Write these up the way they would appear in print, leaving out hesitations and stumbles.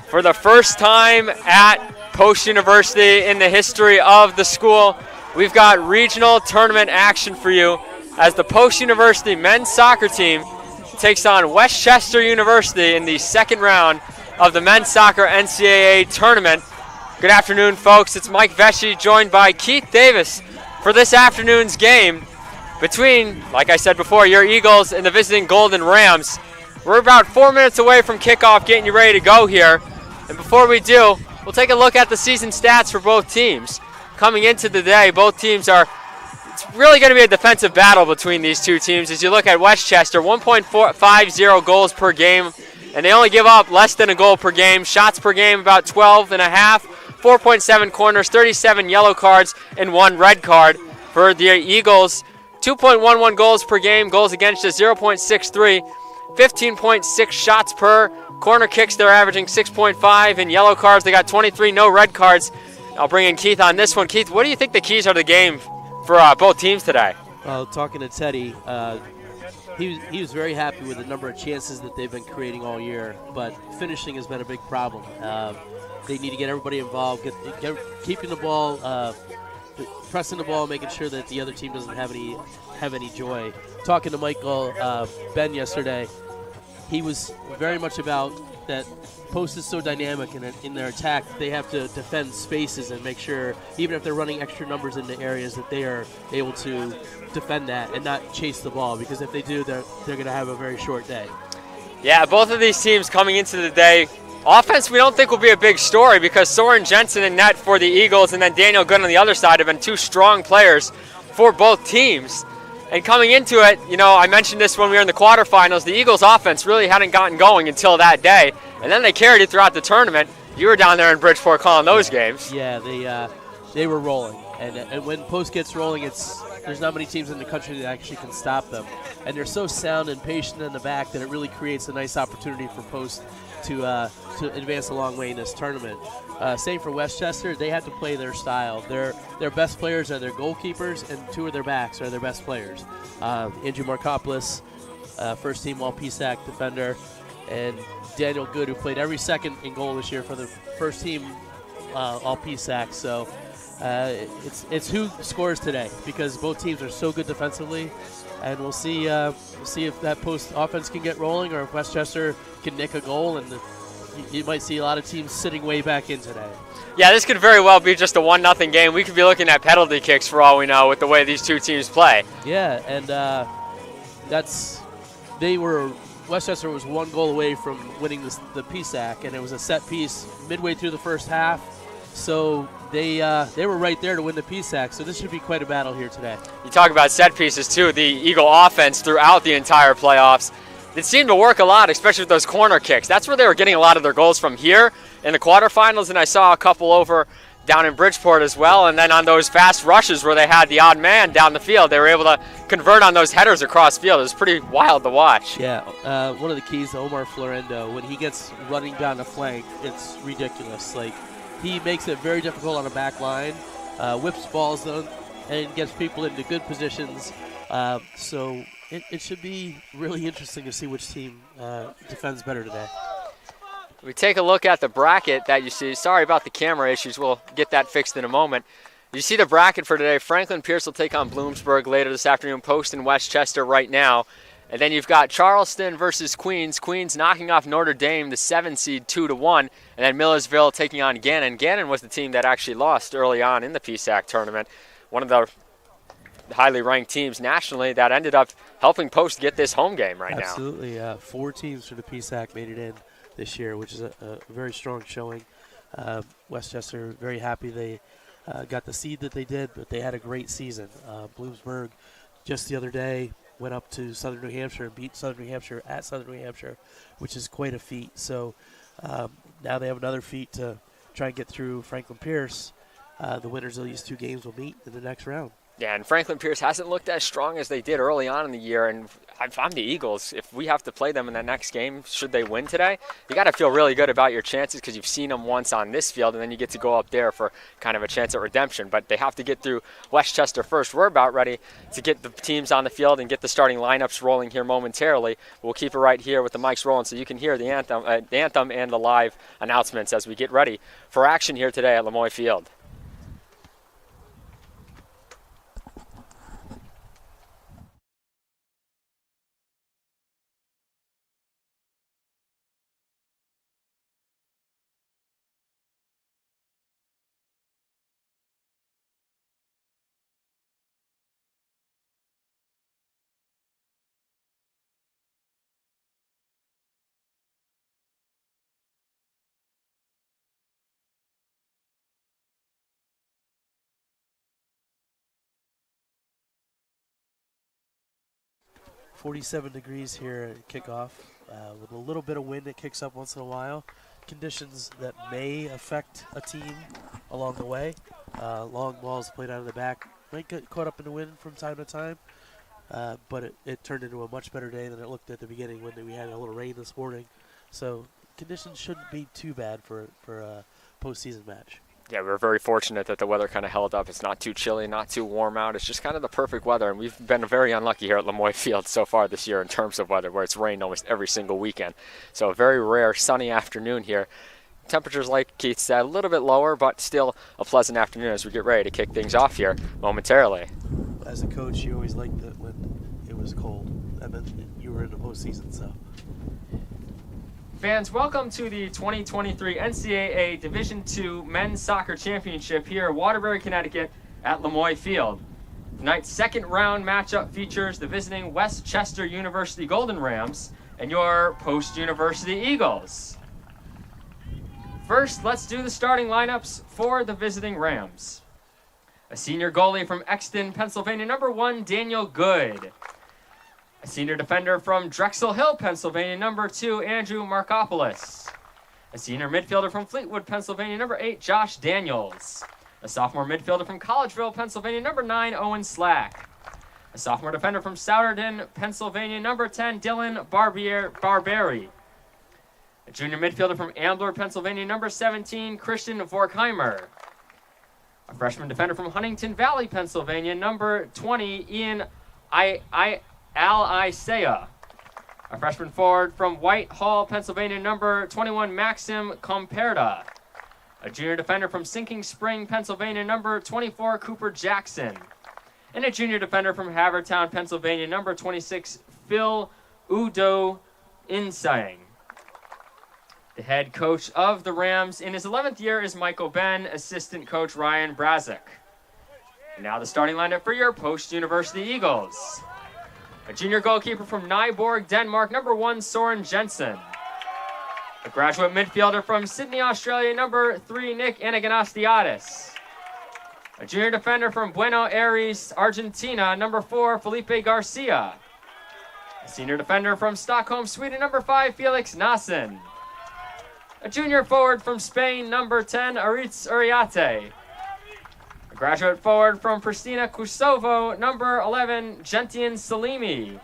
For the first time at Post University in the history of the school, we've got regional tournament action for you as the Post University men's soccer team takes on Westchester University in the second round of the men's soccer NCAA tournament. Good afternoon, folks. It's Mike Vesci joined by Keith Davis for this afternoon's game between, like I said before, your Eagles and the visiting Golden Rams. We're about 4 minutes away from kickoff, getting you ready to go here. And before we do, we'll take a look at the season stats for both teams. Coming into the day, both teams it's really going to be a defensive battle between these two teams. As you look at Westchester, 1.50 goals per game, and they only give up less than a goal per game. Shots per game, about 12 and a half, 4.7 corners, 37 yellow cards, and 1 red card. For the Eagles, 2.11 goals per game, goals against us 0.63, 15.6 shots per. Corner kicks, they're averaging 6.5. In yellow cards, they got 23, no red cards. I'll bring in Keith on this one. Keith, what do you think the keys are to the game for both teams today? Well, talking to Teddy, he was very happy with the number of chances that they've been creating all year, but finishing has been a big problem. They need to get everybody involved, keeping the ball, pressing the ball, making sure that the other team doesn't have any joy. Talking to Michael Ben yesterday, he was very much about that Post is so dynamic in their attack, they have to defend spaces and make sure, even if they're running extra numbers into areas, that they are able to defend that and not chase the ball, because if they do, they're going to have a very short day. Yeah, both of these teams coming into the day, offense we don't think will be a big story because Soren Jensen in net for the Eagles and then Daniel Good on the other side have been two strong players for both teams. And coming into it, I mentioned this when we were in the quarterfinals, the Eagles' offense really hadn't gotten going until that day, and then they carried it throughout the tournament. You were down there in Bridgeport calling those games. Yeah, they were rolling, and when Post gets rolling, there's not many teams in the country that actually can stop them, and they're so sound and patient in the back that it really creates a nice opportunity for Post to advance a long way in this tournament. Same for Westchester. They have to play their style. Their best players are their goalkeepers, and 2 of their backs are their best players. Andrew Markopoulos, first-team All-PSAC defender, and Daniel Good, who played every second in goal this year for the first-team All-PSAC. So it's who scores today, because both teams are so good defensively. And we'll see if that Post offense can get rolling, or if Westchester can nick a goal, and you might see a lot of teams sitting way back in today. Yeah, this could very well be just a 1-0 game. We could be looking at penalty kicks for all we know with the way these two teams play. Yeah, and Westchester was 1 goal away from winning the PSAC, and it was a set piece midway through the first half. So they were right there to win the PSAC, so this should be quite a battle here today. You talk about set pieces, too. The Eagle offense throughout the entire playoffs, it seemed to work a lot, especially with those corner kicks. That's where they were getting a lot of their goals from here in the quarterfinals, and I saw a couple over down in Bridgeport as well. And then on those fast rushes where they had the odd man down the field, they were able to convert on those headers across field. It was pretty wild to watch. Yeah, one of the keys to Omar Florendo, when he gets running down the flank, it's ridiculous. Like, he makes it very difficult on the back line, whips balls and gets people into good positions. So it should be really interesting to see which team defends better today. We take a look at the bracket that you see. Sorry about the camera issues. We'll get that fixed in a moment. You see the bracket for today. Franklin Pierce will take on Bloomsburg later this afternoon. Post in Westchester right now. And then you've got Charleston versus Queens. Queens knocking off Notre Dame, the 7 seed, 2-1. And then Millersville taking on Gannon. Gannon was the team that actually lost early on in the PSAC tournament. One of the highly ranked teams nationally that ended up helping Post get this home game right now. Absolutely. 4 teams from the PSAC made it in this year, which is a very strong showing. Westchester, very happy they got the seed that they did, but they had a great season. Bloomsburg just the other day went up to Southern New Hampshire and beat Southern New Hampshire at Southern New Hampshire, which is quite a feat. So now they have another feat to try and get through Franklin Pierce. The winners of these 2 games will meet in the next round. Yeah, and Franklin Pierce hasn't looked as strong as they did early on in the year. And if I'm the Eagles, if we have to play them in that next game, should they win today, you got to feel really good about your chances because you've seen them once on this field, and then you get to go up there for kind of a chance at redemption. But they have to get through Westchester first. We're about ready to get the teams on the field and get the starting lineups rolling here momentarily. We'll keep it right here with the mics rolling so you can hear the anthem and the live announcements as we get ready for action here today at Lemoy Field. .47 degrees here at kickoff with a little bit of wind that kicks up once in a while. Conditions that may affect a team along the way. Long balls played out of the back might get caught up in the wind from time to time, but it turned into a much better day than it looked at the beginning when we had a little rain this morning. So conditions shouldn't be too bad for a postseason match. Yeah, we're very fortunate that the weather kind of held up. It's not too chilly, not too warm out. It's just kind of the perfect weather, and we've been very unlucky here at Lemoy Field so far this year in terms of weather, where it's rained almost every single weekend. So a very rare sunny afternoon here. Temperatures, like Keith said, a little bit lower, but still a pleasant afternoon as we get ready to kick things off here momentarily. As a coach, you always liked it when it was cold. I mean, you were in the postseason, so. Fans, welcome to the 2023 NCAA Division II Men's Soccer Championship here in Waterbury, Connecticut at Lemoy Field. Tonight's second round matchup features the visiting Westchester University Golden Rams and your Post University Eagles. First, let's do the starting lineups for the visiting Rams. A senior goalie from Exton, Pennsylvania, number 1, Daniel Good. A senior defender from Drexel Hill, Pennsylvania, number 2, Andrew Markopoulos. A senior midfielder from Fleetwood, Pennsylvania, number 8, Josh Daniels. A sophomore midfielder from Collegeville, Pennsylvania, number 9, Owen Slack. A sophomore defender from Souderton, Pennsylvania, number 10, Dylan Barberi. A junior midfielder from Ambler, Pennsylvania, number 17, Christian Vorkheimer. A freshman defender from Huntington Valley, Pennsylvania, number 20, Ian Al-Isaiah. A freshman forward from Whitehall, Pennsylvania, number 21, Maxim Comperda. A junior defender from Sinking Spring, Pennsylvania, number 24, Cooper Jackson. And a junior defender from Havertown, Pennsylvania, number 26, Phil Udo Insang. The head coach of the Rams in his 11th year is Michael Ben, assistant coach Ryan Brazick. And now the starting lineup for your Post University Eagles. A junior goalkeeper from Nyborg, Denmark, number 1, Soren Jensen. A graduate midfielder from Sydney, Australia, number 3, Nick Anaganastiadis. A junior defender from Buenos Aires, Argentina, number 4, Felipe Garcia. A senior defender from Stockholm, Sweden, number 5, Felix Nassen. A junior forward from Spain, number 10, Aritz Uriate. A graduate forward from Pristina, Kosovo, number 11, Gentian Salimi.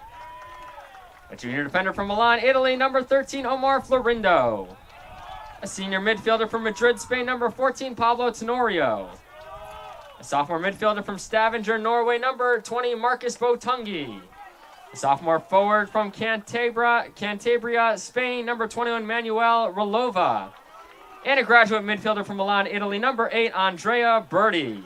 A junior defender from Milan, Italy, number 13, Omar Florindo. A senior midfielder from Madrid, Spain, number 14, Pablo Tenorio. A sophomore midfielder from Stavanger, Norway, number 20, Marcus Botungi. A sophomore forward from Cantabria, Spain, number 21, Manuel Rolova. And a graduate midfielder from Milan, Italy, number 8, Andrea Berti.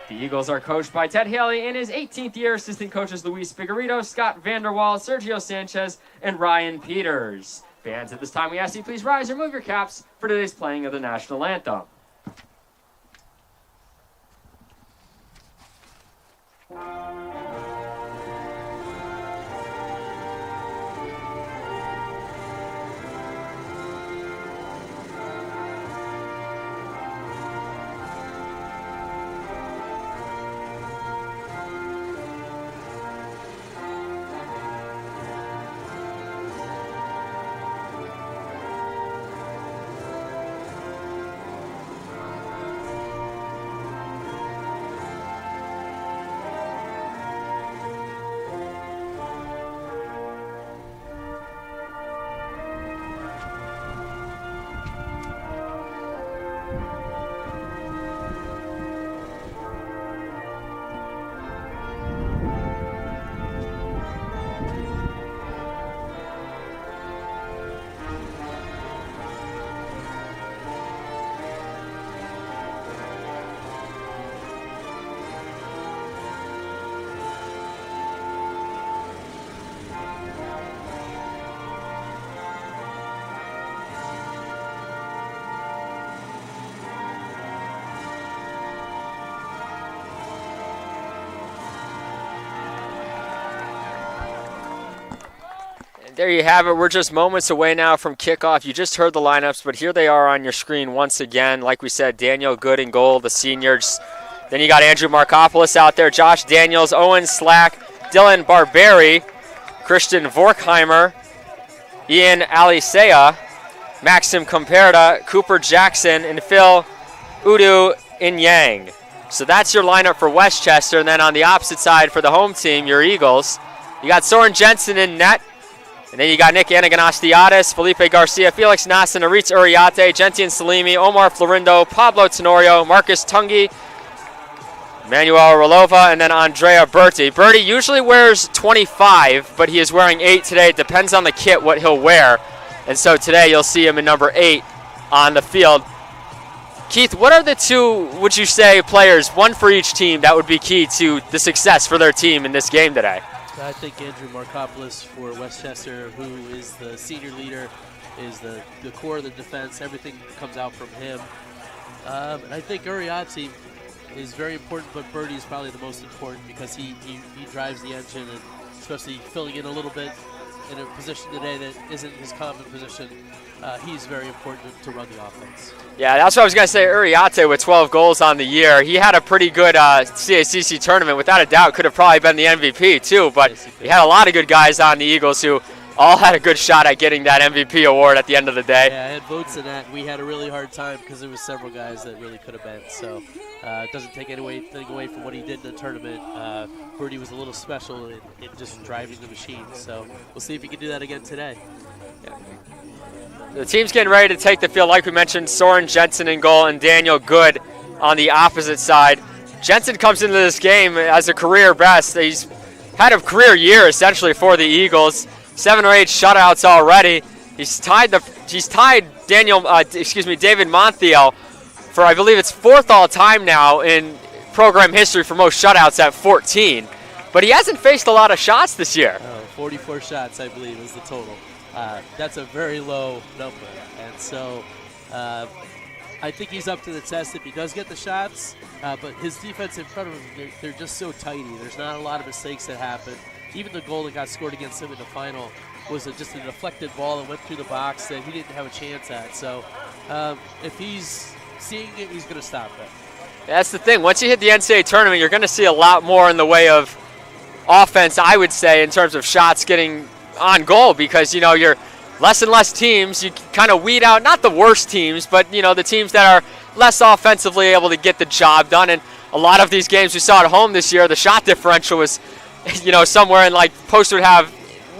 The Eagles are coached by Ted Haley. In his 18th year, assistant coaches Luis Figueredo, Scott Vanderwall, Sergio Sanchez, and Ryan Peters. Fans, at this time, we ask you please rise or move your caps for today's playing of the national anthem. there you have it. We're just moments away now from kickoff. You just heard the lineups, but here they are on your screen once again. Like we said, Daniel Good in goal, the seniors. Then you got Andrew Markopoulos out there, Josh Daniels, Owen Slack, Dylan Barberi, Christian Vorkheimer, Ian Alisea, Maxim Comperda, Cooper Jackson, and Phil Udu Inyang. So that's your lineup for Westchester. And then on the opposite side for the home team, your Eagles, you got Soren Jensen in net. And then you got Nick Anaganastiadis, Felipe Garcia, Felix Nassin, Aritz Uriate, Gentian Salimi, Omar Florindo, Pablo Tenorio, Marcus Tungi, Manuel Rolova, and then Andrea Berti. Berti usually wears 25, but he is wearing 8 today. It depends on the kit what he'll wear. And so today you'll see him in number 8 on the field. Keith, what are the two, would you say, players, one for each team, that would be key to the success for their team in this game today? I think Andrew Markopoulos for Westchester, who is the senior leader, is the core of the defense. Everything comes out from him. And I think Uriate is very important, but Berti is probably the most important because he drives the engine, and especially filling in a little bit in a position today that isn't his common position. He's very important to run the offense. Yeah, that's what I was going to say. Uriate with 12 goals on the year. He had a pretty good CACC tournament. Without a doubt, could have probably been the MVP too, but he had a lot of good guys on the Eagles who all had a good shot at getting that MVP award at the end of the day. Yeah, I had votes in that. We had a really hard time because there was several guys that really could have been. So it doesn't take anything away from what he did in the tournament. Berti was a little special in just driving the machine. So we'll see if he can do that again today. Yeah. The team's getting ready to take the field. Like we mentioned, Soren Jensen in goal and Daniel Good on the opposite side. Jensen comes into this game as a career best. He's had a career year essentially for the Eagles. 7 or 8 shutouts already. He's tied David Montiel for, I believe it's 4th all time now in program history for most shutouts at 14. But he hasn't faced a lot of shots this year. 44 shots, I believe, is the total. That's a very low number, and so I think he's up to the test if he does get the shots, but his defense in front of him, they're just so tidy. There's not a lot of mistakes that happen. Even the goal that got scored against him in the final was just a deflected ball that went through the box that he didn't have a chance at. So if he's seeing it, he's going to stop it. That's the thing. Once you hit the NCAA tournament, you're going to see a lot more in the way of offense, I would say, in terms of shots getting on goal, because you're less and less teams. You kind of weed out not the worst teams, but the teams that are less offensively able to get the job done. And a lot of these games we saw at home this year, the shot differential was somewhere in, like, Post would have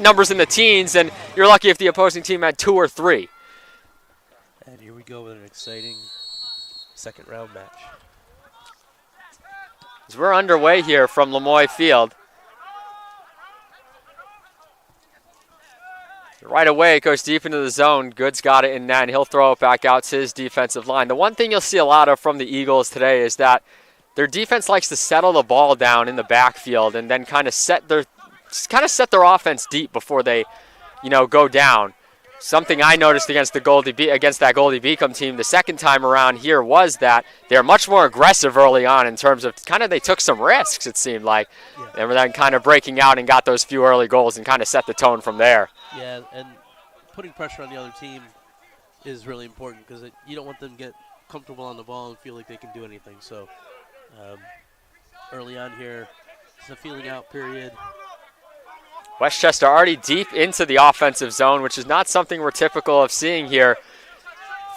numbers in the teens, and you're lucky if the opposing team had 2 or 3. And here we go with an exciting second round match. As we're underway here from Lemoy Field. Right away, it goes deep into the zone. Good's got it in net, and he'll throw it back out to his defensive line. The one thing you'll see a lot of from the Eagles today is that their defense likes to settle the ball down in the backfield and then kind of set their offense deep before they, go down. Something I noticed against that Goldie Beacom team the second time around here was that they're much more aggressive early on in terms of they took some risks, it seemed like. Yeah. And were then kind of breaking out and got those few early goals and kind of set the tone from there. Yeah, and putting pressure on the other team is really important because you don't want them to get comfortable on the ball and feel like they can do anything. So early on here, it's a feeling out period. Westchester already deep into the offensive zone, which is not something we're typical of seeing here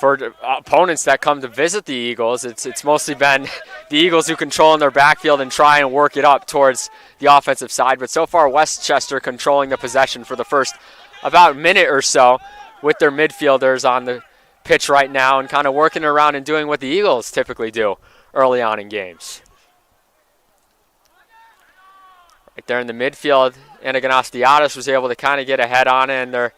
for opponents that come to visit the Eagles. It's mostly been the Eagles who control in their backfield and try and work it up towards the offensive side. But so far, Westchester controlling the possession for the first about minute or so with their midfielders on the pitch right now and kind of working around and doing what the Eagles typically do early on in games. Right there in the midfield, Anaganastiadis was able to kind of get ahead on it, and they're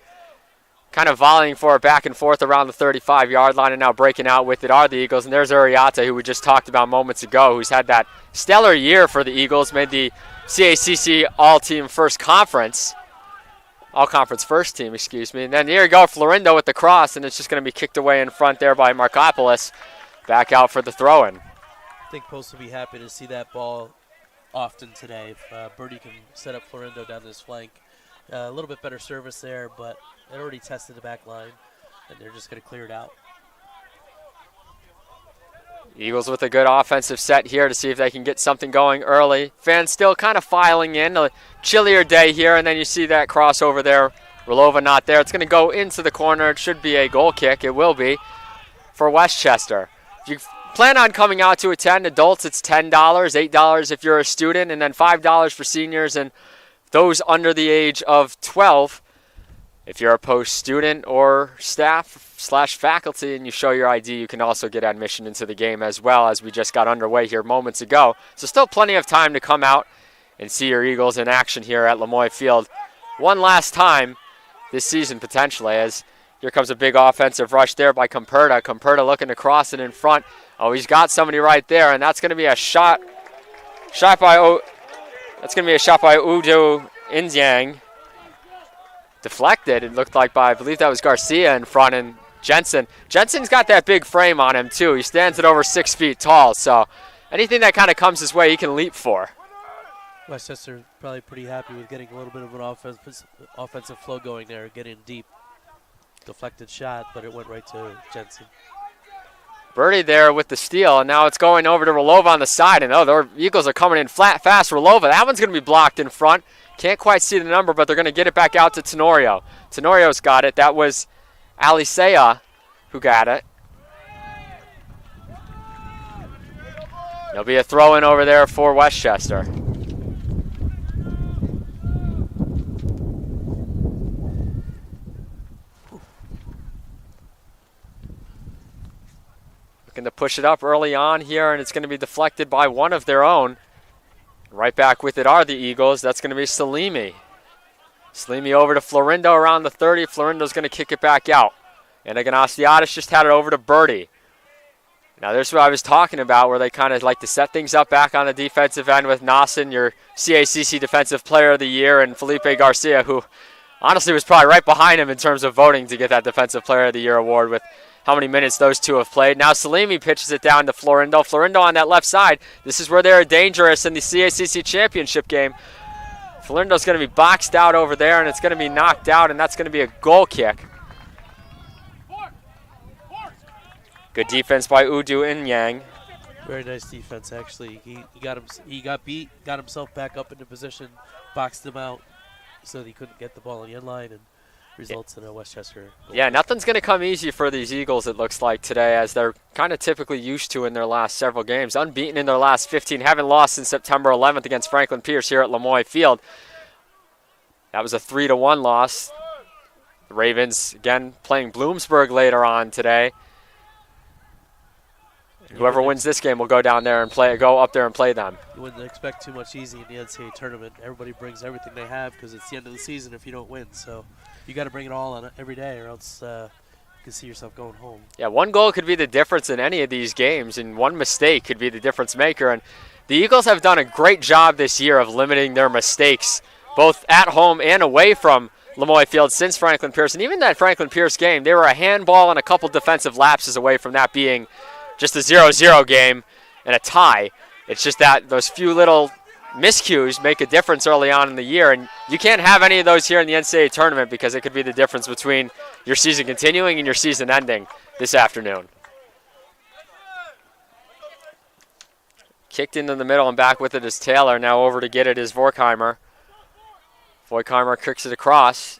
kind of volleying for it back and forth around the 35-yard line, and now breaking out with it are the Eagles. And there's Uriate, who we just talked about moments ago, who's had that stellar year for the Eagles, made the CACC All-Conference First Team, And then here you go, Florindo with the cross, and it's just going to be kicked away in front there by Markopoulos. Back out for the throw-in. I think Post will be happy to see that ball often today. If Berti can set up Florindo down this flank, A little bit better service there, but it already tested the back line, and they're just going to clear it out. Eagles with a good offensive set here to see if they can get something going early. Fans still kind of filing in. A chillier day here, and then you see that crossover there. Rolova not there. It's going to go into the corner. It should be a goal kick. It will be for Westchester. If you plan on coming out to attend, adults it's $10, $8 if you're a student, and then $5 for seniors and those under the age of 12. If you're a post student or staff/faculty and you show your ID, you can also get admission into the game as well, as we just got underway here moments ago. So still plenty of time to come out and see your Eagles in action here at Lemoy Field one last time this season potentially, as here comes a big offensive rush there by Comperta. Comperta looking to cross it in front. Oh, he's got somebody right there, and that's going to be a shot by Udo Indyang. Deflected, it looked like by, I believe that was Garcia in front, and Jensen's got that big frame on him too. He stands at over 6 feet tall, so anything that kind of comes his way, he can leap for. Westchester probably pretty happy with getting a little bit of an offensive flow going there, getting deep. Deflected shot, but it went right to Jensen. Birdie there with the steal, and now it's going over to Rolova on the side, and the Eagles are coming in fast. Rolova, that one's going to be blocked in front. Can't quite see the number, but they're going to get it back out to Tenorio. Tenorio's got it. That was Alisea who got it. There'll be a throw-in over there for Westchester. Looking to push it up early on here, and it's going to be deflected by one of their own. Right back with it are the Eagles. That's going to be Salimi. Salimi over to Florindo around the 30. Florindo's going to kick it back out. And Aganastiadis just had it over to Birdie. Now, there's what I was talking about, where they kind of like to set things up back on the defensive end with Nassen, your CACC Defensive Player of the Year, and Felipe Garcia, who honestly was probably right behind him in terms of voting to get that Defensive Player of the Year award with how many minutes those two have played. Now Salimi pitches it down to Florindo. Florindo on that left side. This is where they're dangerous in the CACC championship game. Florindo's going to be boxed out over there, and it's going to be knocked out, and that's going to be a goal kick. Good defense by Udu Inyang. Very nice defense, actually. He got beat, got himself back up into position, boxed him out so that he couldn't get the ball on the end line, and results in a Westchester goal. Yeah, nothing's going to come easy for these Eagles, it looks like, today, as they're kind of typically used to in their last several games. Unbeaten in their last 15, haven't lost since September 11th against Franklin Pierce here at Lemoy Field. That was a 3-1 loss. The Ravens, again, playing Bloomsburg later on today. Whoever wins this game will go down there and go up there and play them. You wouldn't expect too much easy in the NCAA tournament. Everybody brings everything they have because it's the end of the season if you don't win. So you got to bring it all on every day, or else you can see yourself going home. Yeah, one goal could be the difference in any of these games, and one mistake could be the difference maker. And the Eagles have done a great job this year of limiting their mistakes, both at home and away from Lemoy Field since Franklin Pierce. And even that Franklin Pierce game, they were a handball and a couple defensive lapses away from that being just a 0-0 game and a tie. It's just that those few little miscues make a difference early on in the year, and you can't have any of those here in the NCAA tournament because it could be the difference between your season continuing and your season ending this afternoon. Kicked into the middle and back with it is Taylor. Now over to get it is Vorkheimer. Vorkheimer kicks it across.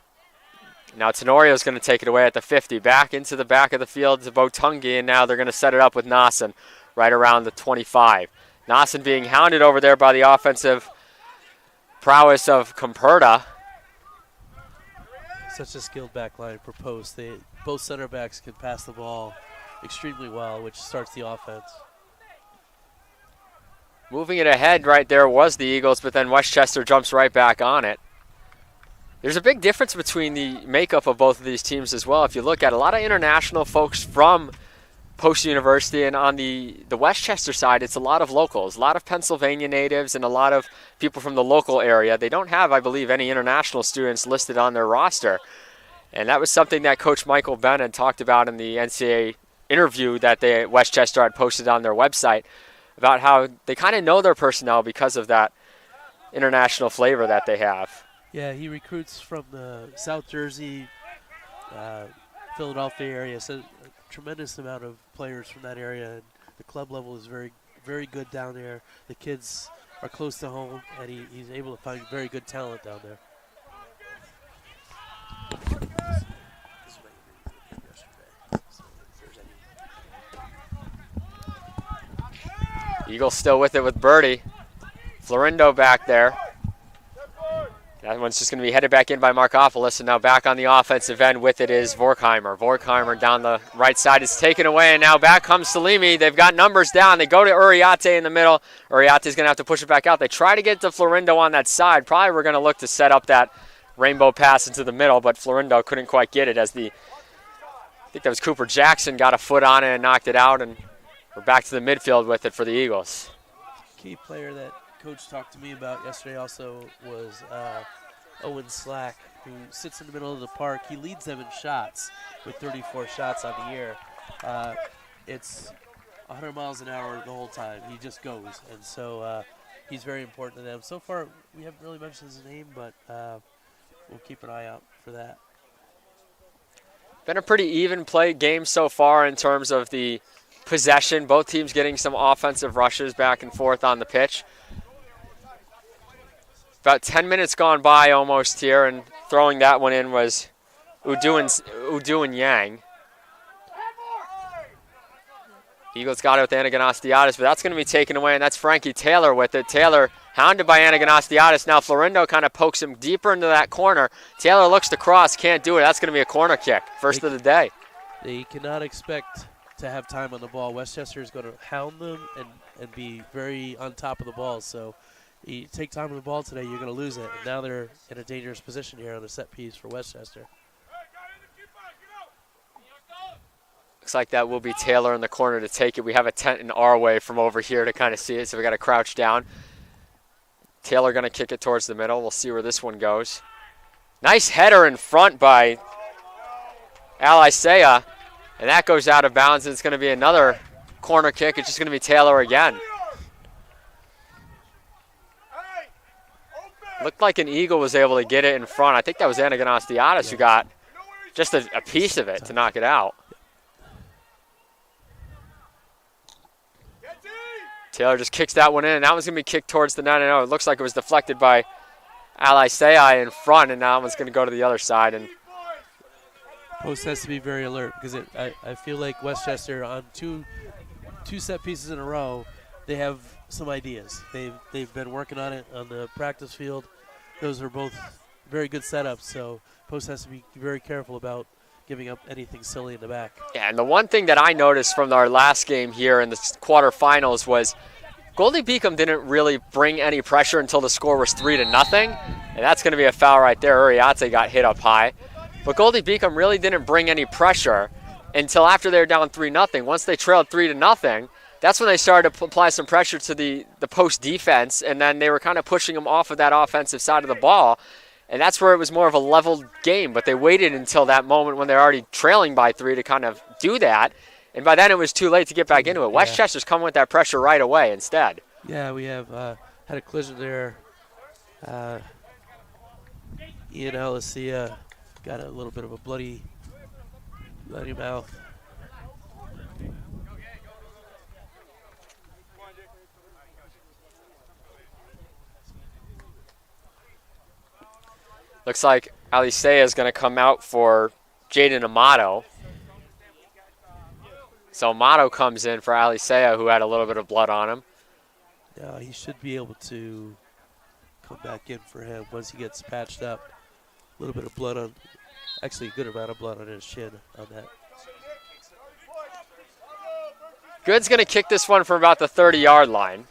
Now Tenorio's going to take it away at the 50. Back into the back of the field to Botungi, and now they're going to set it up with Nassen right around the 25. Nassen being hounded over there by the offensive prowess of Comperta. Such a skilled back line for post. Both center backs can pass the ball extremely well, which starts the offense. Moving it ahead right there was the Eagles, but then Westchester jumps right back on it. There's a big difference between the makeup of both of these teams as well. If you look at a lot of international folks from Post University, and on the Westchester side, it's a lot of locals, a lot of Pennsylvania natives and a lot of people from the local area. They don't have, I believe, any international students listed on their roster. And that was something that Coach Michael Bennett talked about in the NCAA interview that Westchester had posted on their website, about how they kind of know their personnel because of that international flavor that they have. Yeah, he recruits from the South Jersey, Philadelphia area, so a tremendous amount of players from that area. And the club level is very, very good down there. The kids are close to home, and he's able to find very good talent down there. Eagles still with it with Birdie. Florindo back there. That one's just going to be headed back in by Markopoulos, and now back on the offensive end with it is Vorkheimer. Vorkheimer down the right side is taken away, and now back comes Salimi. They've got numbers down. They go to Uriarte in the middle. Uriarte's going to have to push it back out. They try to get to Florindo on that side. Probably we're going to look to set up that rainbow pass into the middle, but Florindo couldn't quite get it as I think that was Cooper Jackson, got a foot on it and knocked it out, and we're back to the midfield with it for the Eagles. Key player that Coach talked to me about yesterday also was Owen Slack, who sits in the middle of the park. He leads them in shots with 34 shots on the year. It's 100 miles an hour the whole time. He just goes, and so he's very important to them. So far, we haven't really mentioned his name, but we'll keep an eye out for that. Been a pretty even play game so far in terms of the possession. Both teams getting some offensive rushes back and forth on the pitch. About 10 minutes gone by almost here, and throwing that one in was Udu and Yang. Eagles got it with Anaganastiadis, but that's going to be taken away, and that's Frankie Taylor with it. Taylor hounded by Anaganastiadis. Now Florindo kind of pokes him deeper into that corner. Taylor looks to cross, can't do it. That's going to be a corner kick, first of the day. They cannot expect to have time on the ball. Westchester is going to hound them and be very on top of the ball, so you take time on the ball today, you're going to lose it. And now they're in a dangerous position here on the set piece for Westchester. Looks like that will be Taylor in the corner to take it. We have a tent in our way from over here to kind of see it, so we got to crouch down. Taylor going to kick it towards the middle. We'll see where this one goes. Nice header in front by Alisea, and that goes out of bounds, and it's going to be another corner kick. It's just going to be Taylor again. Looked like an Eagle was able to get it in front. I think that was Anaganastiadis who got just a piece of it to knock it out. Taylor just kicks that one in, and that one's going to be kicked towards the net. I know it looks like it was deflected by Alisea in front, and now one's going to go to the other side. And Post has to be very alert because I feel like Westchester on two set pieces in a row, they have some ideas. They've been working on it on the practice field. Those are both very good setups, so Post has to be very careful about giving up anything silly in the back. Yeah, and the one thing that I noticed from our last game here in the quarterfinals was Goldie Beacom didn't really bring any pressure until the score was 3-0, and that's going to be a foul right there. Uriarte got hit up high. But Goldie Beacom really didn't bring any pressure until after they were down 3-0. Once they trailed 3-0, that's when they started to apply some pressure to the Post defense, and then they were kind of pushing them off of that offensive side of the ball. And that's where it was more of a leveled game, but they waited until that moment when they're already trailing by 3 to kind of do that. And by then it was too late to get back into it. Westchester's coming with that pressure right away instead. Yeah, we have had a collision there. Ian Alisea got a little bit of a bloody mouth. Looks like Alisea is going to come out for Jaden Amato. So Amato comes in for Alisea, who had a little bit of blood on him. Yeah, he should be able to come back in for him once he gets patched up. A little bit of blood on, actually a good amount of blood on his chin on that. Good's going to kick this one from about the 30-yard line.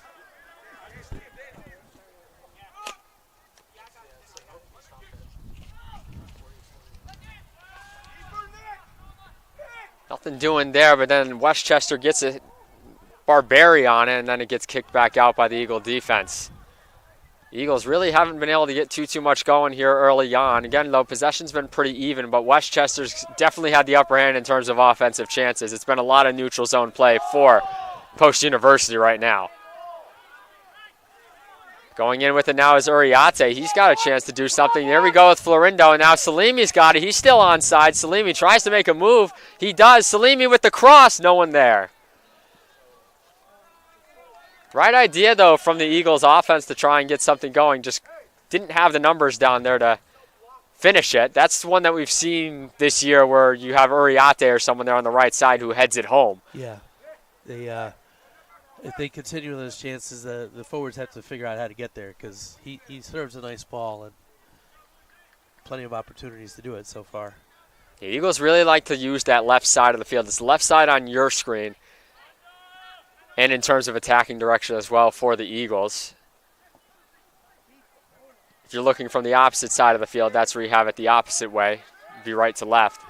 Nothing doing there, but then Westchester gets a Barberi on it, and then it gets kicked back out by the Eagle defense. Eagles really haven't been able to get too much going here early on. Again, though, possession's been pretty even, but Westchester's definitely had the upper hand in terms of offensive chances. It's been a lot of neutral zone play for Post University right now. Going in with it now is Uriate. He's got a chance to do something. There we go with Florindo, and now Salimi's got it. He's still onside. Salimi tries to make a move. He does. Salimi with the cross. No one there. Right idea, though, from the Eagles offense to try and get something going. Just didn't have the numbers down there to finish it. That's one that we've seen this year where you have Uriate or someone there on the right side who heads it home. Yeah. If they continue those chances, the forwards have to figure out how to get there because he serves a nice ball and plenty of opportunities to do it so far. The Eagles really like to use that left side of the field. It's the left side on your screen and in terms of attacking direction as well for the Eagles. If you're looking from the opposite side of the field, that's where you have it the opposite way. Be right to left.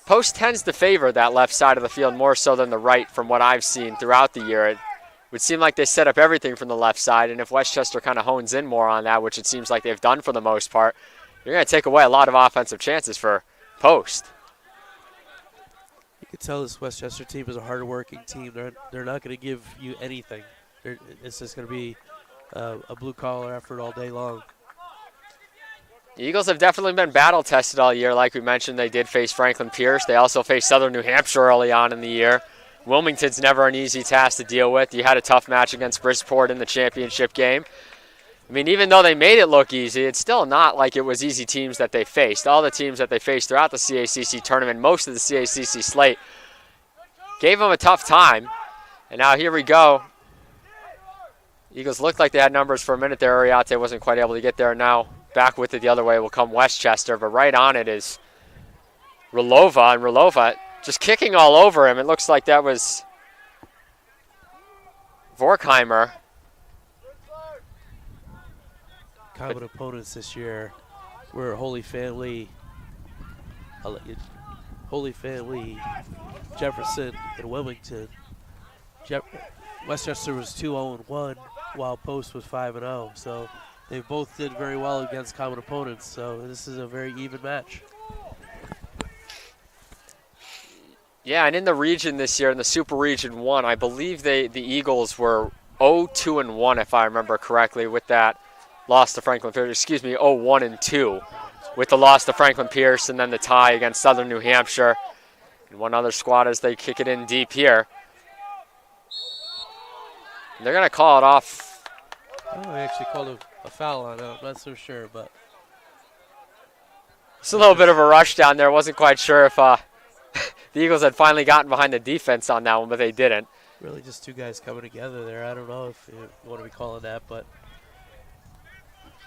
Post tends to favor that left side of the field more so than the right from what I've seen throughout the year. It would seem like they set up everything from the left side, and if Westchester kind of hones in more on that, which it seems like they've done for the most part, you're going to take away a lot of offensive chances for Post. You can tell this Westchester team is a hard-working team. They're not going to give you anything. It's just going to be a blue-collar effort all day long. The Eagles have definitely been battle-tested all year. Like we mentioned, they did face Franklin Pierce. They also faced Southern New Hampshire early on in the year. Wilmington's never an easy task to deal with. You had a tough match against Bridgeport in the championship game. I mean, even though they made it look easy, it's still not like it was easy teams that they faced. All the teams that they faced throughout the CACC tournament, most of the CACC slate, gave them a tough time. And now here we go. Eagles looked like they had numbers for a minute there. Uriate wasn't quite able to get there. Now back with it the other way will come Westchester, but right on it is Relova, and Relova just kicking all over him. It looks like that was Vorkheimer. Common opponents this year were Holy Family, Jefferson, and Wilmington. Westchester was 2-0-1, while Post was 5-0. So they both did very well against common opponents. So this is a very even match. Yeah, and in the region this year, in the Super Region 1, I believe the Eagles were 0-2-1, if I remember correctly, with that loss to Franklin Pierce. 0-1-2 with the loss to Franklin Pierce and then the tie against Southern New Hampshire. And one other squad as they kick it in deep here. And they're going to call it off. Oh, they actually called a foul on it. I'm not so sure, but it's a little bit of a rush down there. Wasn't quite sure if the Eagles had finally gotten behind the defense on that one, but they didn't. Really just two guys coming together there. I don't know if you want to be calling that, but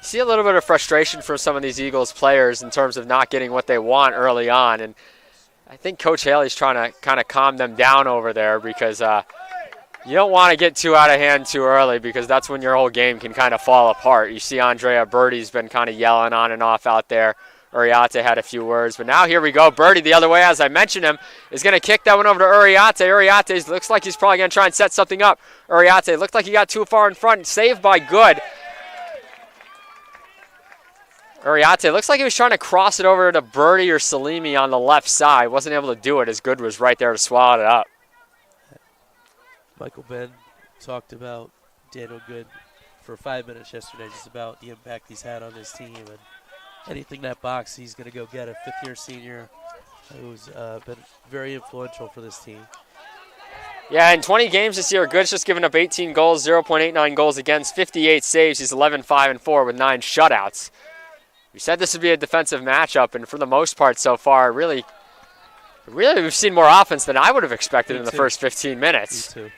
see a little bit of frustration from some of these Eagles players in terms of not getting what they want early on. And I think Coach Haley's trying to kind of calm them down over there because you don't want to get too out of hand too early because that's when your whole game can kind of fall apart. You see Andrea Birdie's been kind of yelling on and off out there. Uriate had a few words, but now here we go. Birdie the other way, as I mentioned him, is going to kick that one over to Uriate. Uriate looks like he's probably going to try and set something up. Uriate looked like he got too far in front. Saved by Good. Uriate looks like he was trying to cross it over to Birdie or Salimi on the left side. Wasn't able to do it as Good was right there to swallow it up. Michael Ben talked about Daniel Good for 5 minutes yesterday, just about the impact he's had on his team. And anything that box, he's going to go get a fifth-year senior who's been very influential for this team. Yeah, in 20 games this year, Good's just given up 18 goals, 0.89 goals against, 58 saves. He's 11-5-4 with 9 shutouts. We said this would be a defensive matchup, and for the most part so far, really we've seen more offense than I would have expected in the first 15 minutes. Me too.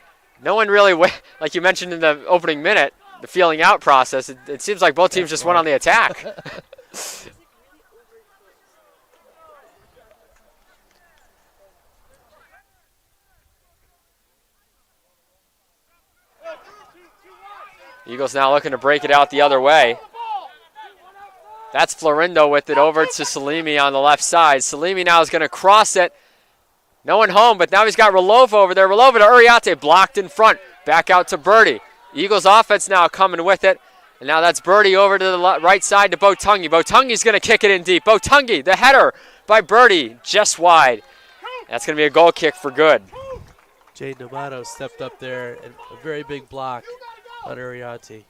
No one really, like you mentioned in the opening minute, the feeling out process, it seems like both teams just went on the attack. Eagles now looking to break it out the other way. That's Florindo with it over to Salimi on the left side. Salimi now is going to cross it. No one home, but now he's got Relova over there. Relova to Uriate, blocked in front. Back out to Birdie. Eagles offense now coming with it. And now that's Birdie over to the right side to Botungi. Botungi's going to kick it in deep. Botungi, the header by Birdie, just wide. That's going to be a goal kick for Good. Jay D'Amato stepped up there, and a very big block. on Ariati.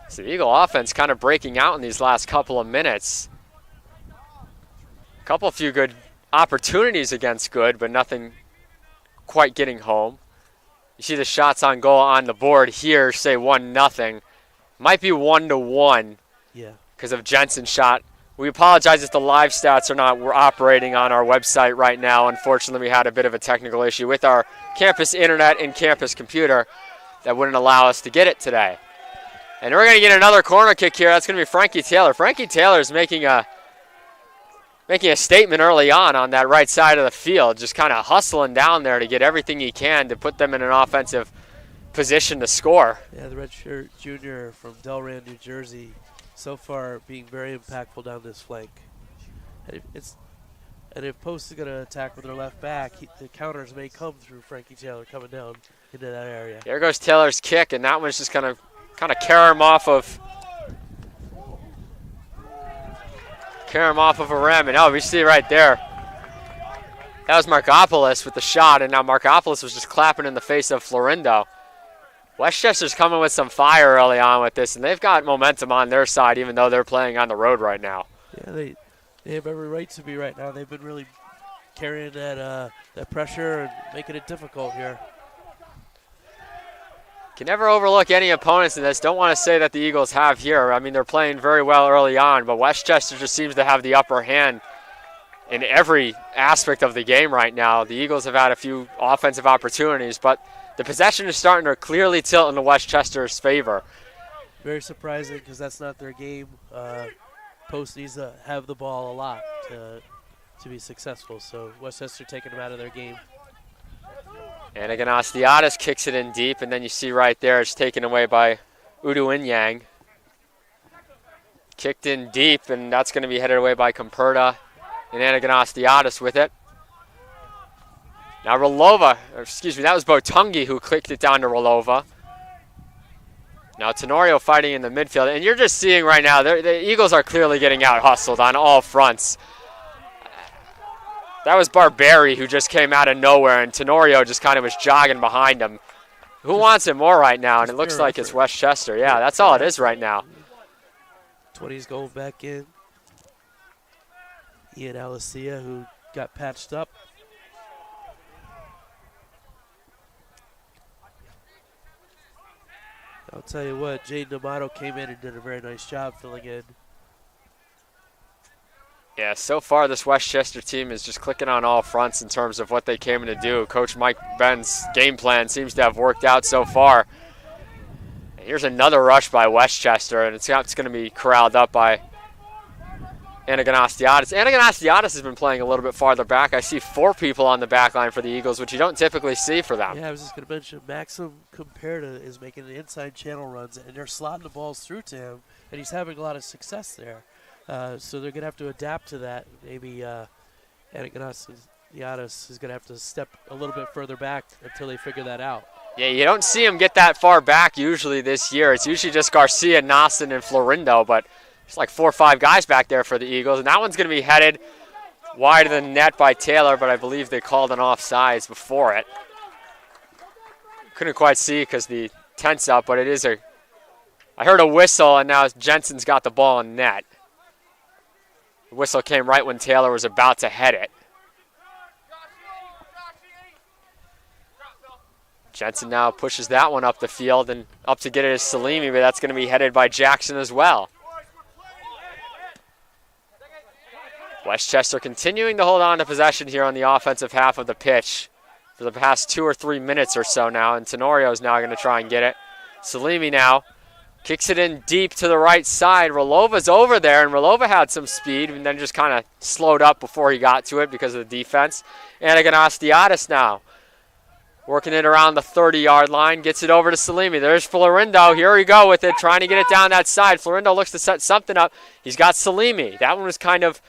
So the Eagle offense kind of breaking out in these last couple of minutes. A few good opportunities against Good, but nothing quite getting home. You see the shots on goal on the board here say 1-0. Might be 1-1 because of Jensen's shot. We apologize if the live stats are not operating on our website right now. Unfortunately, we had a bit of a technical issue with our campus internet and campus computer that wouldn't allow us to get it today. And we're going to get another corner kick here. That's going to be Frankie Taylor. Frankie Taylor is making a statement early on that right side of the field, just kind of hustling down there to get everything he can to put them in an offensive position to score. Yeah, the redshirt junior from Delran, New Jersey, so far being very impactful down this flank. And if Post is going to attack with their left back, the counters may come through Frankie Taylor coming down into that area. There goes Taylor's kick, and that one's just kind of carry him off of a rim. And we see right there, that was Markopoulos with the shot, and now Markopoulos was just clapping in the face of Florindo. Westchester's coming with some fire early on with this, and they've got momentum on their side, even though they're playing on the road right now. Yeah, they have every right to be right now. They've been really carrying that pressure and making it difficult here. Can never overlook any opponents in this. Don't want to say that the Eagles have here. I mean, they're playing very well early on, but Westchester just seems to have the upper hand in every aspect of the game right now. The Eagles have had a few offensive opportunities, but the possession is starting to clearly tilt into Westchester's favor. Very surprising because that's not their game. Post needs to have the ball a lot to be successful, so Westchester taking them out of their game. And Aganastiadis kicks it in deep, and then you see right there it's taken away by Udu Inyang. Kicked in deep, and that's going to be headed away by Comperta and Aganastiadis with it. Now that was Botungi who clicked it down to Rolova. Now Tenorio fighting in the midfield, and you're just seeing right now the Eagles are clearly getting out hustled on all fronts. That was Barberi who just came out of nowhere, and Tenorio just kind of was jogging behind him. Who wants it more right now? And it looks like it's Westchester. Yeah, that's all it is right now. 20's going back in. Ian Alicia, who got patched up. I'll tell you what, Jaden Amato came in and did a very nice job filling in. Yeah, so far this Westchester team is just clicking on all fronts in terms of what they came in to do. Coach Mike Ben's game plan seems to have worked out so far. And here's another rush by Westchester, and it's going to be corralled up by Anaganastiadis. Anaganastiadis has been playing a little bit farther back. I see 4 people on the back line for the Eagles, which you don't typically see for them. Yeah, I was just going to mention Maxim Comperta is making the inside channel runs, and they're slotting the balls through to him, and he's having a lot of success there. So they're going to have to adapt to that. Maybe Anaganastiadis is going to have to step a little bit further back until they figure that out. Yeah, you don't see him get that far back usually this year. It's usually just Garcia, Nasson, and Florindo, but there's like 4 or 5 guys back there for the Eagles. And that one's going to be headed wide of the net by Taylor, but I believe they called an offsides before it. Couldn't quite see because the tent's up, but it is I heard a whistle, and now Jensen's got the ball in net. The whistle came right when Taylor was about to head it. Jensen now pushes that one up the field, and up to get it is Salimi, but that's going to be headed by Jackson as well. Westchester continuing to hold on to possession here on the offensive half of the pitch for the past 2 or 3 minutes or so now, and Tenorio is now going to try and get it. Salimi now kicks it in deep to the right side. Rolova's over there, and Rolova had some speed and then just kind of slowed up before he got to it because of the defense. Anaganastiadis now working it around the 30-yard line, gets it over to Salimi. There's Florindo. Here we go with it, trying to get it down that side. Florindo looks to set something up. He's got Salimi. That one was kind of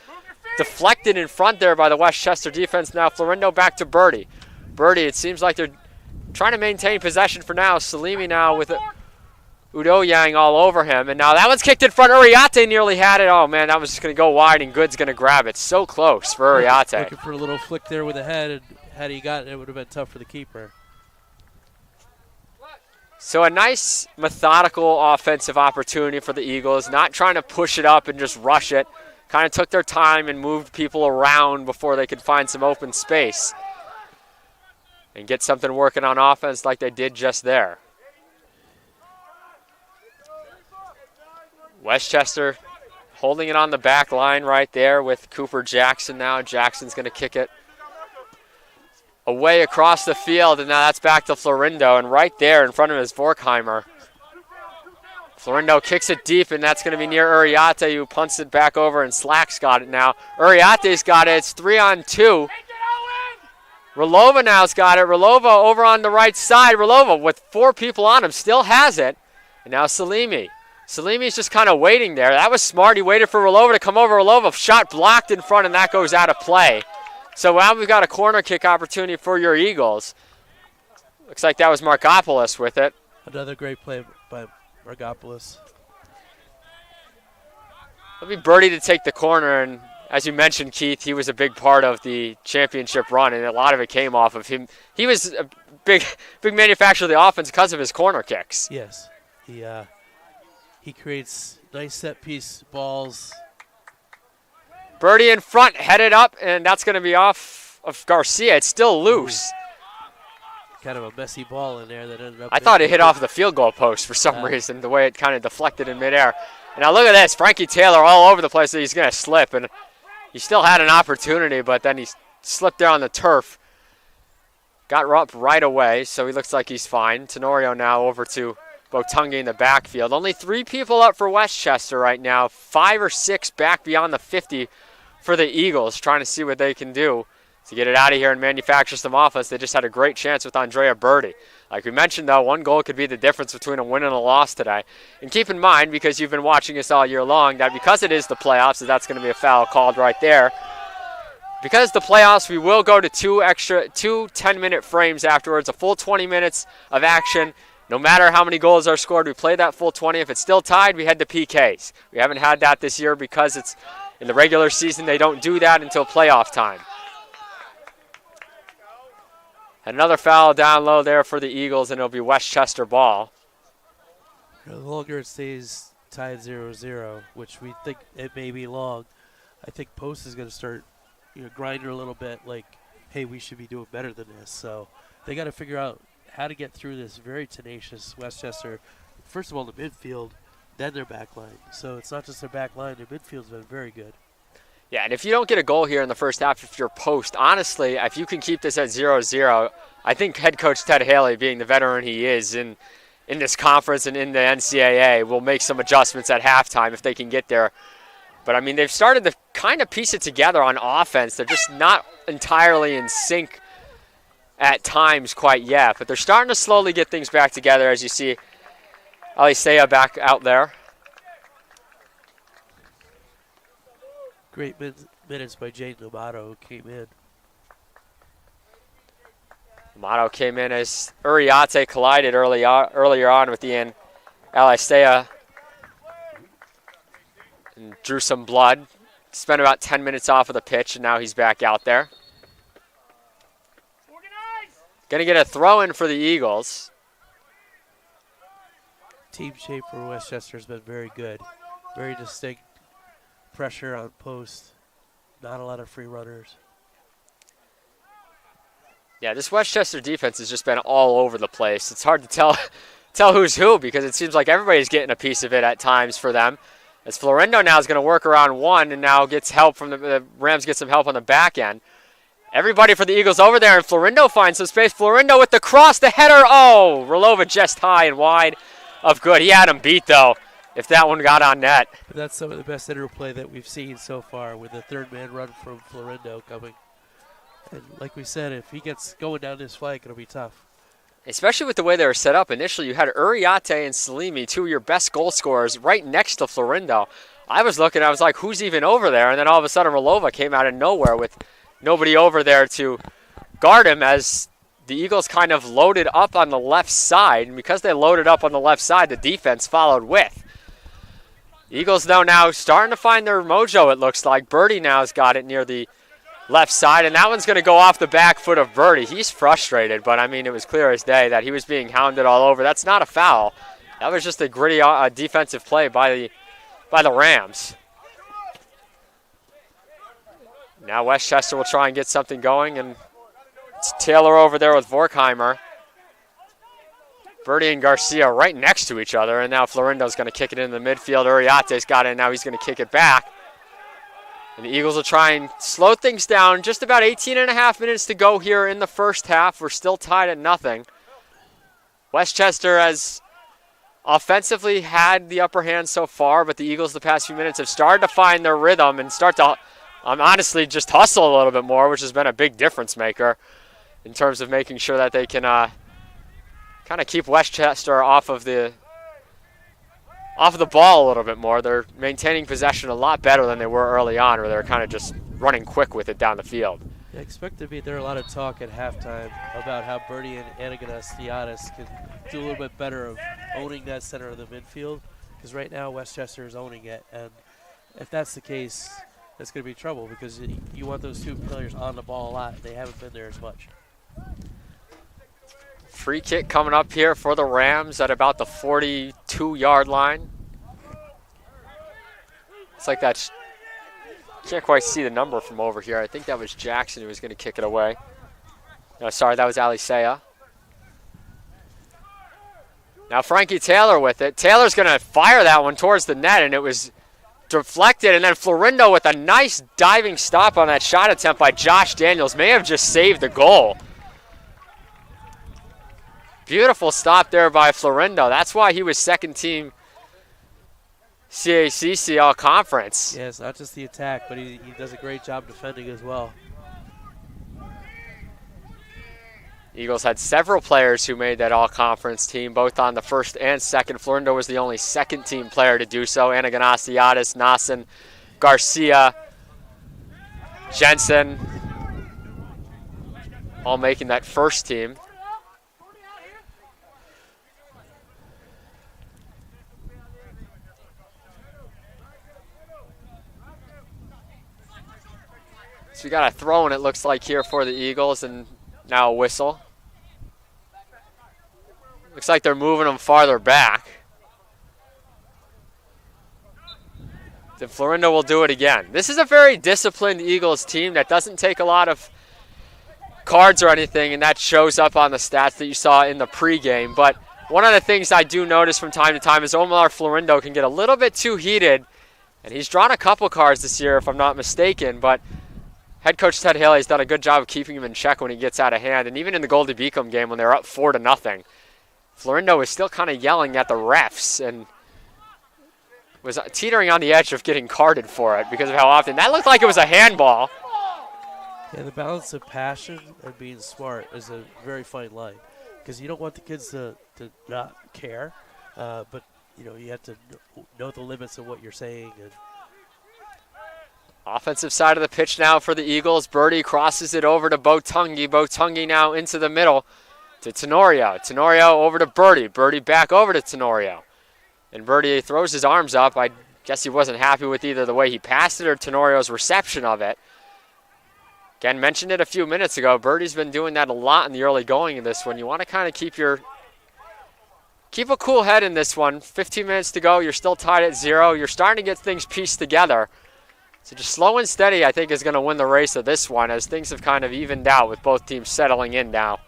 deflected in front there by the Westchester defense. Now Florindo back to Birdie. Birdie, it seems like they're trying to maintain possession for now. Salimi now with it. Udoyang all over him. And now that one's kicked in front. Uriarte nearly had it. Oh, man, that was just going to go wide, and Good's going to grab it. So close for Uriarte. Looking for a little flick there with the head, and had he gotten it, it would have been tough for the keeper. So a nice methodical offensive opportunity for the Eagles, not trying to push it up and just rush it. Kind of took their time and moved people around before they could find some open space and get something working on offense like they did just there. Westchester holding it on the back line right there with Cooper Jackson now. Jackson's going to kick it away across the field, and now that's back to Florindo, and right there in front of his Vorkheimer. Florindo kicks it deep, and that's going to be near Uriarte, who punts it back over, and Slack's got it now. Uriarte's got it. It's 3-on-2. Relova now's got it. Relova over on the right side. Relova with 4 people on him still has it. And now Salimi. Salimi's just kind of waiting there. That was smart. He waited for Relova to come over. Relova shot blocked in front, and that goes out of play. So now we've got a corner kick opportunity for your Eagles. Looks like that was Markopoulos with it. Another great play by Markopoulos. It'll be Birdie to take the corner, and as you mentioned, Keith, he was a big part of the championship run, and a lot of it came off of him. He was a big manufacturer of the offense because of his corner kicks. Yes. He creates nice set-piece balls. Birdie in front, headed up, and that's going to be off of Garcia. It's still loose. Kind of a messy ball in there that ended up. I thought it hit off the field goal post for some reason, the way it kind of deflected in midair. And now look at this, Frankie Taylor all over the place. He's going to slip, and he still had an opportunity, but then he slipped there on the turf. Got up right away, so he looks like he's fine. Tenorio now over to Botungi in the backfield. Only 3 people up for Westchester right now. 5 or 6 back beyond the 50 for the Eagles, trying to see what they can do to get it out of here and manufacture some offense. They just had a great chance with Andrea Birdie. Like we mentioned, though, 1 goal could be the difference between a win and a loss today. And keep in mind, because you've been watching us all year long, that because it is the playoffs, that's going to be a foul called right there. Because it's the playoffs, we will go to 2 10-minute frames afterwards, a full 20 minutes of action. No matter how many goals are scored, we play that full 20. If it's still tied, we head to PKs. We haven't had that this year because it's in the regular season. They don't do that until playoff time. Another foul down low there for the Eagles, and it'll be Westchester ball. The longer it stays tied 0-0, which we think it may be long, I think Post is going to start grinding a little bit like, hey, we should be doing better than this. So they got to figure out how to get through this very tenacious Westchester. First of all, the midfield, then their back line. So it's not just their back line, their midfield's been very good. Yeah, and if you don't get a goal here in the first half, if you're Post, honestly, if you can keep this at 0-0, I think head coach Ted Haley, being the veteran he is in this conference and in the NCAA, will make some adjustments at halftime if they can get there. But, I mean, they've started to kind of piece it together on offense. They're just not entirely in sync at times quite yet, but they're starting to slowly get things back together, as you see Alisea back out there. Great minutes by Jaden Amato, who came in. Amato came in as Uriarte collided earlier on with Ian Alisea and drew some blood. Spent about 10 minutes off of the pitch, and now he's back out there. Going to get a throw in for the Eagles. Team shape for Westchester has been very good. Very distinct pressure on Post. Not a lot of free runners. Yeah, this Westchester defense has just been all over the place. It's hard to tell who's who because it seems like everybody's getting a piece of it at times for them. As Florindo now is going to work around one and now gets help from the Rams get some help on the back end. Everybody for the Eagles over there, and Florindo finds some space. Florindo with the cross, the header. Oh, Relova just high and wide of good. He had him beat, though, if that one got on net. That's some of the best interplay that we've seen so far with the third-man run from Florindo coming. And like we said, if he gets going down this flank, it'll be tough. Especially with the way they were set up. Initially, you had Uriarte and Salimi, 2 of your best goal scorers, right next to Florindo. I was looking, I was like, who's even over there? And then all of a sudden, Relova came out of nowhere with nobody over there to guard him as the Eagles kind of loaded up on the left side, and because they loaded up on the left side, the defense followed with. Eagles, though, now starting to find their mojo, it looks like. Birdie now has got it near the left side, and that one's going to go off the back foot of Birdie. He's frustrated, but, I mean, it was clear as day that he was being hounded all over. That's not a foul. That was just a gritty defensive play by the Rams. Now Westchester will try and get something going, and it's Taylor over there with Vorkheimer. Birdie and Garcia right next to each other, and now Florindo's going to kick it into the midfield. Uriate's got it, and now he's going to kick it back. And the Eagles will try and slow things down. Just about 18 and a half minutes to go here in the first half. We're still tied at nothing. Westchester has offensively had the upper hand so far, but the Eagles the past few minutes have started to find their rhythm and start to honestly just hustle a little bit more, which has been a big difference maker in terms of making sure that they can kind of keep Westchester off of the ball a little bit more. They're maintaining possession a lot better than they were early on, where they're kind of just running quick with it down the field. I expect to be there a lot of talk at halftime about how Birdie and Anaganastiadis can do a little bit better of owning that center of the midfield, because right now Westchester is owning it, and if that's the case, that's going to be trouble, because you want those two players on the ball a lot. They haven't been there as much. Free kick coming up here for the Rams at about the 42-yard line. It's like that. Can't quite see the number from over here. I think that was Jackson who was going to kick it away. No, sorry, that was Alisea. Now Frankie Taylor with it. Taylor's going to fire that one towards the net, and it was deflected. And then Florindo with a nice diving stop on that shot attempt by Josh Daniels may have just saved the goal. Beautiful stop there by Florindo. That's why he was second team CACC All-Conference. Yeah, it's not just the attack, but he does a great job defending as well. Eagles had several players who made that All-Conference team, both on the first and second. Florindo was the only second-team player to do so. Anaganastiadis, Nassen, Garcia, Jensen, all making that first team. So we got a throw in, it looks like, here for the Eagles, and now a whistle. Looks like they're moving them farther back. Then Florindo will do it again. This is a very disciplined Eagles team that doesn't take a lot of cards or anything, and that shows up on the stats that you saw in the pregame. But one of the things I do notice from time to time is Omar Florindo can get a little bit too heated, and he's drawn a couple cards this year, if I'm not mistaken, but head coach Ted Haley has done a good job of keeping him in check when he gets out of hand. And even in the Goldie Beacom game when they were up 4-0, Florindo was still kind of yelling at the refs and was teetering on the edge of getting carded for it because of how often. That looked like it was a handball. Yeah, the balance of passion and being smart is a very fine line, because you don't want the kids to not care, but you have to know the limits of what you're saying. And offensive side of the pitch now for the Eagles. Birdie crosses it over to Botungi. Botungi now into the middle to Tenorio. Tenorio over to Birdie. Birdie back over to Tenorio. And Birdie throws his arms up. I guess he wasn't happy with either the way he passed it or Tenorio's reception of it. Again, mentioned it a few minutes ago. Birdie's been doing that a lot in the early going of this one. You want to kind of keep a cool head in this one. 15 minutes to go. You're still tied at 0. You're starting to get things pieced together. So just slow and steady, I think, is going to win the race of this one as things have kind of evened out with both teams settling in now.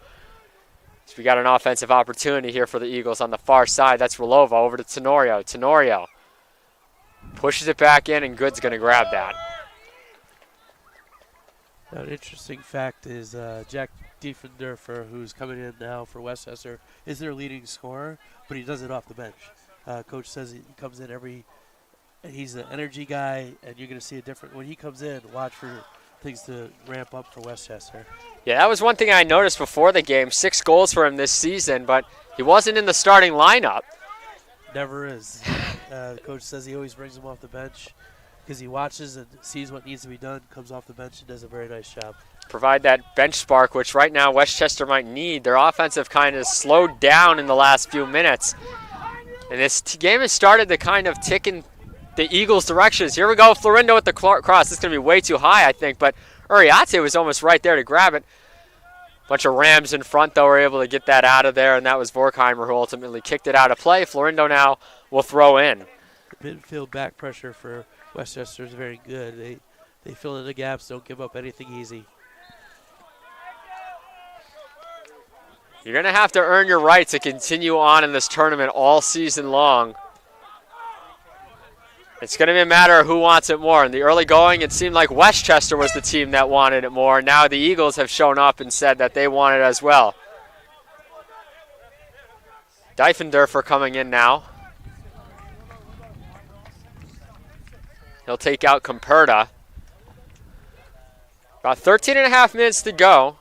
So we got an offensive opportunity here for the Eagles on the far side. That's Relova over to Tenorio. Tenorio pushes it back in, and Good's going to grab that. Now, an interesting fact is Jack Diefendorfer, who's coming in now for Westchester, is their leading scorer, but he does it off the bench. Coach says he comes in he's the energy guy, and you're going to see a different. When he comes in, watch for things to ramp up for Westchester. Yeah, that was one thing I noticed before the game. 6 goals for him this season, but he wasn't in the starting lineup. Never is. Coach says he always brings him off the bench because he watches and sees what needs to be done, comes off the bench and does a very nice job. provide that bench spark, which right now Westchester might need. Their offense have kind of slowed down in the last few minutes. And this game has started to kind of tick in the Eagles' directions. Here we go, Florindo with the cross. This is going to be way too high, I think, but Uriarte was almost right there to grab it. Bunch of Rams in front, though, were able to get that out of there, and that was Vorkheimer who ultimately kicked it out of play. Florindo now will throw in. Midfield back pressure for Westchester is very good. They fill in the gaps, don't give up anything easy. You're going to have to earn your right to continue on in this tournament all season long. It's going to be a matter of who wants it more. In the early going, it seemed like Westchester was the team that wanted it more. Now the Eagles have shown up and said that they want it as well. Diefendorfer coming in now. He'll take out Comperta. About 13 and a half minutes to go.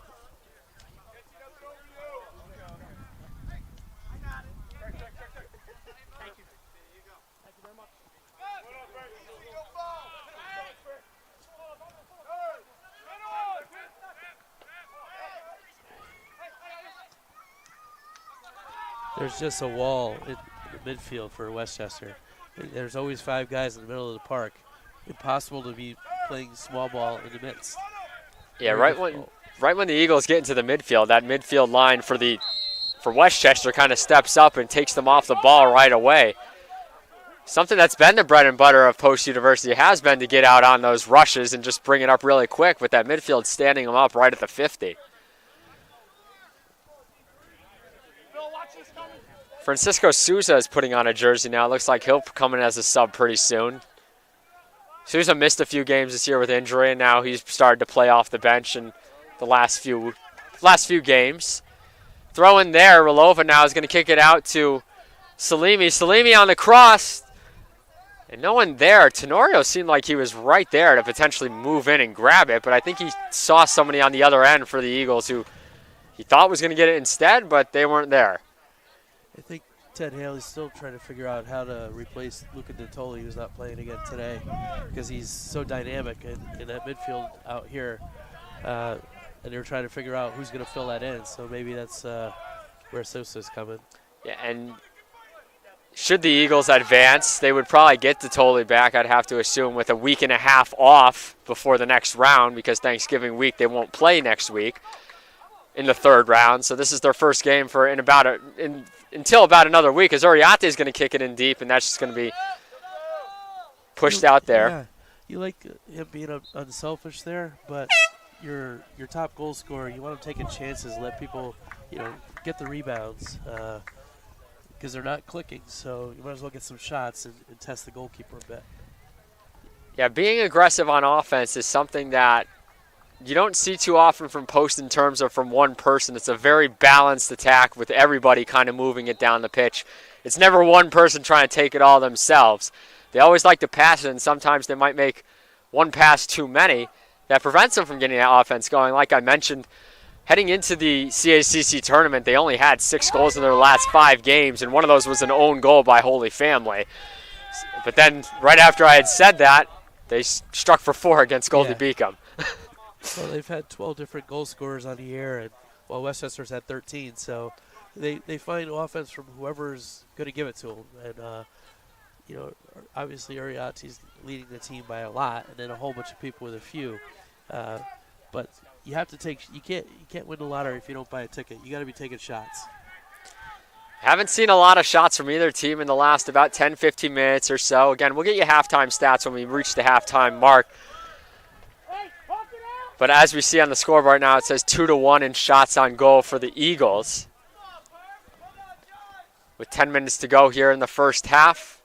There's just a wall in the midfield for Westchester. There's always 5 guys in the middle of the park. Impossible to be playing small ball in the midst. Yeah, right when the Eagles get into the midfield, that midfield line for Westchester kind of steps up and takes them off the ball right away. Something that's been the bread and butter of Post University has been to get out on those rushes and just bring it up really quick, with that midfield standing them up right at the 50. Francisco Souza is putting on a jersey now. It looks like he'll come in as a sub pretty soon. Souza missed a few games this year with injury, and now he's started to play off the bench in the last few games. Throw in there. Relova now is going to kick it out to Salimi. Salimi on the cross. And no one there. Tenorio seemed like he was right there to potentially move in and grab it, but I think he saw somebody on the other end for the Eagles who he thought was going to get it instead, but they weren't there. I think Ted Haley's still trying to figure out how to replace Luca D'Antoli, who's not playing again today, because he's so dynamic in that midfield out here. And they're trying to figure out who's going to fill that in. So maybe that's where Sosa's coming. Yeah, and should the Eagles advance, they would probably get D'Antoli back, I'd have to assume, with a week and a half off before the next round, because Thanksgiving week they won't play next week in the 3rd round. So this is their first game for until about another week, as Uriarte is going to kick it in deep, and that's just going to be pushed out there. Yeah, you like him being unselfish there, but your top goal scorer, you want him taking chances, let people get the rebounds, because they're not clicking. So you might as well get some shots and test the goalkeeper a bit. Yeah, being aggressive on offense is something that you don't see too often from Post in terms of from one person. It's a very balanced attack with everybody kind of moving it down the pitch. It's never one person trying to take it all themselves. They always like to pass it, and sometimes they might make one pass too many that prevents them from getting that offense going. Like I mentioned, heading into the CACC tournament, they only had 6 goals in their last 5 games, and one of those was an own goal by Holy Family. But then right after I had said that, they struck for 4 against Goldie Beacom. Well, they've had 12 different goal scorers on the year, and while Westchester's had 13, so they find offense from whoever's going to give it to them. And obviously Uriarte's leading the team by a lot, and then a whole bunch of people with a few. But you have to you can't win the lottery if you don't buy a ticket. You got to be taking shots. Haven't seen a lot of shots from either team in the last about 10-15 minutes or so. Again, we'll get you halftime stats when we reach the halftime mark. But as we see on the scoreboard now, it says 2-1 in shots on goal for the Eagles. With 10 minutes to go here in the first half.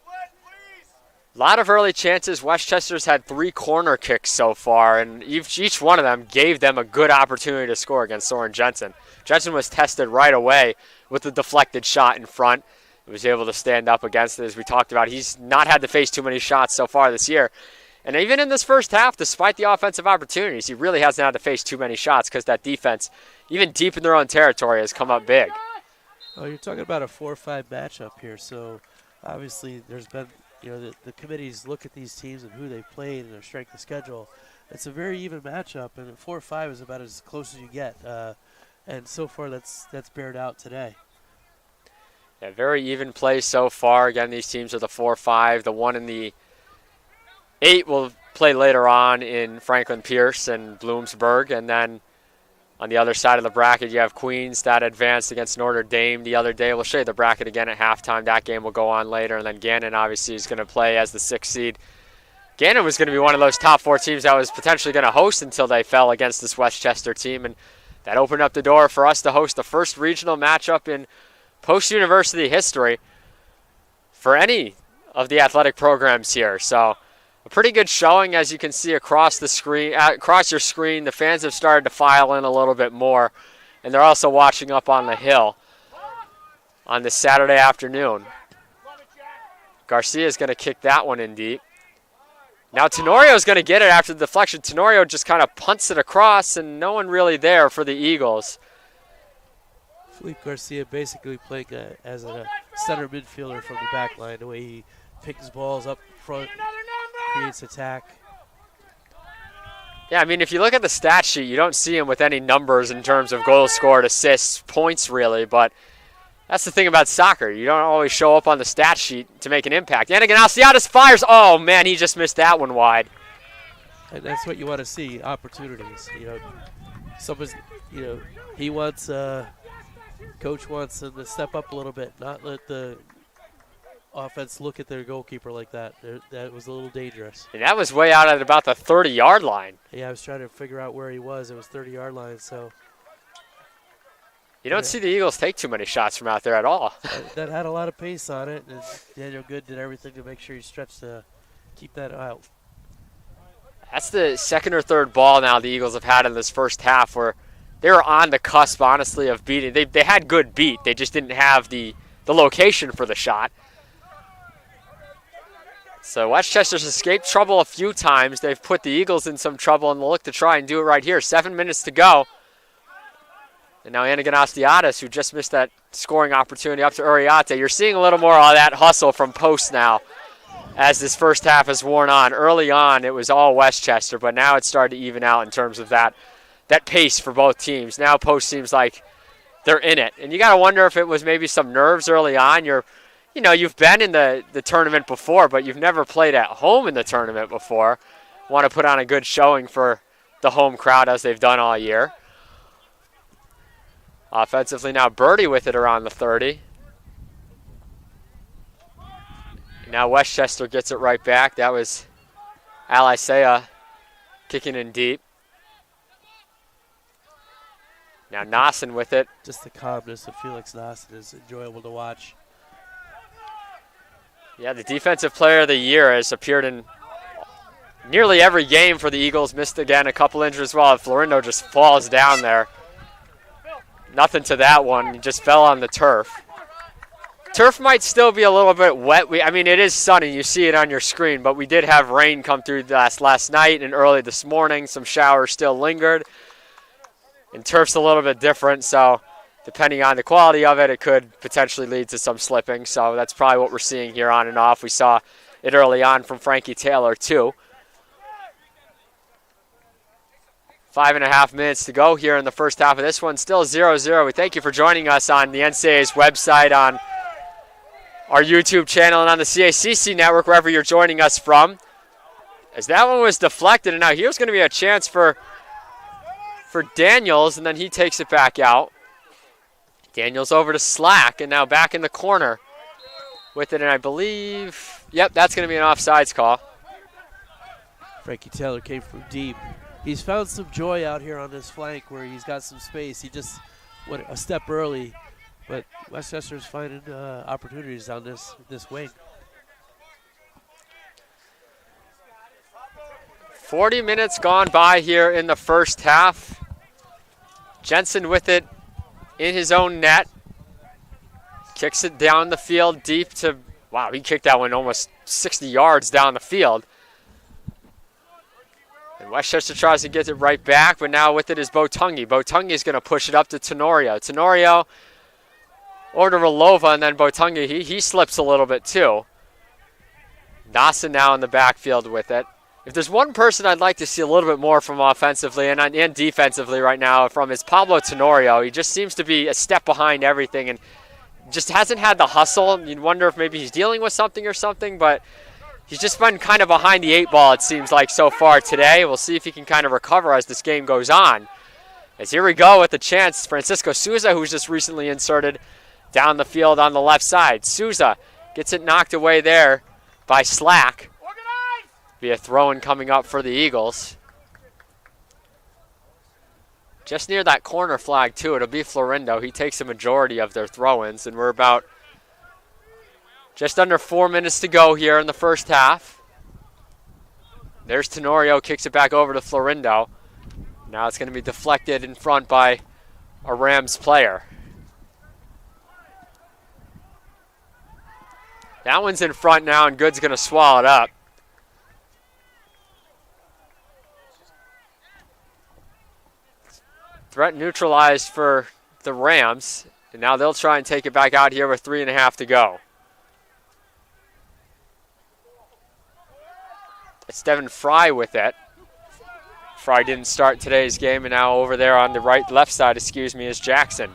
A lot of early chances. Westchester's had 3 corner kicks so far, and each one of them gave them a good opportunity to score against Soren Jensen. Jensen was tested right away with the deflected shot in front. He was able to stand up against it, as we talked about. He's not had to face too many shots so far this year. And even in this first half, despite the offensive opportunities, he really hasn't had to face too many shots because that defense, even deep in their own territory, has come up big. Oh, you're talking about a 4-5 matchup here. So obviously there's been, the committees look at these teams and who they've played and their strength of schedule. it's a very even matchup, and 4-5 is about as close as you get. And so far, that's bared out today. Yeah, very even play so far. Again, these teams are the 4-5. The 1 and the 8 will play later on in Franklin Pierce and Bloomsburg. And then on the other side of the bracket, you have Queens that advanced against Notre Dame the other day. We'll show you the bracket again at halftime. That game will go on later. And then Gannon obviously is going to play as the 6th seed. Gannon was going to be one of those top 4 teams that was potentially going to host until they fell against this Westchester team. And that opened up the door for us to host the first regional matchup in post-university history for any of the athletic programs here. So a pretty good showing, as you can see across the screen, across your screen. The fans have started to file in a little bit more, and they're also watching up on the hill on this Saturday afternoon. Garcia is going to kick that one in deep. Now Tenorio is going to get it after the deflection. Tenorio just kind of punts it across, and no one really there for the Eagles. Felipe Garcia basically playing as a center midfielder from the back line, the way he picks balls up front, creates attack. Yeah, I mean, if you look at the stat sheet, you don't see him with any numbers in terms of goals scored, assists, points really, but that's the thing about soccer. You don't always show up on the stat sheet to make an impact. Yannick Alciatis fires. Oh, man, he just missed that one wide. And that's what you want to see, opportunities. He wants, coach wants him to step up a little bit, not let the offense look at their goalkeeper like that. That was a little dangerous. And that was way out at about the 30-yard line. Yeah, I was trying to figure out where he was. It was 30-yard line, so. You don't see the Eagles take too many shots from out there at all. That had a lot of pace on it, and Daniel Good did everything to make sure he stretched to keep that out. That's the second or third ball now the Eagles have had in this first half where they were on the cusp, honestly, of beating. They had good beat. They just didn't have the location for the shot. So Westchester's escaped trouble a few times. They've put the Eagles in some trouble, and they'll look to try and do it right here. 7 minutes to go. And now Anagan Astiatis, who just missed that scoring opportunity up to Uriarte. You're seeing a little more of that hustle from Post now as this first half has worn on. Early on, it was all Westchester, but now it's started to even out in terms of that pace for both teams. Now Post seems like they're in it. And you got to wonder if it was maybe some nerves early on. You've been in the tournament before, but you've never played at home in the tournament before. Want to put on a good showing for the home crowd as they've done all year. Offensively now Birdie with it around the 30. Now Westchester gets it right back. That was Alisea kicking in deep. Now Nassen with it. Just the calmness of Felix Nassen is enjoyable to watch. Yeah, the defensive player of the year has appeared in nearly every game for the Eagles. Missed again, a couple injuries while Florindo just falls down there. Nothing to that one. He just fell on the turf. Turf might still be a little bit wet. It is sunny. You see it on your screen, but we did have rain come through last night and early this morning. Some showers still lingered. And turf's a little bit different, so depending on the quality of it, it could potentially lead to some slipping. So that's probably what we're seeing here on and off. We saw it early on from Frankie Taylor, too. 5.5 minutes to go here in the first half of this one. Still 0-0. We thank you for joining us on the NCAA's website, on our YouTube channel, and on the CACC network, wherever you're joining us from. As that one was deflected, and now here's going to be a chance for Daniels, and then he takes it back out. Daniels over to Slack, and now back in the corner with it, and I believe, yep, that's going to be an offsides call. Frankie Taylor came from deep. He's found some joy out here on this flank where he's got some space. He just went a step early, but Westchester's finding opportunities on this wing. 40 minutes gone by here in the first half. Jensen with it in his own net. Kicks it down the field deep to, wow, he kicked that one almost 60 yards down the field. And Westchester tries to get it right back, but now with it is Botungi. Botungi is going to push it up to Tenorio. Tenorio over to Relova, and then Botungi, he slips a little bit too. Nassen now in the backfield with it. if there's one person I'd like to see a little bit more from offensively and defensively right now from is Pablo Tenorio. He just seems to be a step behind everything and just hasn't had the hustle. You'd wonder if maybe he's dealing with something or something, but he's just been kind of behind the 8 ball, it seems like, so far today. We'll see if he can kind of recover as this game goes on. As here we go with the chance, Francisco Souza, who's just recently inserted down the field on the left side. Souza gets it knocked away there by Slack. Be a throw-in coming up for the Eagles. Just near that corner flag, too, it'll be Florindo. He takes the majority of their throw-ins, and we're about just under 4 minutes to go here in the first half. There's Tenorio, kicks it back over to Florindo. Now it's going to be deflected in front by a Rams player. That one's in front now, and Good's going to swallow it up. Threat neutralized for the Rams, and now they'll try and take it back out here with 3.5 to go. It's Devin Fry with it. Fry didn't start today's game, and now over there on the left side, is Jackson.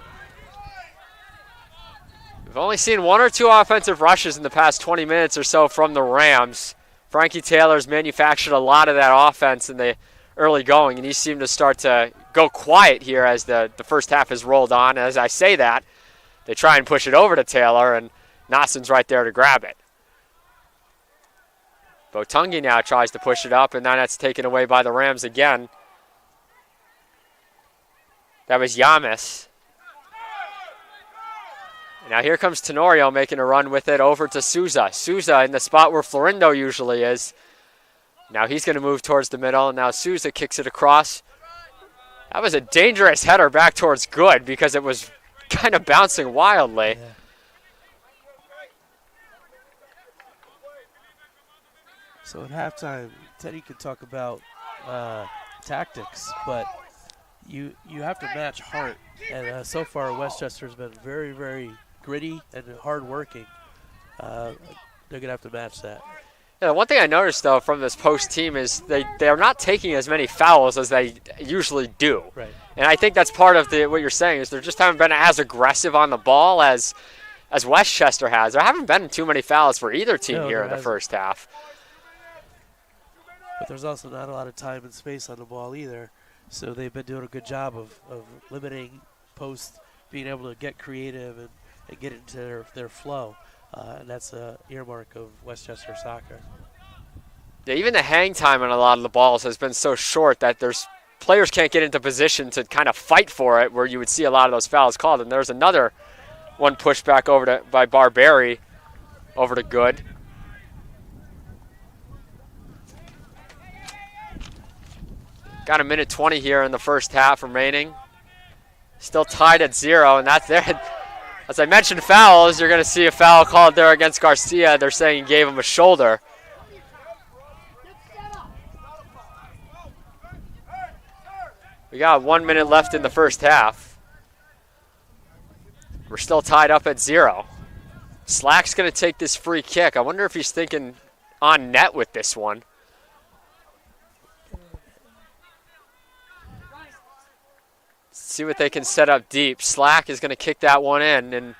We've only seen 1 or 2 offensive rushes in the past 20 minutes or so from the Rams. Frankie Taylor's manufactured a lot of that offense in the early going, and he seemed to start to go quiet here as the first half has rolled on. As I say that, they try and push it over to Taylor, and Nossen's right there to grab it. Botungi now tries to push it up, and then that's taken away by the Rams again. That was Yamis. Now here comes Tenorio making a run with it over to Souza. Souza in the spot where Florindo usually is. Now he's going to move towards the middle, and now Souza kicks it across. That was a dangerous header back towards Good because it was kind of bouncing wildly. Yeah. So at halftime, Teddy could talk about tactics, but you have to match heart. And so far, Westchester's been very, very gritty and hard-working. They're going to have to match that. Yeah, one thing I noticed, though, from this post team is they're not taking as many fouls as they usually do. Right. And I think that's part of what you're saying is they just haven't been as aggressive on the ball as Westchester has. There haven't been too many fouls for either team here in the first half. But there's also not a lot of time and space on the ball either. So they've been doing a good job of limiting post, being able to get creative and get into their flow. And that's an earmark of Westchester soccer. Yeah, even the hang time on a lot of the balls has been so short that players can't get into position to kind of fight for it where you would see a lot of those fouls called. And there's another one pushed back over by Barberi over to Good. Got a minute 20 here in the first half remaining. Still tied at 0, and that's there. As I mentioned fouls, you're going to see a foul called there against Garcia. They're saying he gave him a shoulder. We got 1 minute left in the first half. We're still tied up at 0. Slack's going to take this free kick. I wonder if he's thinking on net with this one. See what they can set up deep. Slack is going to kick that one in, and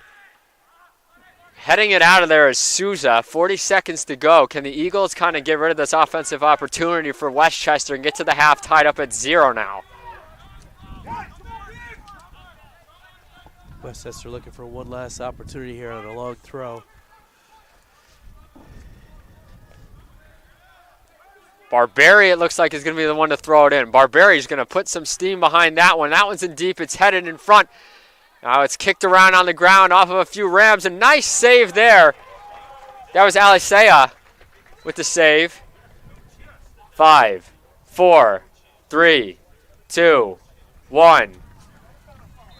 heading it out of there is Souza. 40 seconds to go. Can the Eagles kind of get rid of this offensive opportunity for Westchester and get to the half tied up at 0 now? Westchester looking for one last opportunity here on a long throw. Barberi, it looks like, is going to be the one to throw it in. Barberi's going to put some steam behind that one. That one's in deep. It's headed in front. Now it's kicked around on the ground off of a few Rams. A nice save there. That was Alisea with the save. 5, 4, 3, 2, 1.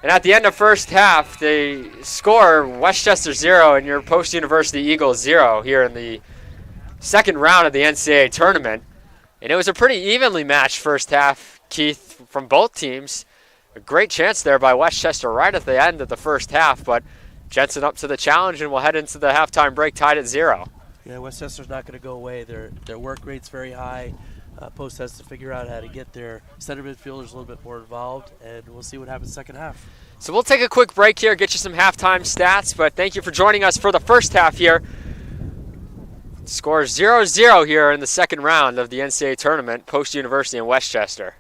And at the end of first half, they score Westchester 0 and your Post University Eagles 0 here in the second round of the NCAA tournament. And it was a pretty evenly matched first half, Keith, from both teams. A great chance there by Westchester right at the end of the first half, but Jensen up to the challenge, and we'll head into the halftime break tied at 0. Yeah, Westchester's not going to go away. Their work rate's very high. Post has to figure out how to get their center midfielders a little bit more involved, and we'll see what happens second half. So we'll take a quick break here, get you some halftime stats, but thank you for joining us for the first half here. Score 0-0 here in the second round of the NCAA tournament, Post University in Westchester.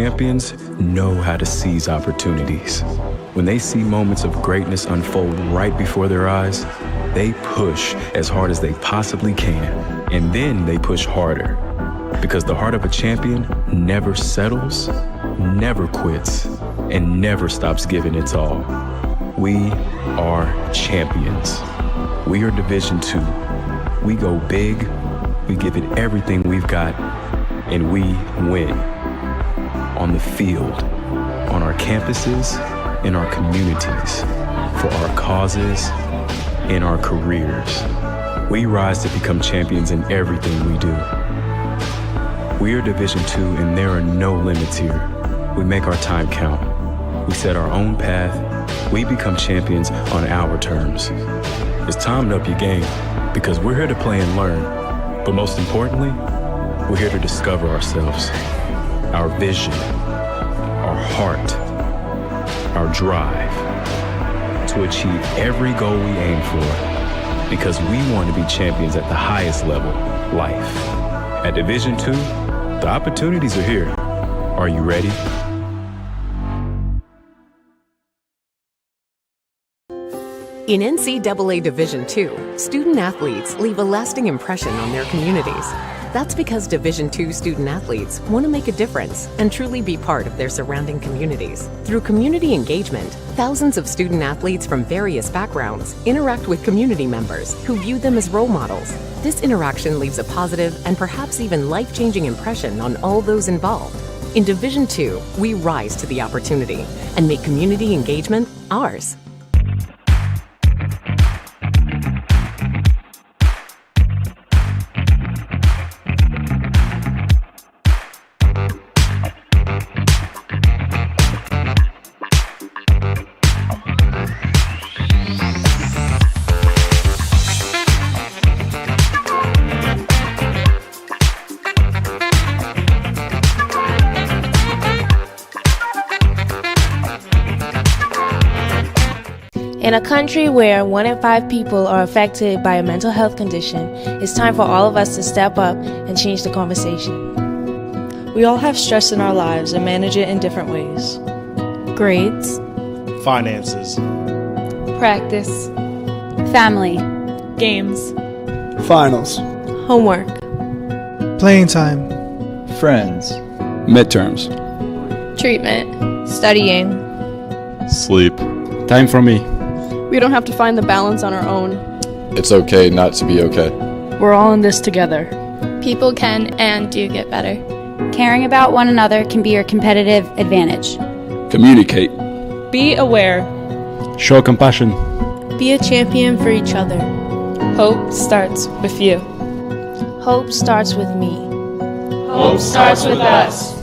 champions know how to seize opportunities. When they see moments of greatness unfold right before their eyes, they push as hard as they possibly can, and then they push harder. Because the heart of a champion never settles, never quits, and never stops giving its all. We are champions. We are Division II. We go big, we give it everything we've got, and we win. On the field, on our campuses, in our communities, for our causes, in our careers. We rise to become champions in everything we do. We are Division II, and there are no limits here. We make our time count. We set our own path. We become champions on our terms. It's time to up your game, because we're here to play and learn. But most importantly, we're here to discover ourselves, our vision, our heart, our drive, to achieve every goal we aim for, because we want to be champions at the highest level, life. At Division II, the opportunities are here. Are you ready? In NCAA Division II, student athletes leave a lasting impression on their communities. That's because Division II student athletes want to make a difference and truly be part of their surrounding communities. Through community engagement, thousands of student athletes from various backgrounds interact with community members who view them as role models. This interaction leaves a positive and perhaps even life-changing impression on all those involved. In Division II, we rise to the opportunity and make community engagement ours. In a country where 1 in 5 people are affected by a mental health condition, it's time for all of us to step up and change the conversation. We all have stress in our lives and manage it in different ways. Grades, finances, practice, family, games, finals, homework, playing time, friends, midterms, treatment, studying, sleep, time for me. We don't have to find the balance on our own. It's okay not to be okay. We're all in this together. People can and do get better. Caring about one another can be your competitive advantage. Communicate. Be aware. Show compassion. Be a champion for each other. Hope starts with you. Hope starts with me. Hope starts with us.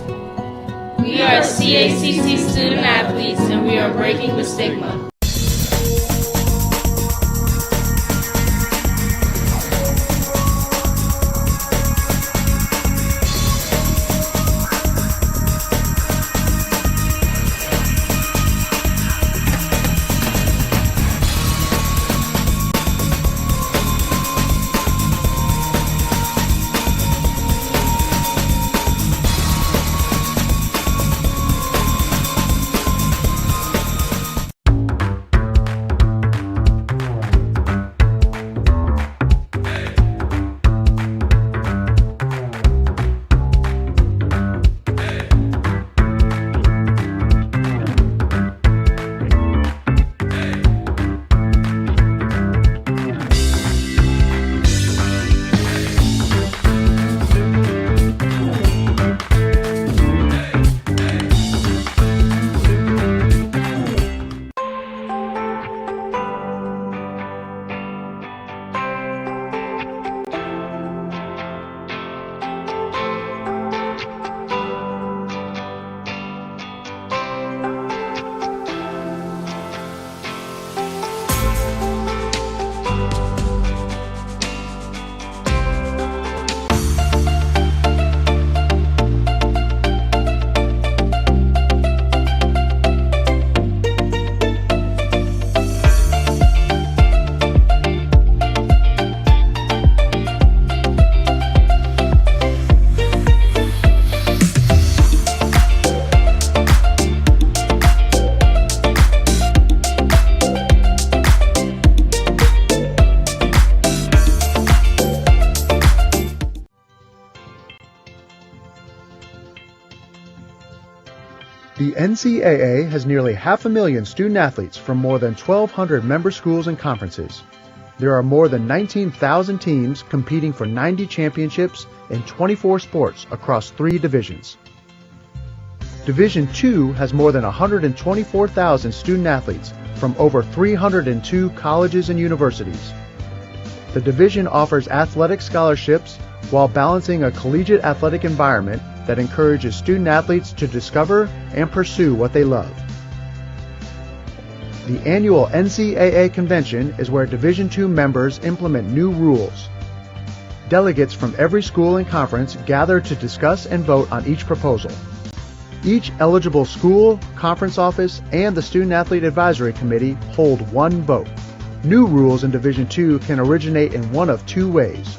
We are CACC student athletes, and we are breaking the stigma. The NCAA has nearly 500,000 student-athletes from more than 1,200 member schools and conferences. There are more than 19,000 teams competing for 90 championships in 24 sports across 3 divisions. Division II has more than 124,000 student-athletes from over 302 colleges and universities. The division offers athletic scholarships while balancing a collegiate athletic environment that encourages student-athletes to discover and pursue what they love. The annual NCAA convention is where Division II members implement new rules. Delegates from every school and conference gather to discuss and vote on each proposal. Each eligible school, conference office, and the Student-Athlete Advisory Committee hold one vote. New rules in Division II can originate in one of 2 ways.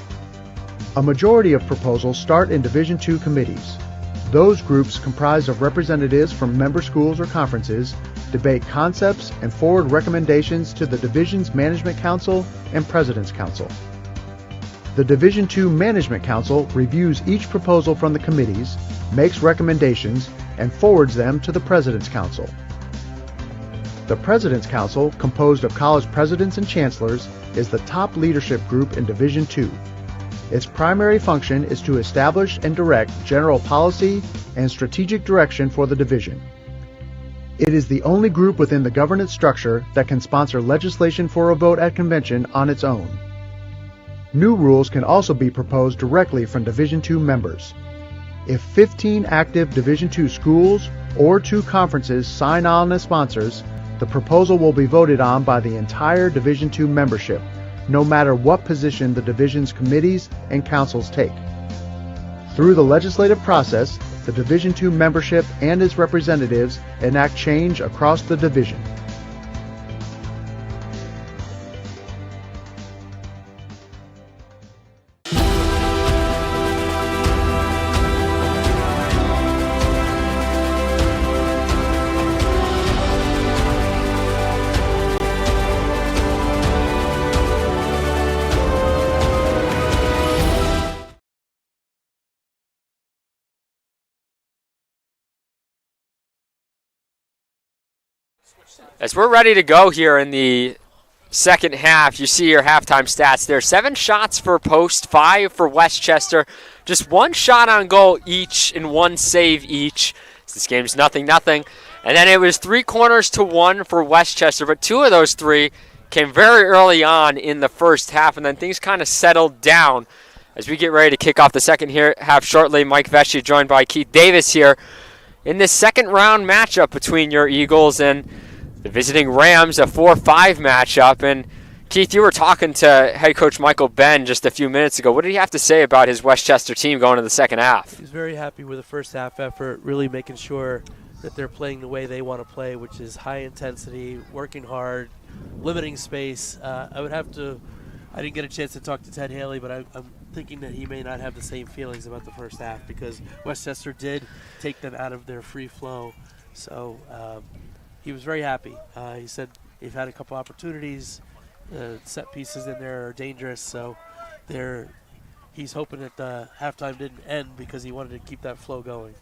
A majority of proposals start in Division II committees. Those groups, comprised of representatives from member schools or conferences, debate concepts and forward recommendations to the Division's Management Council and President's Council. The Division II Management Council reviews each proposal from the committees, makes recommendations, and forwards them to the President's Council. The President's Council, composed of college presidents and chancellors, is the top leadership group in Division II. Its primary function is to establish and direct general policy and strategic direction for the division. It is the only group within the governance structure that can sponsor legislation for a vote at convention on its own. New rules can also be proposed directly from Division II members. If 15 active Division II schools or 2 conferences sign on as sponsors, the proposal will be voted on by the entire Division II membership, no matter what position the division's committees and councils take. Through the legislative process, the Division II membership and its representatives enact change across the division. As we're ready to go here in the second half, you see your halftime stats there. 7 shots for Post, 5 for Westchester. Just 1 shot on goal each and 1 save each. This game's 0-0. And then it was 3 corners to 1 for Westchester, but 2 of those 3 came very early on in the first half, and then things kind of settled down as we get ready to kick off the second half shortly. Mike Vesci joined by Keith Davis here in this second round matchup between your Eagles and the visiting Rams, a 4-5 matchup. And Keith, you were talking to head coach Michael Ben just a few minutes ago. What did he have to say about his Westchester team going into the second half? He's very happy with the first half effort, really making sure that they're playing the way they want to play, which is high intensity, working hard, limiting space. I didn't get a chance to talk to Ted Haley, but I'm thinking that he may not have the same feelings about the first half because Westchester did take them out of their free flow. So he was very happy. He said they've had a couple opportunities. Set pieces in there are dangerous, so he's hoping that the halftime didn't end because he wanted to keep that flow going.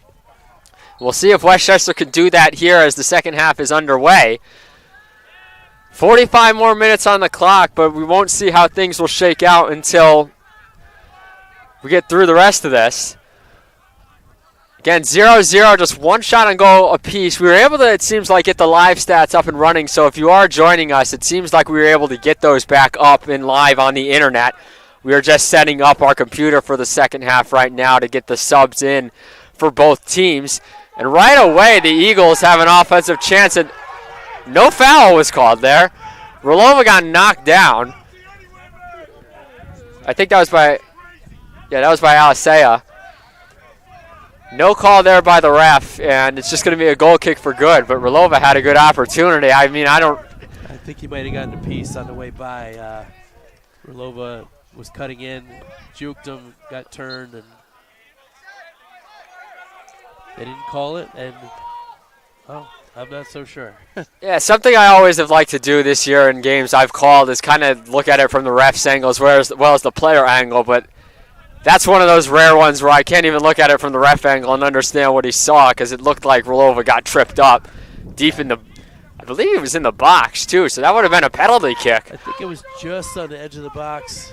We'll see if Westchester can do that here as the second half is underway. 45 more minutes on the clock, but we won't see how things will shake out until we get through the rest of this. Again, 0-0, just 1 shot on goal apiece. We were able to, it seems like, get the live stats up and running. So if you are joining us, it seems like we were able to get those back up and live on the internet. We are just setting up our computer for the second half right now to get the subs in for both teams. And right away, the Eagles have an offensive chance. And no foul was called there. Rolova got knocked down. I think that was by Alisea. No call there by the ref, and it's just going to be a goal kick for good. But Rolova had a good opportunity. I think he might have gotten a piece on the way by. Rolova was cutting in, juked him, got turned, and they didn't call it. And I'm not so sure. Yeah, something I always have liked to do this year in games I've called is kind of look at it from the ref's angle as well as the player angle. But That's one of those rare ones where I can't even look at it from the ref angle and understand what he saw, because it looked like Rolova got tripped up deep in the, I believe it was in the box too, so that would have been a penalty kick. I think it was just on the edge of the box.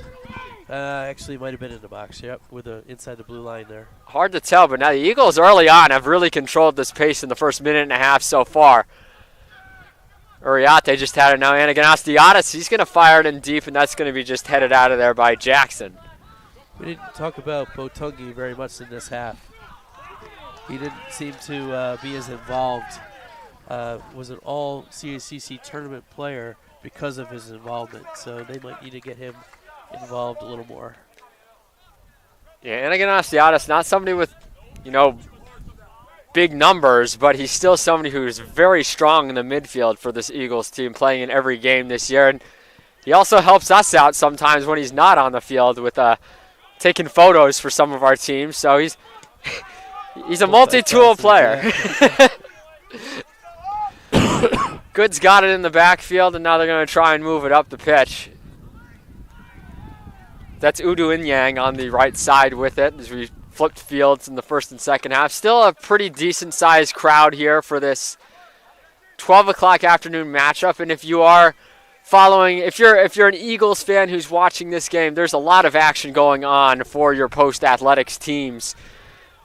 Actually, it might have been in the box, yep, with inside the blue line there. Hard to tell, but now the Eagles early on have really controlled this pace in the first minute and a half so far. Uriarte just had it now. Anaganastiadis, he's going to fire it in deep, and that's going to be just headed out of there by Jackson. We didn't talk about Botungi very much in this half. He didn't seem to be as involved. Was an all CACC tournament player because of his involvement, so they might need to get him involved a little more. Yeah, Anaganastiadis, not somebody with, big numbers, but he's still somebody who's very strong in the midfield for this Eagles team, playing in every game this year. And he also helps us out sometimes when he's not on the field with taking photos for some of our teams. So he's a multi-tool player. Good's got it in the backfield, and now they're going to try and move it up the pitch. That's Udu Inyang on the right side with it as we flipped fields in the first and second half. Still a pretty decent-sized crowd here for this 12 o'clock afternoon matchup. And if you are following, if you're an Eagles fan who's watching this game, there's a lot of action going on for your post-athletics teams.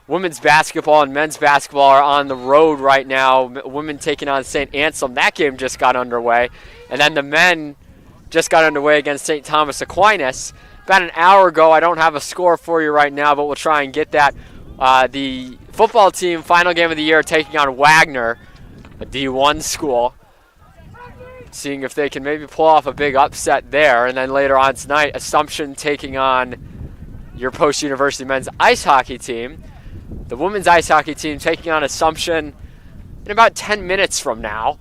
Women's basketball and men's basketball are on the road right now. Women taking on St. Anselm. That game just got underway. And then the men just got underway against St. Thomas Aquinas. About an hour ago, I don't have a score for you right now, but we'll try and get that. The football team, final game of the year, taking on Wagner, a D1 school. Seeing if they can maybe pull off a big upset there. And then later on tonight, Assumption taking on your post-university men's ice hockey team. The women's ice hockey team taking on Assumption in about 10 minutes from now.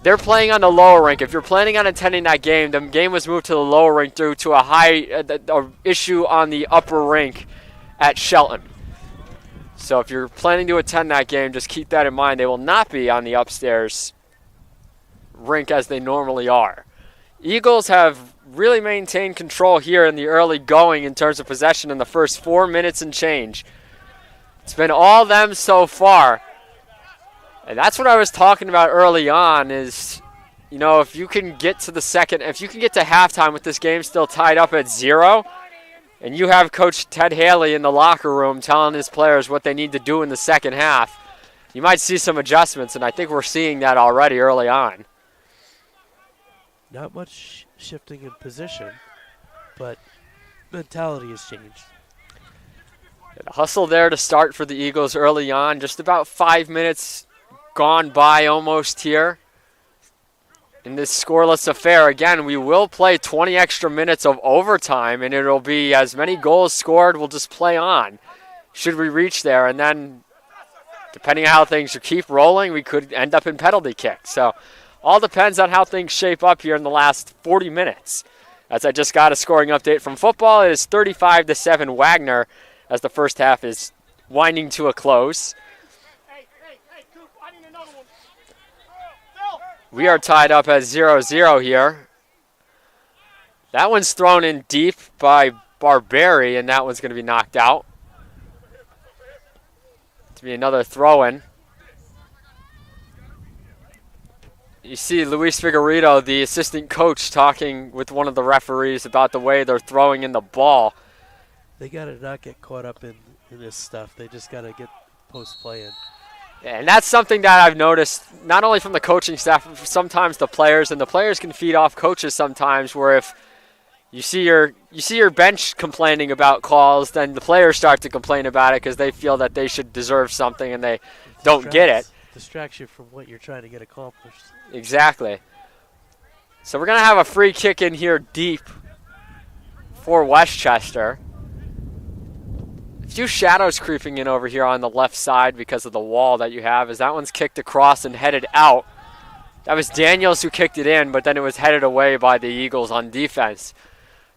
They're playing on the lower rink. If you're planning on attending that game, the game was moved to the lower rink due to a issue on the upper rink at Shelton. So if you're planning to attend that game, just keep that in mind. They will not be on the upstairs rink as they normally are. Eagles have really maintained control here in the early going in terms of possession in the first 4 minutes and change. It's been all them so far. And that's what I was talking about early on is, if you can get to halftime with this game still tied up at 0, and you have Coach Ted Haley in the locker room telling his players what they need to do in the second half, you might see some adjustments, and I think we're seeing that already early on. Not much shifting in position, but mentality has changed. The hustle there to start for the Eagles early on, just about 5 minutes gone by almost here in this scoreless affair. Again, we will play 20 extra minutes of overtime, and it'll be as many goals scored, we'll just play on should we reach there. And then depending on how things keep rolling, we could end up in penalty kicks. So all depends on how things shape up here in the last 40 minutes. As I just got a scoring update from football, it is 35-7 Wagner as the first half is winding to a close. We are tied up at 0-0 here. That one's thrown in deep by Barberi, and that one's going to be knocked out. To be another throw-in. You see Luis Figueredo, the assistant coach, talking with one of the referees about the way they're throwing in the ball. They got to not get caught up in this stuff. They just got to get post-play in. And that's something that I've noticed, not only from the coaching staff, but sometimes the players, and the players can feed off coaches sometimes, where if you see your bench complaining about calls, then the players start to complain about it because they feel that they should deserve something and they don't get it. Distracts you from what you're trying to get accomplished. Exactly. So we're going to have a free kick in here deep for Westchester. A few shadows creeping in over here on the left side because of the wall that you have, as that one's kicked across and headed out. That was Daniels who kicked it in, but then it was headed away by the Eagles on defense.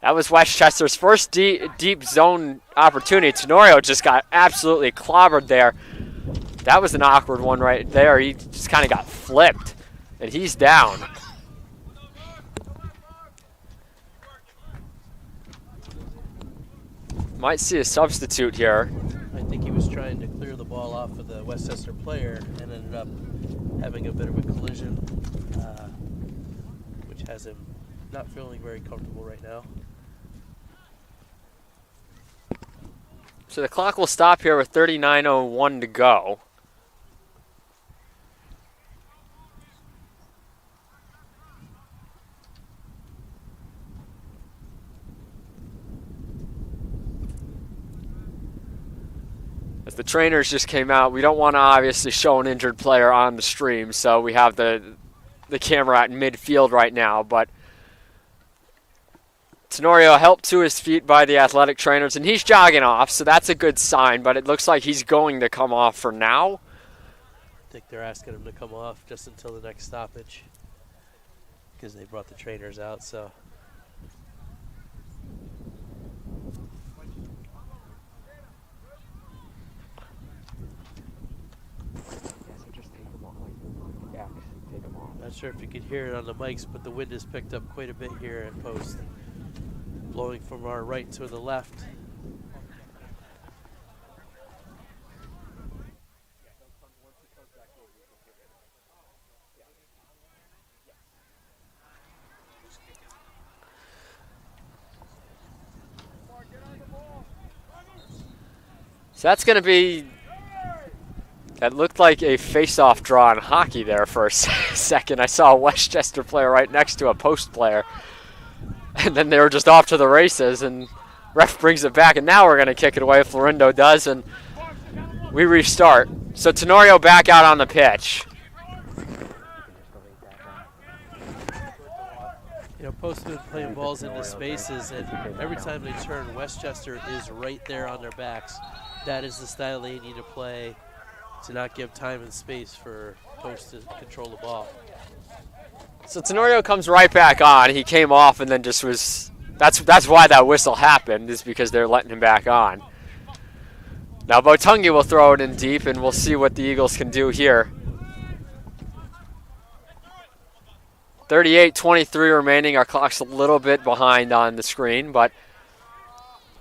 That was Westchester's first deep zone opportunity. Tenorio just got absolutely clobbered there. That was an awkward one right there. He just kind of got flipped, and he's down. might see a substitute here. I think he was trying to clear the ball off of the Westchester player and ended up having a bit of a collision, which has him not feeling very comfortable right now. So the clock will stop here with 39:01 to go. As the trainers just came out, we don't want to obviously show an injured player on the stream, so we have the camera at midfield right now, but Tenorio helped to his feet by the athletic trainers, and he's jogging off, so that's a good sign, but it looks like he's going to come off for now. I think they're asking him to come off just until the next stoppage because they brought the trainers out, so. Not sure if you could hear it on the mics, but the wind has picked up quite a bit here at post, blowing from our right to the left. So that's going to be, that looked like a face-off draw in hockey there for a second. I saw a Westchester player right next to a post player. And then they were just off to the races, and ref brings it back, and now we're going to kick it away. Florindo does, and we restart. So Tenorio back out on the pitch. You know, Post has been playing balls into spaces, and every time they turn, Westchester is right there on their backs. That is the style they need to play to not give time and space for Post to control the ball. So Tenorio comes right back on. He came off and then just was, that's why that whistle happened, is because they're letting him back on. Now Botungi will throw it in deep, and we'll see what the Eagles can do here. 38:23 remaining. Our clock's a little bit behind on the screen, but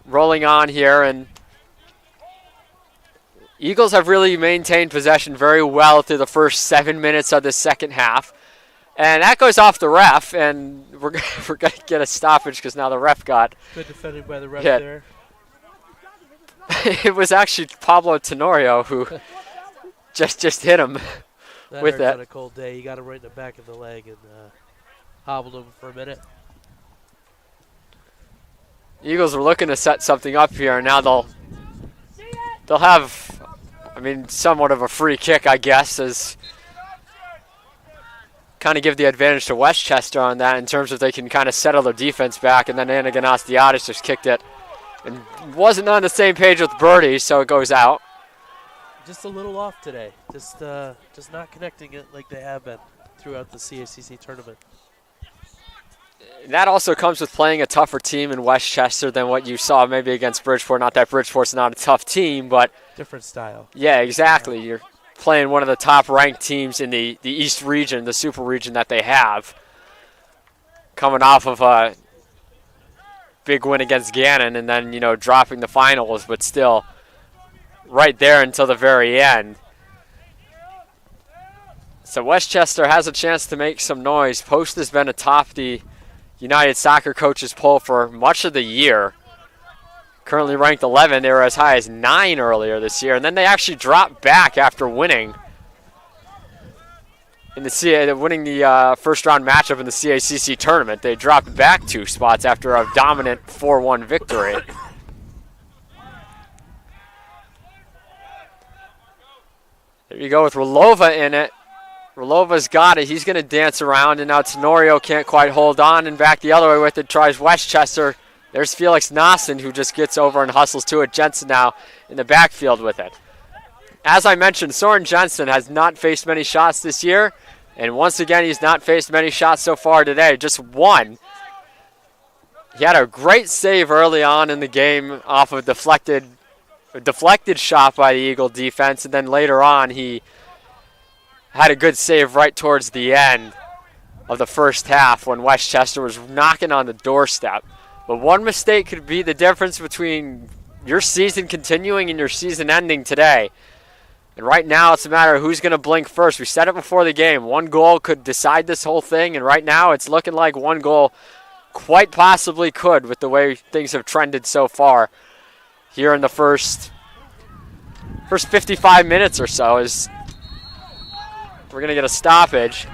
rolling on here, and Eagles have really maintained possession very well through the first 7 minutes of the second half. And that goes off the ref, and we're going to get a stoppage because now the ref got good defending by the ref hit. There. It was actually Pablo Tenorio who just hit him with that. it. On a cold day, he got him right in the back of the leg and hobbled him for a minute. Eagles were looking to set something up here, and now they'll have, I mean, somewhat of a free kick, I guess, as kind of give the advantage to Westchester on that in terms of they can kind of settle their defense back, and then Anaganastiadis just kicked it and wasn't on the same page with Birdie, so it goes out. Just a little off today. Just not connecting it like they have been throughout the CACC tournament. And that also comes with playing a tougher team in Westchester than what you saw maybe against Bridgeport. Not that Bridgeport's not a tough team, but different style. Yeah, exactly. You're playing one of the top-ranked teams in the East region, the super region that they have, coming off of a big win against Gannon and then, you know, dropping the finals, but still right there until the very end. So Westchester has a chance to make some noise. Post has been atop the United Soccer Coaches poll for much of the year. Currently ranked 11. They were as high as 9 earlier this year, and then they actually dropped back after winning in the winning the first round matchup in the CACC tournament. They dropped back 2 spots after a dominant 4-1 victory. There you go with Rolova in it. Rolova's got it. He's going to dance around, and now Tenorio can't quite hold on, and back the other way with it tries Westchester. There's Felix Nassen, who just gets over and hustles to it. Jensen now in the backfield with it. As I mentioned, Soren Jensen has not faced many shots this year, and once again, he's not faced many shots so far today, just 1. He had a great save early on in the game off of a deflected shot by the Eagle defense, and then later on, he had a good save right towards the end of the first half when Westchester was knocking on the doorstep. But one mistake could be the difference between your season continuing and your season ending today. And right now, it's a matter of who's going to blink first. We said it before the game. One goal could decide this whole thing, and right now it's looking like one goal quite possibly could with the way things have trended so far here in the first 55 minutes or so. Is we're going to get a stoppage.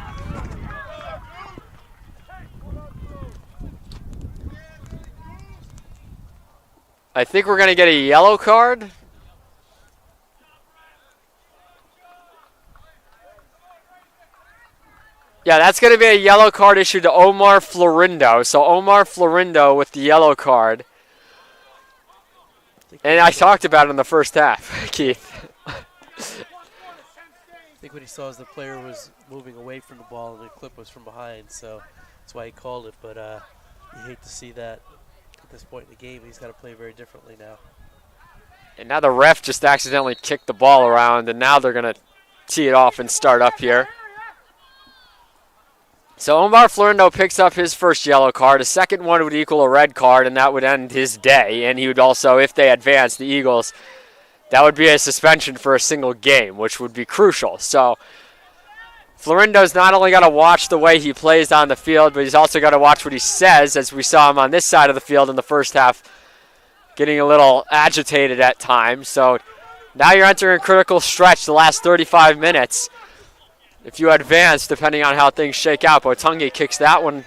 I think we're going to get a yellow card. Yeah, that's going to be a yellow card issued to Omar Florindo. So Omar Florindo with the yellow card. And I talked about it in the first half, Keith. I think what he saw is the player was moving away from the ball and the clip was from behind, so that's why he called it. But you hate to see that at this point in the game. He's got to play very differently now. And now the ref just accidentally kicked the ball around, and now they're going to tee it off and start up here. So Omar Florindo picks up his first yellow card. A second one would equal a red card, and that would end his day. And he would also, if they advance, the Eagles, that would be a suspension for a single game, which would be crucial. So Florindo's not only got to watch the way he plays on the field, but he's also got to watch what he says, as we saw him on this side of the field in the first half, getting a little agitated at times. So now you're entering a critical stretch, the last 35 minutes. If you advance, depending on how things shake out, Botungi kicks that one.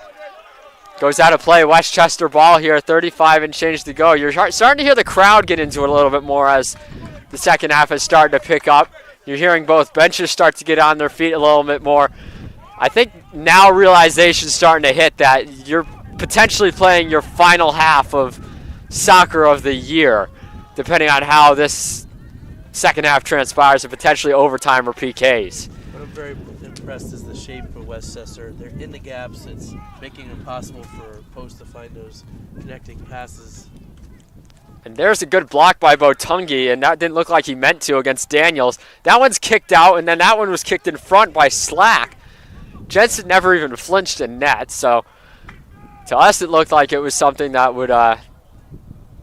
Goes out of play. Westchester ball here, 35 and change to go. You're starting to hear the crowd get into it a little bit more as the second half is starting to pick up. You're hearing both benches start to get on their feet a little bit more. I think now realization's starting to hit that you're potentially playing your final half of soccer of the year, depending on how this second half transpires, and potentially overtime or PKs. What I'm very impressed is the shape of Westchester. They're in the gaps. It's making it possible for Post to find those connecting passes. And there's a good block by Botungi, and that didn't look like he meant to against Daniels. That one's kicked out, and then that one was kicked in front by Slack. Jensen never even flinched in net, so to us it looked like it was something that would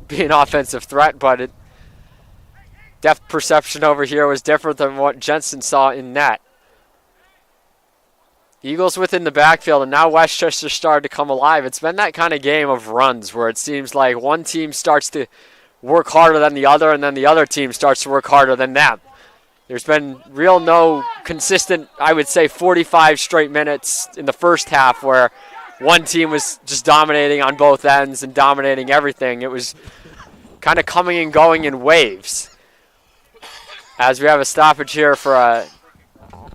be an offensive threat, but depth perception over here was different than what Jensen saw in net. Eagles within the backfield, and now Westchester started to come alive. It's been that kind of game of runs where it seems like one team starts to work harder than the other, and then the other team starts to work harder than them. There's been no consistent, I would say, 45 straight minutes in the first half where one team was just dominating on both ends and dominating everything. It was kind of coming and going in waves. As we have a stoppage here for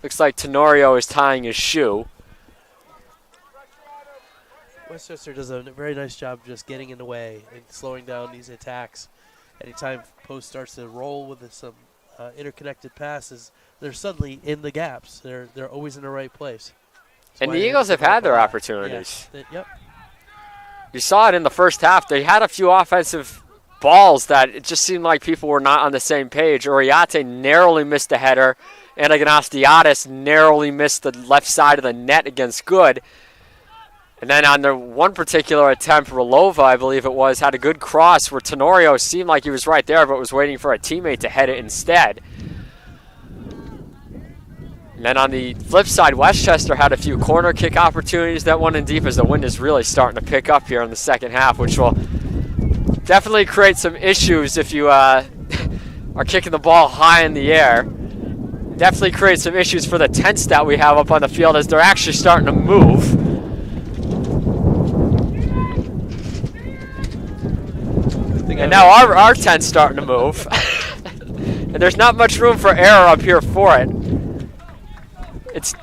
looks like Tenorio is tying his shoe. Westchester does a very nice job just getting in the way and slowing down these attacks. Anytime Post starts to roll with some interconnected passes, they're suddenly in the gaps. They're always in the right place. And the Eagles have had their opportunities. Yeah, yep. You saw it in the first half. They had a few offensive balls that it just seemed like people were not on the same page. Uriarte narrowly missed the header. Anagnostiadis narrowly missed the left side of the net against Good. And then on the one particular attempt, Relova, I believe it was, had a good cross where Tenorio seemed like he was right there but was waiting for a teammate to head it instead. And then on the flip side, Westchester had a few corner kick opportunities that went in deep as the wind is really starting to pick up here in the second half, which will definitely create some issues if you are kicking the ball high in the air. Definitely create some issues for the tents that we have up on the field as they're actually starting to move. And now our tent's starting to move. And there's not much room for error up here for it. It's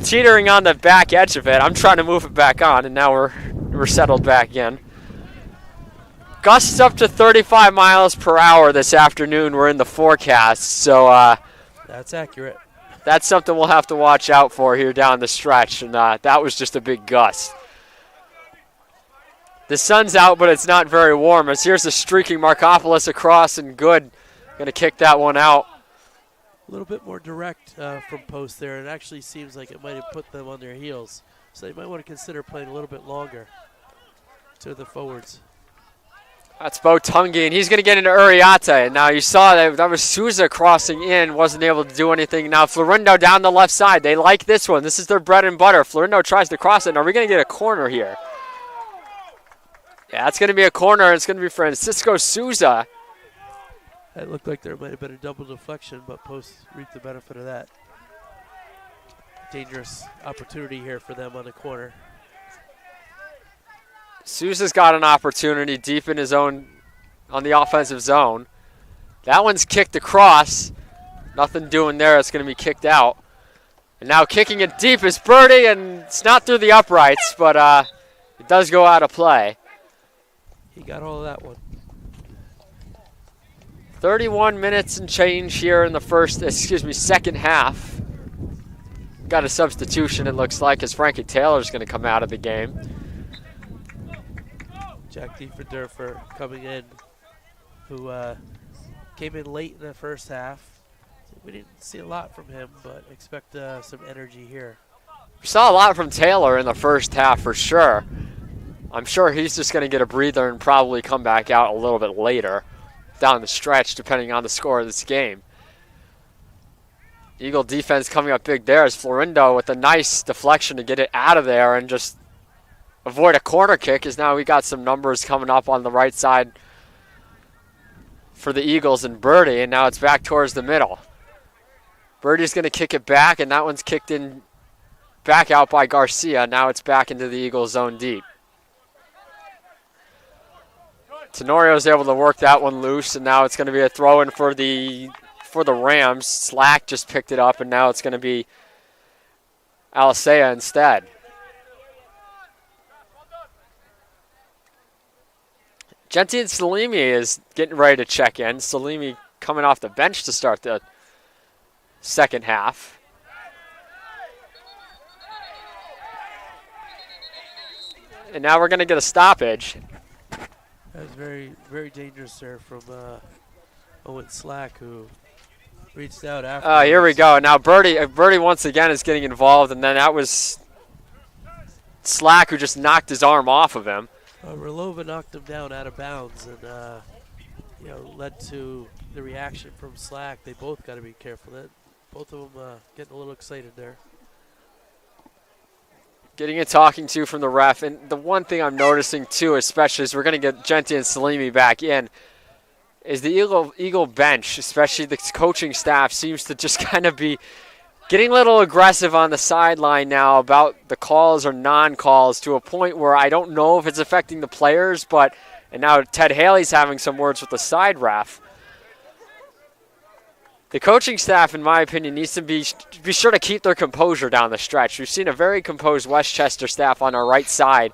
teetering on the back edge of it. I'm trying to move it back on, and now we're settled back in. Gusts up to 35 miles per hour this afternoon. We're in the forecast, so that's accurate. That's something we'll have to watch out for here down the stretch, and that was just a big gust. The sun's out, but it's not very warm. As here's the streaking Markopoulos across, and Good going to kick that one out. A little bit more direct from Post there. It actually seems like it might have put them on their heels, so they might want to consider playing a little bit longer to the forwards. That's Botungi, and he's going to get into Uriarte. And now you saw that was Souza crossing in, wasn't able to do anything. Now Florindo down the left side. They like this one. This is their bread and butter. Florindo tries to cross it. Now, are we going to get a corner here? Yeah, it's going to be a corner. It's going to be Francisco Souza. It looked like there might have been a double deflection, but Post reaped the benefit of that. Dangerous opportunity here for them on the corner. Souza's got an opportunity deep in his own, on the offensive zone. That one's kicked across. Nothing doing there. It's going to be kicked out. And now kicking it deep is Birdie, and it's not through the uprights, but it does go out of play. He got all of that one. 31 minutes and change here in the second half. Got a substitution, it looks like, as Frankie Taylor's going to come out of the game. Jack Diefendorfer coming in, who came in late in the first half. We didn't see a lot from him, but expect some energy here. We saw a lot from Taylor in the first half for sure. I'm sure he's just going to get a breather and probably come back out a little bit later down the stretch, depending on the score of this game. Eagle defense coming up big there as Florindo with a nice deflection to get it out of there and just avoid a corner kick, as now we got some numbers coming up on the right side for the Eagles and Birdie, and now it's back towards the middle. Birdie's going to kick it back, and that one's kicked in back out by Garcia. Now it's back into the Eagles zone deep. Tenorio's able to work that one loose, and now it's going to be a throw-in for the Rams. Slack just picked it up, and now it's going to be Alisea instead. Gentien Salimi is getting ready to check in. Salimi coming off the bench to start the second half. And now we're going to get a stoppage. That was very, very dangerous there from Owen Slack, who reached out after. Here we go. Now Birdie once again is getting involved, and then that was Slack who just knocked his arm off of him. Relova knocked him down out of bounds, and led to the reaction from Slack. They both got to be careful. Both of them getting a little excited there. Getting a talking to from the ref, and the one thing I'm noticing too, especially as we're going to get Gentien Salimi back in, is the Eagle bench, especially the coaching staff, seems to just kind of be getting a little aggressive on the sideline now about the calls or non-calls, to a point where I don't know if it's affecting the players, and now Ted Haley's having some words with the side ref. The coaching staff, in my opinion, needs to be sure to keep their composure down the stretch. We've seen a very composed Westchester staff on our right side.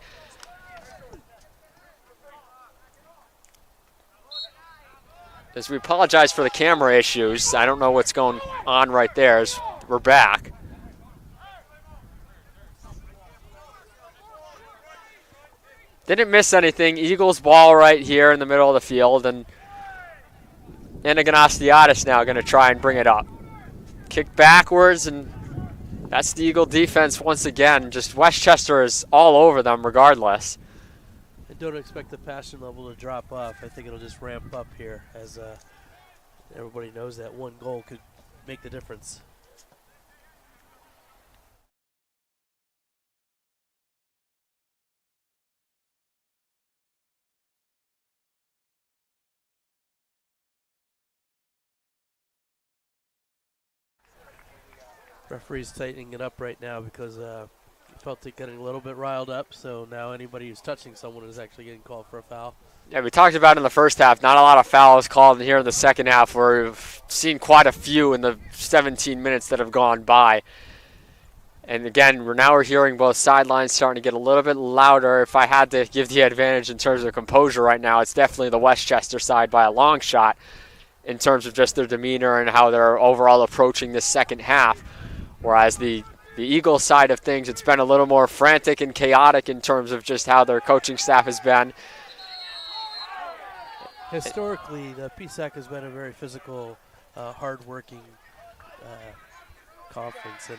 As we apologize for the camera issues, I don't know what's going on right there as we're back. Didn't miss anything. Eagles ball right here in the middle of the field, and Anaganastiadis now going to try and bring it up. Kick backwards, and that's the Eagle defense once again. Just Westchester is all over them regardless. I don't expect the passion level to drop off. I think it'll just ramp up here, as everybody knows that one goal could make the difference. Referee's tightening it up right now because he felt it getting a little bit riled up, so now anybody who's touching someone is actually getting called for a foul. Yeah, we talked about in the first half, not a lot of fouls called here in the second half, where we've seen quite a few in the 17 minutes that have gone by. And again, we're hearing both sidelines starting to get a little bit louder. If I had to give the advantage in terms of composure right now, it's definitely the Westchester side by a long shot in terms of just their demeanor and how they're overall approaching this second half. Whereas the Eagles side of things, it's been a little more frantic and chaotic in terms of just how their coaching staff has been. Historically, the PSAC has been a very physical, hard-working conference, and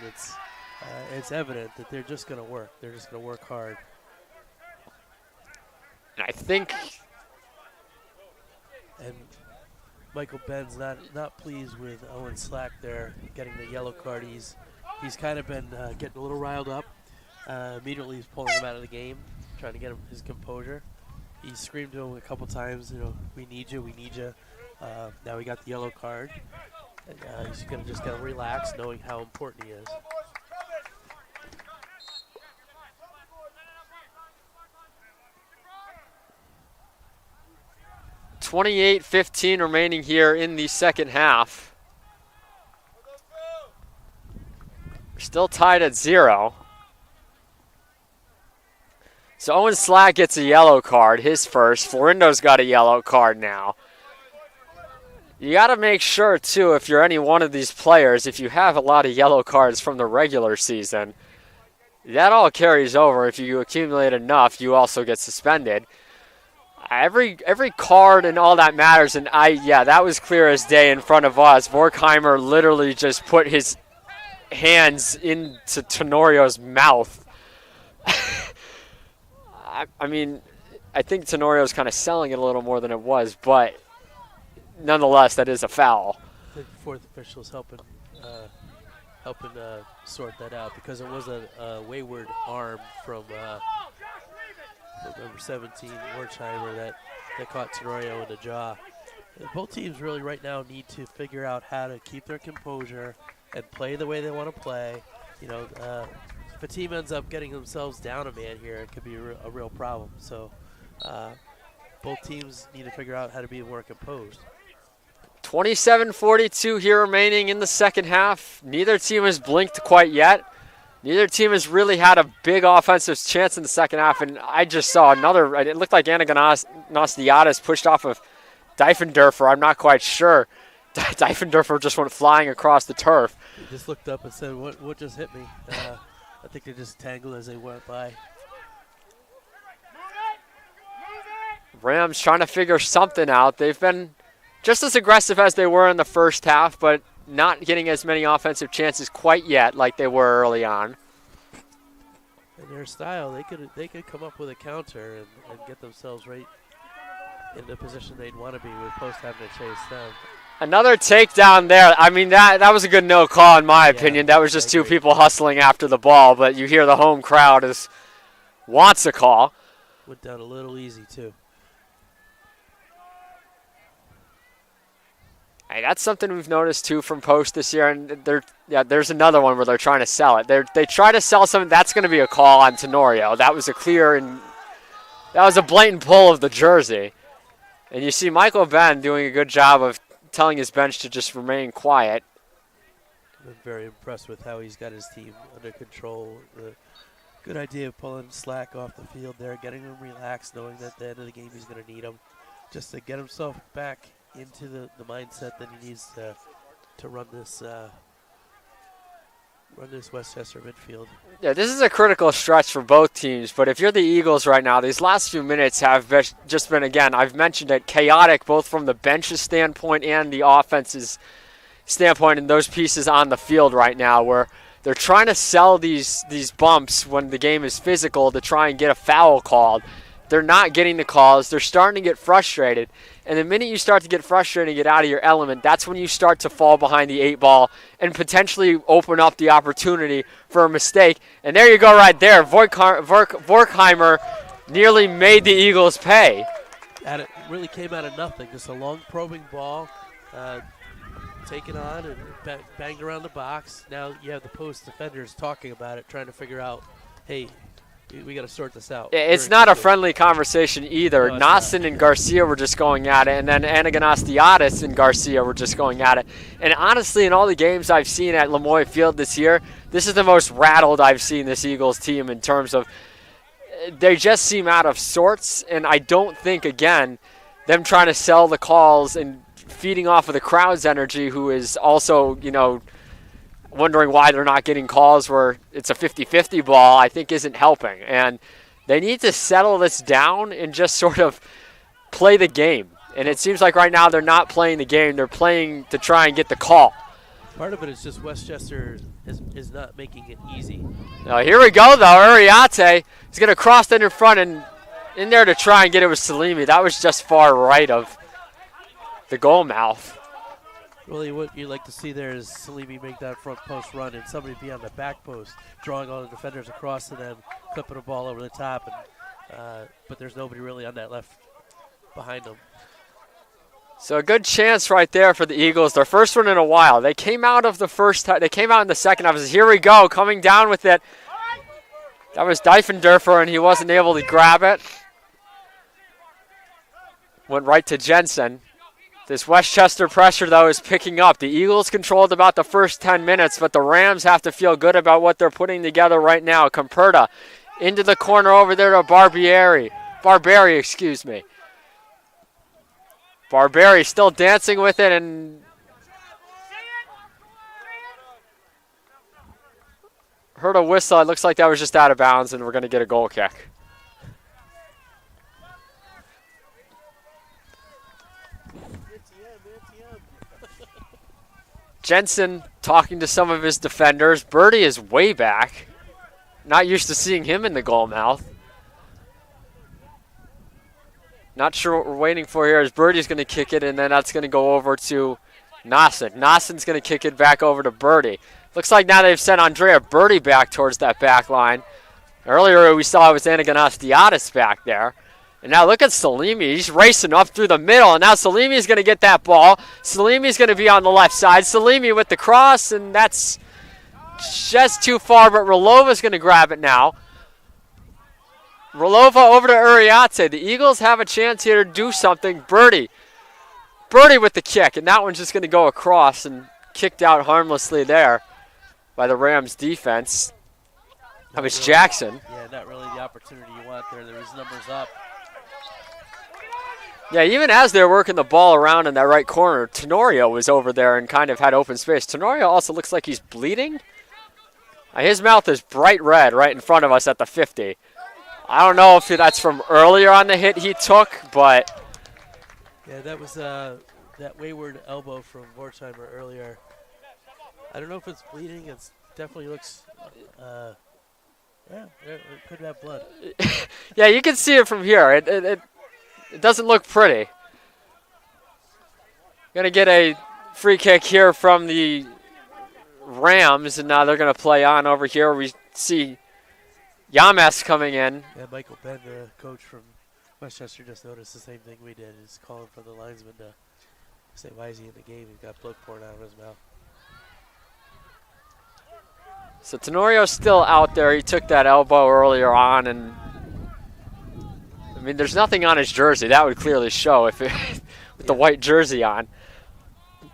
it's evident that they're just going to work. They're just going to work hard. And I think And Michael Ben's not pleased with Owen Slack there getting the yellow card. He's kind of been getting a little riled up. Immediately he's pulling him out of the game, trying to get him his composure. He screamed to him a couple times, we need you, we need you. Now he got the yellow card. And he's just got to relax, knowing how important he is. .28-15 remaining here in the second half. We're still tied at 0. So Owen Slack gets a yellow card, his first. Florindo's got a yellow card now. You got to make sure, too, if you're any one of these players, if you have a lot of yellow cards from the regular season, that all carries over. If you accumulate enough, you also get suspended. Every card and all that matters, and that was clear as day in front of us. Vorkheimer literally just put his hands into Tenorio's mouth. I mean, I think Tenorio's kind of selling it a little more than it was, but nonetheless, that is a foul. The fourth official's helping sort that out because it was a wayward arm from number 17, Wertheimer, that caught Tenorio in the jaw. Both teams really right now need to figure out how to keep their composure and play the way they want to play. If a team ends up getting themselves down a man here, it could be a real problem. So both teams need to figure out how to be more composed. 27-42 here remaining in the second half. Neither team has blinked quite yet. Neither team has really had a big offensive chance in the second half, and I just saw another. It looked like Anagnostiadis pushed off of Diefendorfer. I'm not quite sure. Diefendorfer just went flying across the turf. He just looked up and said, what just hit me? I think they just tangled as they went by. Rams trying to figure something out. They've been just as aggressive as they were in the first half, but not getting as many offensive chances quite yet like they were early on. In their style, they could come up with a counter and get themselves right in the position they'd want to be with Post having to chase them. Another takedown there. I mean, that was a good no call in my opinion. That was just two people hustling after the ball, but you hear the home crowd wants a call. Went down a little easy, too. Hey, that's something we've noticed too from Post this year, and there's another one where they're trying to sell it. They try to sell something. That's going to be a call on Tenorio. That was that was a blatant pull of the jersey, and you see Michael Ben doing a good job of telling his bench to just remain quiet. I'm very impressed with how he's got his team under control. Good idea of pulling Slack off the field there, getting him relaxed, knowing that at the end of the game he's going to need him, just to get himself back into the mindset that he needs to run this Westchester midfield. Yeah, this is a critical stretch for both teams, but if you're the Eagles right now, these last few minutes have just been, again, I've mentioned it, chaotic both from the bench's standpoint and the offense's standpoint, and those pieces on the field right now where they're trying to sell these bumps when the game is physical to try and get a foul called. They're not getting the calls. They're starting to get frustrated. And the minute you start to get frustrated and get out of your element, that's when you start to fall behind the 8 ball and potentially open up the opportunity for a mistake. And there you go right there. Vorkheimer nearly made the Eagles pay. It really came out of nothing. Just a long probing ball taken on and banged around the box. Now you have the Post defenders talking about it, trying to figure out, hey, we got to sort this out. It's not a friendly conversation either. Nastin and Garcia were just going at it, and then Anagnostiadis and Garcia were just going at it. And honestly, in all the games I've seen at Lemoy Field this year, this is the most rattled I've seen this Eagles team in terms of they just seem out of sorts. And I don't think, again, them trying to sell the calls and feeding off of the crowd's energy, who is also, wondering why they're not getting calls where it's a 50-50 ball, I think isn't helping. And they need to settle this down and just sort of play the game. And it seems like right now they're not playing the game. They're playing to try and get the call. Part of it is just Westchester is not making it easy. Now, here we go, though. Uriarte is going to cross that in front and in there to try and get it with Salimi. That was just far right of the goal mouth. Really, what you like to see there is Salimi make that front post run and somebody be on the back post, drawing all the defenders across to them, clipping a ball over the top, and but there's nobody really on that left behind them. So a good chance right there for the Eagles. Their first one in a while. They came out of the first. They came out in the second half. Here we go, coming down with it. That was Diefendorfer, and he wasn't able to grab it. Went right to Jensen. This Westchester pressure, though, is picking up. The Eagles controlled about the first 10 minutes, but the Rams have to feel good about what they're putting together right now. Comperta into the corner over there to Barberi, excuse me. Barberi still dancing with it, and heard a whistle. It looks like that was just out of bounds, and we're going to get a goal kick. Jensen talking to some of his defenders. Birdie is way back. Not used to seeing him in the goal mouth. Not sure what we're waiting for here as Birdie's going to kick it, and then that's going to go over to Nassen. Nassen's going to kick it back over to Birdie. Looks like now they've sent Andrea Birdie back towards that back line. Earlier we saw it was Anaganastiadis back there. And now look at Salimi. He's racing up through the middle, and now Salimi's going to get that ball. Salimi's going to be on the left side. Salimi with the cross, and that's just too far, but Rilova's going to grab it now. Rilova over to Uriarte. The Eagles have a chance here to do something. Birdie with the kick, and that one's just going to go across and kicked out harmlessly there by the Rams defense. That was Jackson. Yeah, not really the opportunity you want there. There was numbers up. Yeah, even as they're working the ball around in that right corner, Tenorio was over there and kind of had open space. Tenorio also looks like he's bleeding. His mouth is bright red right in front of us at the 50. I don't know if that's from earlier on the hit he took, but... Yeah, that was that wayward elbow from Vortheimer earlier. I don't know if it's bleeding. It definitely looks... yeah, it could have blood. Yeah, you can see it from here. It doesn't look pretty. Going to get a free kick here from the Rams, and now they're going to play on over here. We see Yamas coming in. Yeah, Michael Benn, the coach from Westchester, just noticed the same thing we did. He's calling for the linesman to say, why is he in the game? He's got blood pouring out of his mouth. So Tenorio's still out there. He took that elbow earlier on, and I mean, there's nothing on his jersey. That would clearly show if it, with the white jersey on.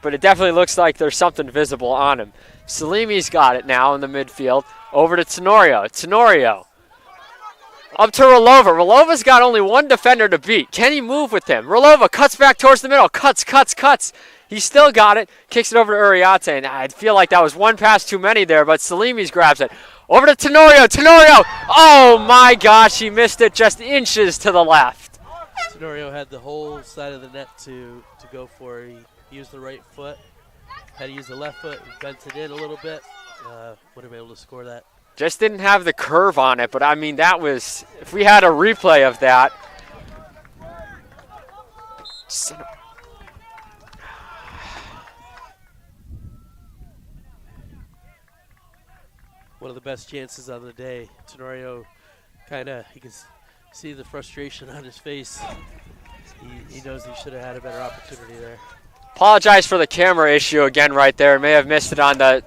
But it definitely looks like there's something visible on him. Salimi's got it now in the midfield. Over to Tenorio. Tenorio. Up to Rilova. Rilova's got only one defender to beat. Can he move with him? Rilova cuts back towards the middle. Cuts. He still got it. Kicks it over to Uriarte. And I feel like that was one pass too many there, but Salimi's grabs it. Over to Tenorio. Tenorio! Oh my gosh, he missed it just inches to the left. Tenorio had the whole side of the net to go for. He used the right foot. Had to use the left foot and bent it in a little bit. Would have been able to score that. Just didn't have the curve on it, but I mean, that was, if we had a replay of that. One of the best chances on the day. Tenorio you can see the frustration on his face. He knows he should have had a better opportunity there. Apologize for the camera issue again right there. May have missed it on the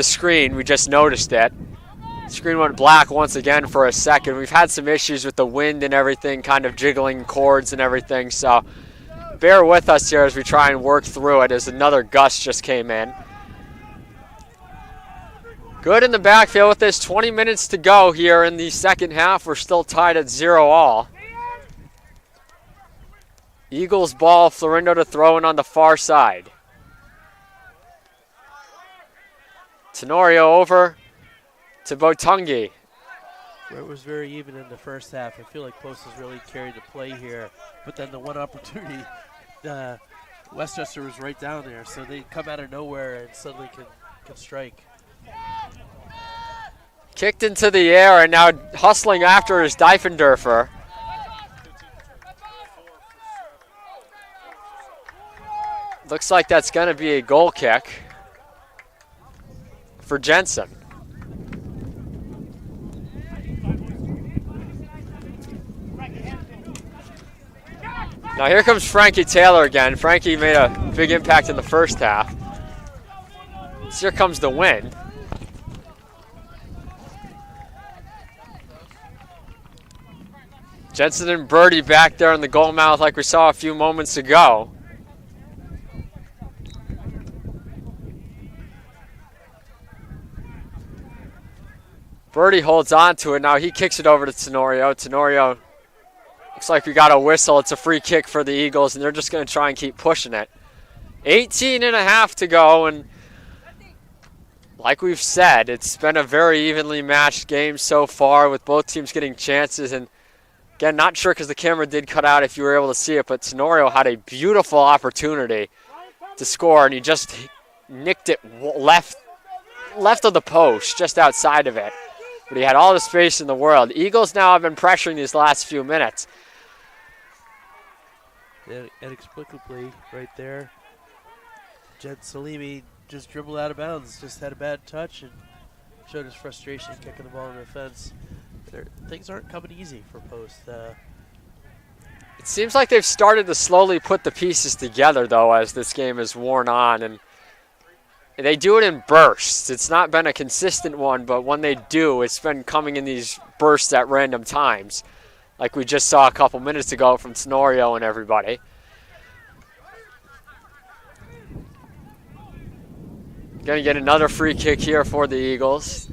screen. We just noticed it. The screen went black once again for a second. We've had some issues with the wind and everything, kind of jiggling cords and everything, so bear with us here as we try and work through it as another gust just came in. Good in the backfield with this 20 minutes to go here in the second half. We're still tied at 0-all. Eagles ball, Florindo to throw in on the far side. Tenorio over to Botungi. It was very even in the first half. I feel like Post has really carried the play here. But then the one opportunity, Westchester was right down there. So they come out of nowhere and suddenly can strike. Kicked into the air, and now hustling after is Diefendorfer. Looks like that's going to be a goal kick for Jensen. Now here comes Frankie Taylor again. Frankie made a big impact in the first half. So here comes the wind. Jensen and Birdie back there in the goal mouth like we saw a few moments ago. Birdie holds on to it. Now he kicks it over to Tenorio. Tenorio, looks like we got a whistle. It's a free kick for the Eagles, and they're just going to try and keep pushing it. 18 and a half to go, and like we've said, it's been a very evenly matched game so far with both teams getting chances. And again, not sure because the camera did cut out if you were able to see it, but Tenorio had a beautiful opportunity to score, and he just nicked it left of the post, just outside of it. But he had all the space in the world. Eagles now have been pressuring these last few minutes. Inexplicably, right there, Jed Salimi just dribbled out of bounds, just had a bad touch and showed his frustration kicking the ball in the fence. Things aren't coming easy for Post. It seems like they've started to slowly put the pieces together, though, as this game has worn on. And they do it in bursts. It's not been a consistent one, but when they do, it's been coming in these bursts at random times, like we just saw a couple minutes ago from Tenorio and everybody. Going to get another free kick here for the Eagles.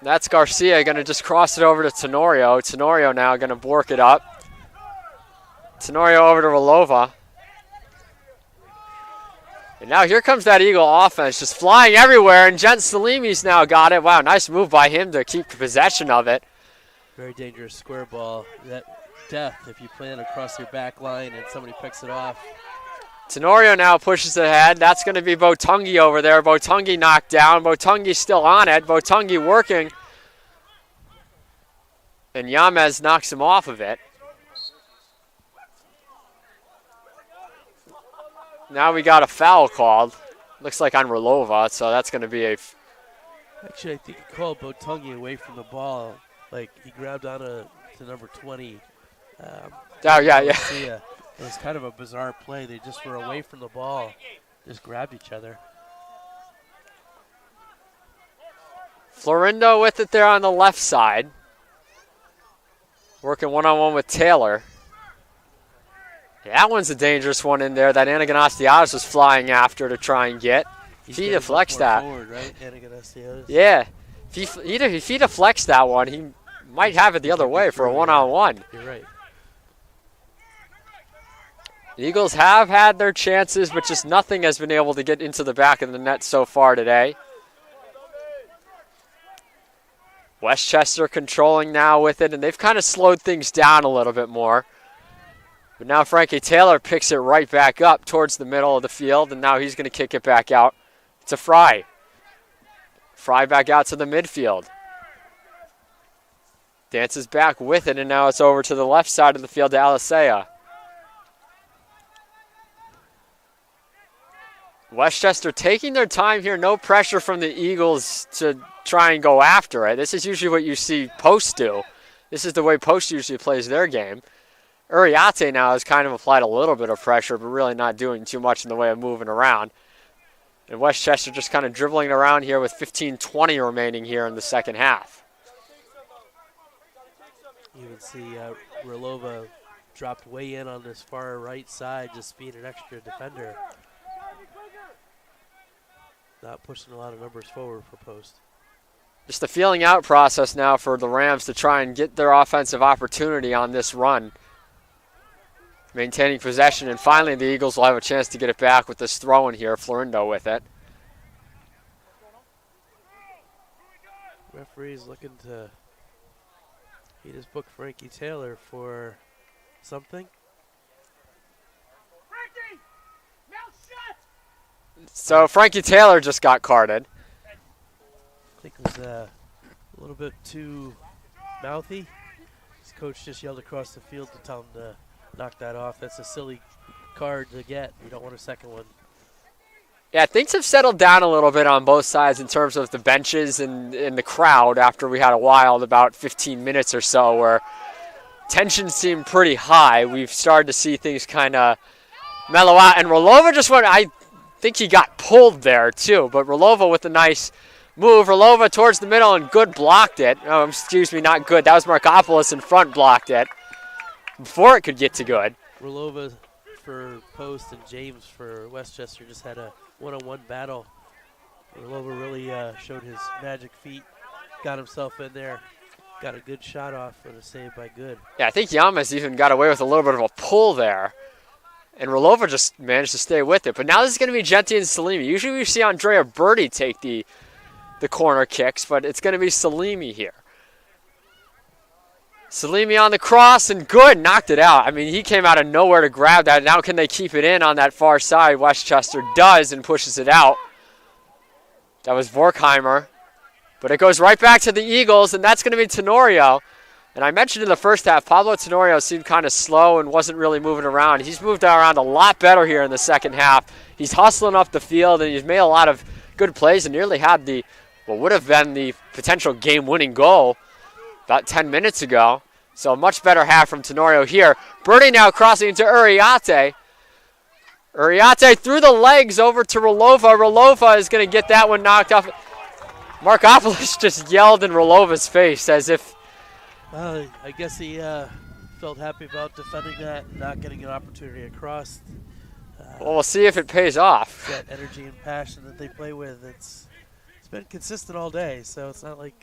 That's Garcia going to just cross it over to Tenorio. Tenorio now going to work it up. Tenorio over to Rolova. And now here comes that Eagle offense just flying everywhere, and Jen Salimi's now got it. Wow, nice move by him to keep possession of it. Very dangerous square ball. That death if you plan across your back line and somebody picks it off. Tenorio now pushes ahead. That's going to be Botungi over there. Botungi knocked down. Botungi's still on it. Botungi working. And Yamez knocks him off of it. Now we got a foul called. Looks like on Rolova, so that's going to be a... Actually, I think he called Botungi away from the ball. Like, he grabbed on to number 20. Oh, yeah. It was kind of a bizarre play. They just were away from the ball, just grabbed each other. Florindo with it there on the left side. Working one-on-one with Taylor. That one's a dangerous one in there that Anaganastiadis was flying after to try and get. If he deflects that. Forward, right? Anaganastiadis. Yeah. If he deflects that one, he might have it the other way for a one-on-one. You're right. The Eagles have had their chances, but just nothing has been able to get into the back of the net so far today. Westchester controlling now with it, and they've kind of slowed things down a little bit more. But now Frankie Taylor picks it right back up towards the middle of the field, and now he's going to kick it back out to Fry. Fry back out to the midfield. Dances back with it, and now it's over to the left side of the field to Alisea. Westchester taking their time here. No pressure from the Eagles to try and go after it. This is usually what you see Post do. This is the way Post usually plays their game. Uriarte now has kind of applied a little bit of pressure, but really not doing too much in the way of moving around. And Westchester just kind of dribbling around here with 15-20 remaining here in the second half. You can see Rolova dropped way in on this far right side, just being an extra defender. Not pushing a lot of numbers forward for Post. Just the feeling out process now for the Rams to try and get their offensive opportunity on this run. Maintaining possession, and finally the Eagles will have a chance to get it back with this throw in here. Florindo with it. Referee's looking to, he just booked Frankie Taylor for something. So Frankie Taylor just got carded. I think it was a little bit too mouthy. He's coach just yelled across the field to tell him to knock that off. That's a silly card to get. You don't want a second one. Yeah, things have settled down a little bit on both sides in terms of the benches and the crowd after we had a wild about 15 minutes or so where tension seemed pretty high. We've started to see things kind of mellow out. And Rolova just went, I think he got pulled there too, but Rolova with a nice move. Rolova towards the middle and Good blocked it. Oh, excuse me, not Good. That was Markopoulos in front blocked it before it could get to Good. Rolova for Post and James for Westchester just had a one-on-one battle. Rolova really showed his magic feet, got himself in there, got a good shot off for the save by Good. Yeah, I think Yamas even got away with a little bit of a pull there, and Rolova just managed to stay with it. But now this is going to be Genti and Salimi. Usually we see Andrea Birdie take the corner kicks, but it's going to be Salimi here. Salimi on the cross, and Good knocked it out. I mean, he came out of nowhere to grab that. Now can they keep it in on that far side? Westchester does and pushes it out. That was Vorkheimer. But it goes right back to the Eagles, and that's going to be Tenorio. And I mentioned in the first half, Pablo Tenorio seemed kind of slow and wasn't really moving around. He's moved around a lot better here in the second half. He's hustling up the field, and he's made a lot of good plays and nearly had what would have been the potential game-winning goal about 10 minutes ago. So a much better half from Tenorio here. Birdie now crossing into Uriarte. Uriarte through the legs over to Rolova. Rolova is going to get that one knocked off. Markopoulos just yelled in Rolova's face as if... Well, I guess he felt happy about defending that and not getting an opportunity across. Well, we'll see if it pays off. That energy and passion that they play with, it's been consistent all day, so it's not like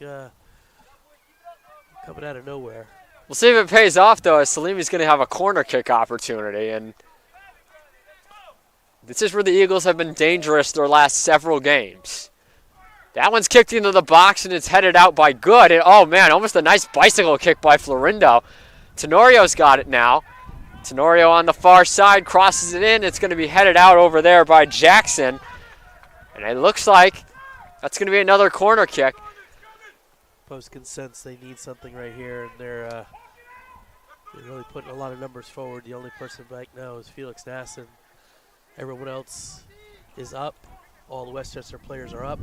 coming out of nowhere. We'll see if it pays off, though, as Salimi's going to have a corner kick opportunity. And this is where the Eagles have been dangerous their last several games. That one's kicked into the box, and it's headed out by Good. And, oh, man, almost a nice bicycle kick by Florindo. Tenorio's got it now. Tenorio on the far side crosses it in. It's going to be headed out over there by Jackson. And it looks like that's going to be another corner kick. Post can sense they need something right here, and they're really putting a lot of numbers forward. The only person back now is Felix Nasson. Everyone else is up. All the Westchester players are up.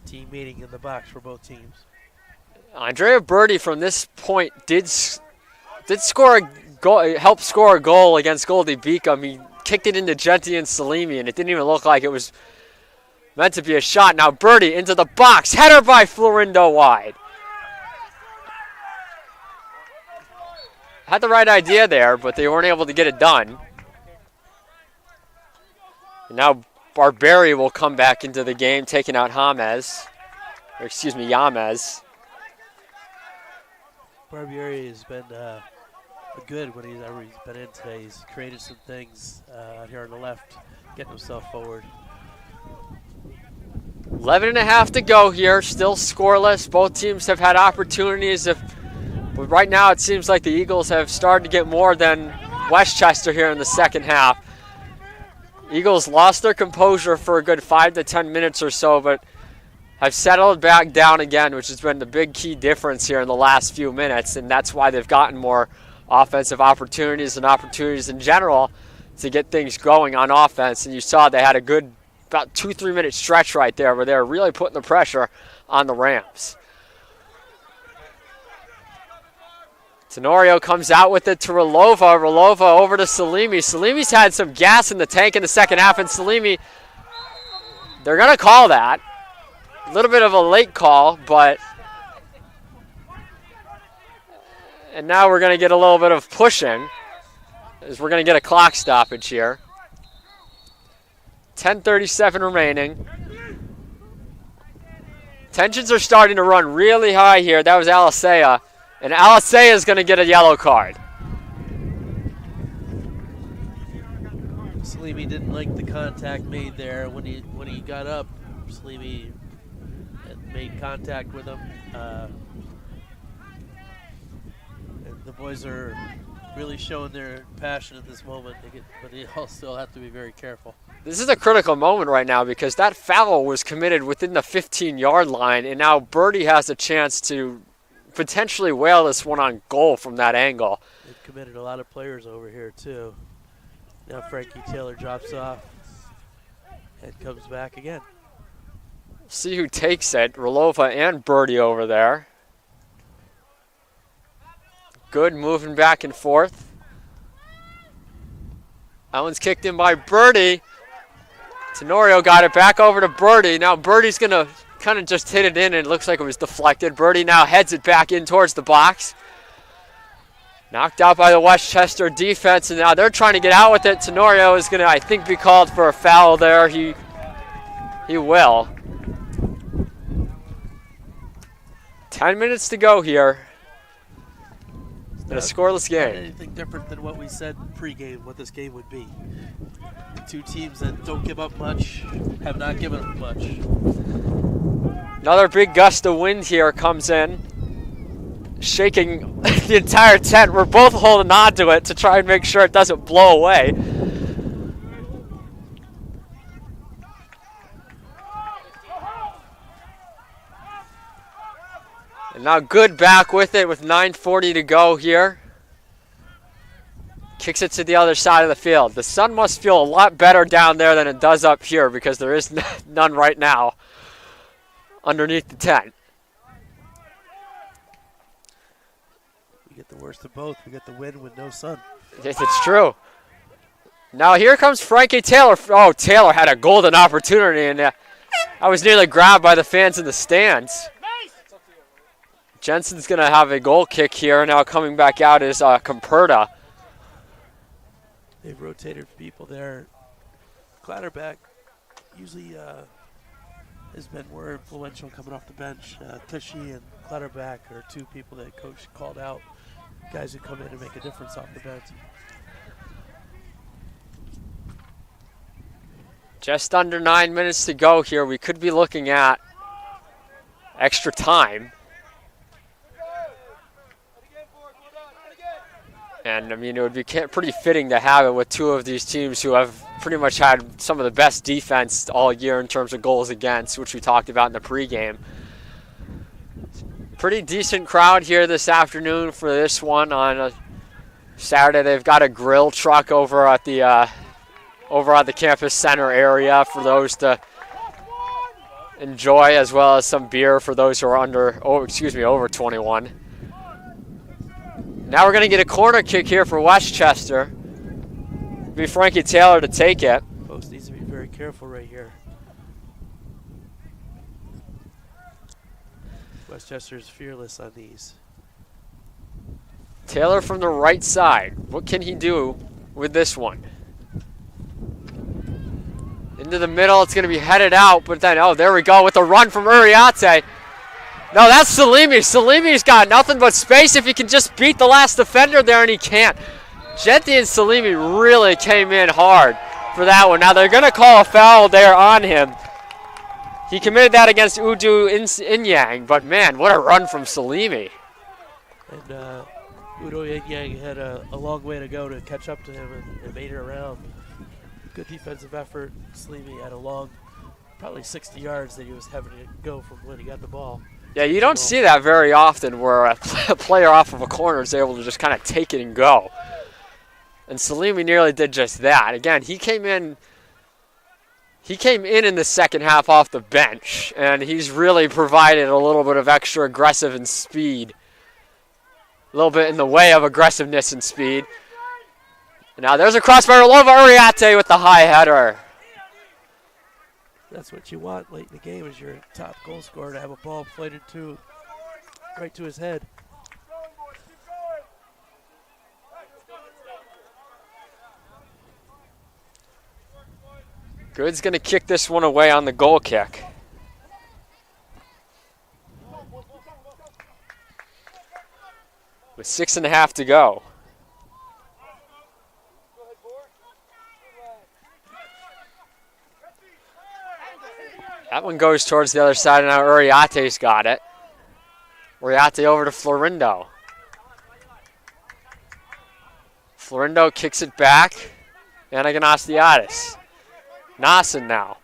Team meeting in the box for both teams. Andrea Birdie from this point did score a goal, help score a goal against Goldie Beacom. He kicked it into Genti and Salimi, and it didn't even look like it was meant to be a shot. Now Birdie into the box. Header by Florindo wide. Had the right idea there, but they weren't able to get it done. And now Barberi will come back into the game, taking out Yames. Barbieri has been good when he's been in today. He's created some things out here on the left, getting himself forward. 11.5 to go here, still scoreless. Both teams have had opportunities. But right now it seems like the Eagles have started to get more than Westchester here in the second half. Eagles lost their composure for a good 5 to 10 minutes or so, but have settled back down again, which has been the big key difference here in the last few minutes, and that's why they've gotten more offensive opportunities and opportunities in general to get things going on offense. And you saw they had a good about 2-3 minute stretch right there where they were really putting the pressure on the Rams. Tenorio comes out with it to Rolova. Rolova over to Salimi. Salimi's had some gas in the tank in the second half, and Salimi, they're going to call that. A little bit of a late call, but... And now we're going to get a little bit of pushing, as we're going to get a clock stoppage here. 10:37 remaining. Tensions are starting to run really high here. That was Alisea. And Alisea is going to get a yellow card. Salimi didn't like the contact made there. When he got up, Salimi had made contact with him. And the boys are really showing their passion at this moment, but they all still have to be very careful. This is a critical moment right now because that foul was committed within the 15-yard line, and now Birdie has a chance to potentially whale this one on goal from that angle. They've committed a lot of players over here, too. Now Frankie Taylor drops off and comes back again. See who takes it. Rolova and Birdie over there. Good moving back and forth. That one's kicked in by Birdie. Tenorio got it back over to Birdie. Now Birdie's going to kind of just hit it in, and it looks like it was deflected. Birdie now heads it back in towards the box. Knocked out by the Westchester defense, and now they're trying to get out with it. Tenorio is going to, I think, be called for a foul there. He will. 10 minutes to go here in a scoreless game. Anything different than what we said pregame, what this game would be. Two teams that don't give up much, have not given up much. Another big gust of wind here comes in, shaking the entire tent. We're both holding on to it to try and make sure it doesn't blow away. And now Good back with it with 9:40 to go here. Kicks it to the other side of the field. The sun must feel a lot better down there than it does up here because there is none right now underneath the tent. We get the worst of both. We get the wind with no sun. It's true. Now here comes Frankie Taylor. Oh, Taylor had a golden opportunity, and I was nearly grabbed by the fans in the stands. Jensen's going to have a goal kick here. Now coming back out is Comperta. They've rotated people there. Clatterback usually has been more influential coming off the bench. Tushy and Clatterback are two people that coach called out. Guys who come in and make a difference off the bench. Just under 9 minutes to go here. We could be looking at extra time. And, I mean, it would be pretty fitting to have it with two of these teams who have pretty much had some of the best defense all year in terms of goals against, which we talked about in the pregame. Pretty decent crowd here this afternoon for this one on a Saturday. They've got a grill truck over at the campus center area for those to enjoy, as well as some beer for those who are over 21. Now we're going to get a corner kick here for Westchester. It'll be Frankie Taylor to take it. Post needs to be very careful right here. Westchester's fearless on these. Taylor from the right side. What can he do with this one? Into the middle, it's going to be headed out, but then, oh, there we go with a run from Uriarte. No, that's Salimi. Salimi's got nothing but space if he can just beat the last defender there, and he can't. Genti and Salimi really came in hard for that one. Now they're going to call a foul there on him. He committed that against Udu Inyang, but man, what a run from Salimi. And Udo Inyang had a long way to go to catch up to him and made it around. Good defensive effort. Salimi had a long, probably 60 yards that he was having to go from when he got the ball. Yeah, you don't see that very often where a player off of a corner is able to just kind of take it and go. And Salimi nearly did just that. Again, he came in the second half off the bench, and he's really provided a little bit of extra aggressive and speed. A little bit in the way of aggressiveness and speed. And now there's a cross by Rolova Uriarte with the high header. That's what you want late in the game, is your top goal scorer to have a ball flighted right to his head. Good's going to kick this one away on the goal kick. With 6.5 to go. That one goes towards the other side, and now Uriarte's got it. Uriarte over to Florindo. Florindo kicks it back. Anaganastiadis. Nassen now.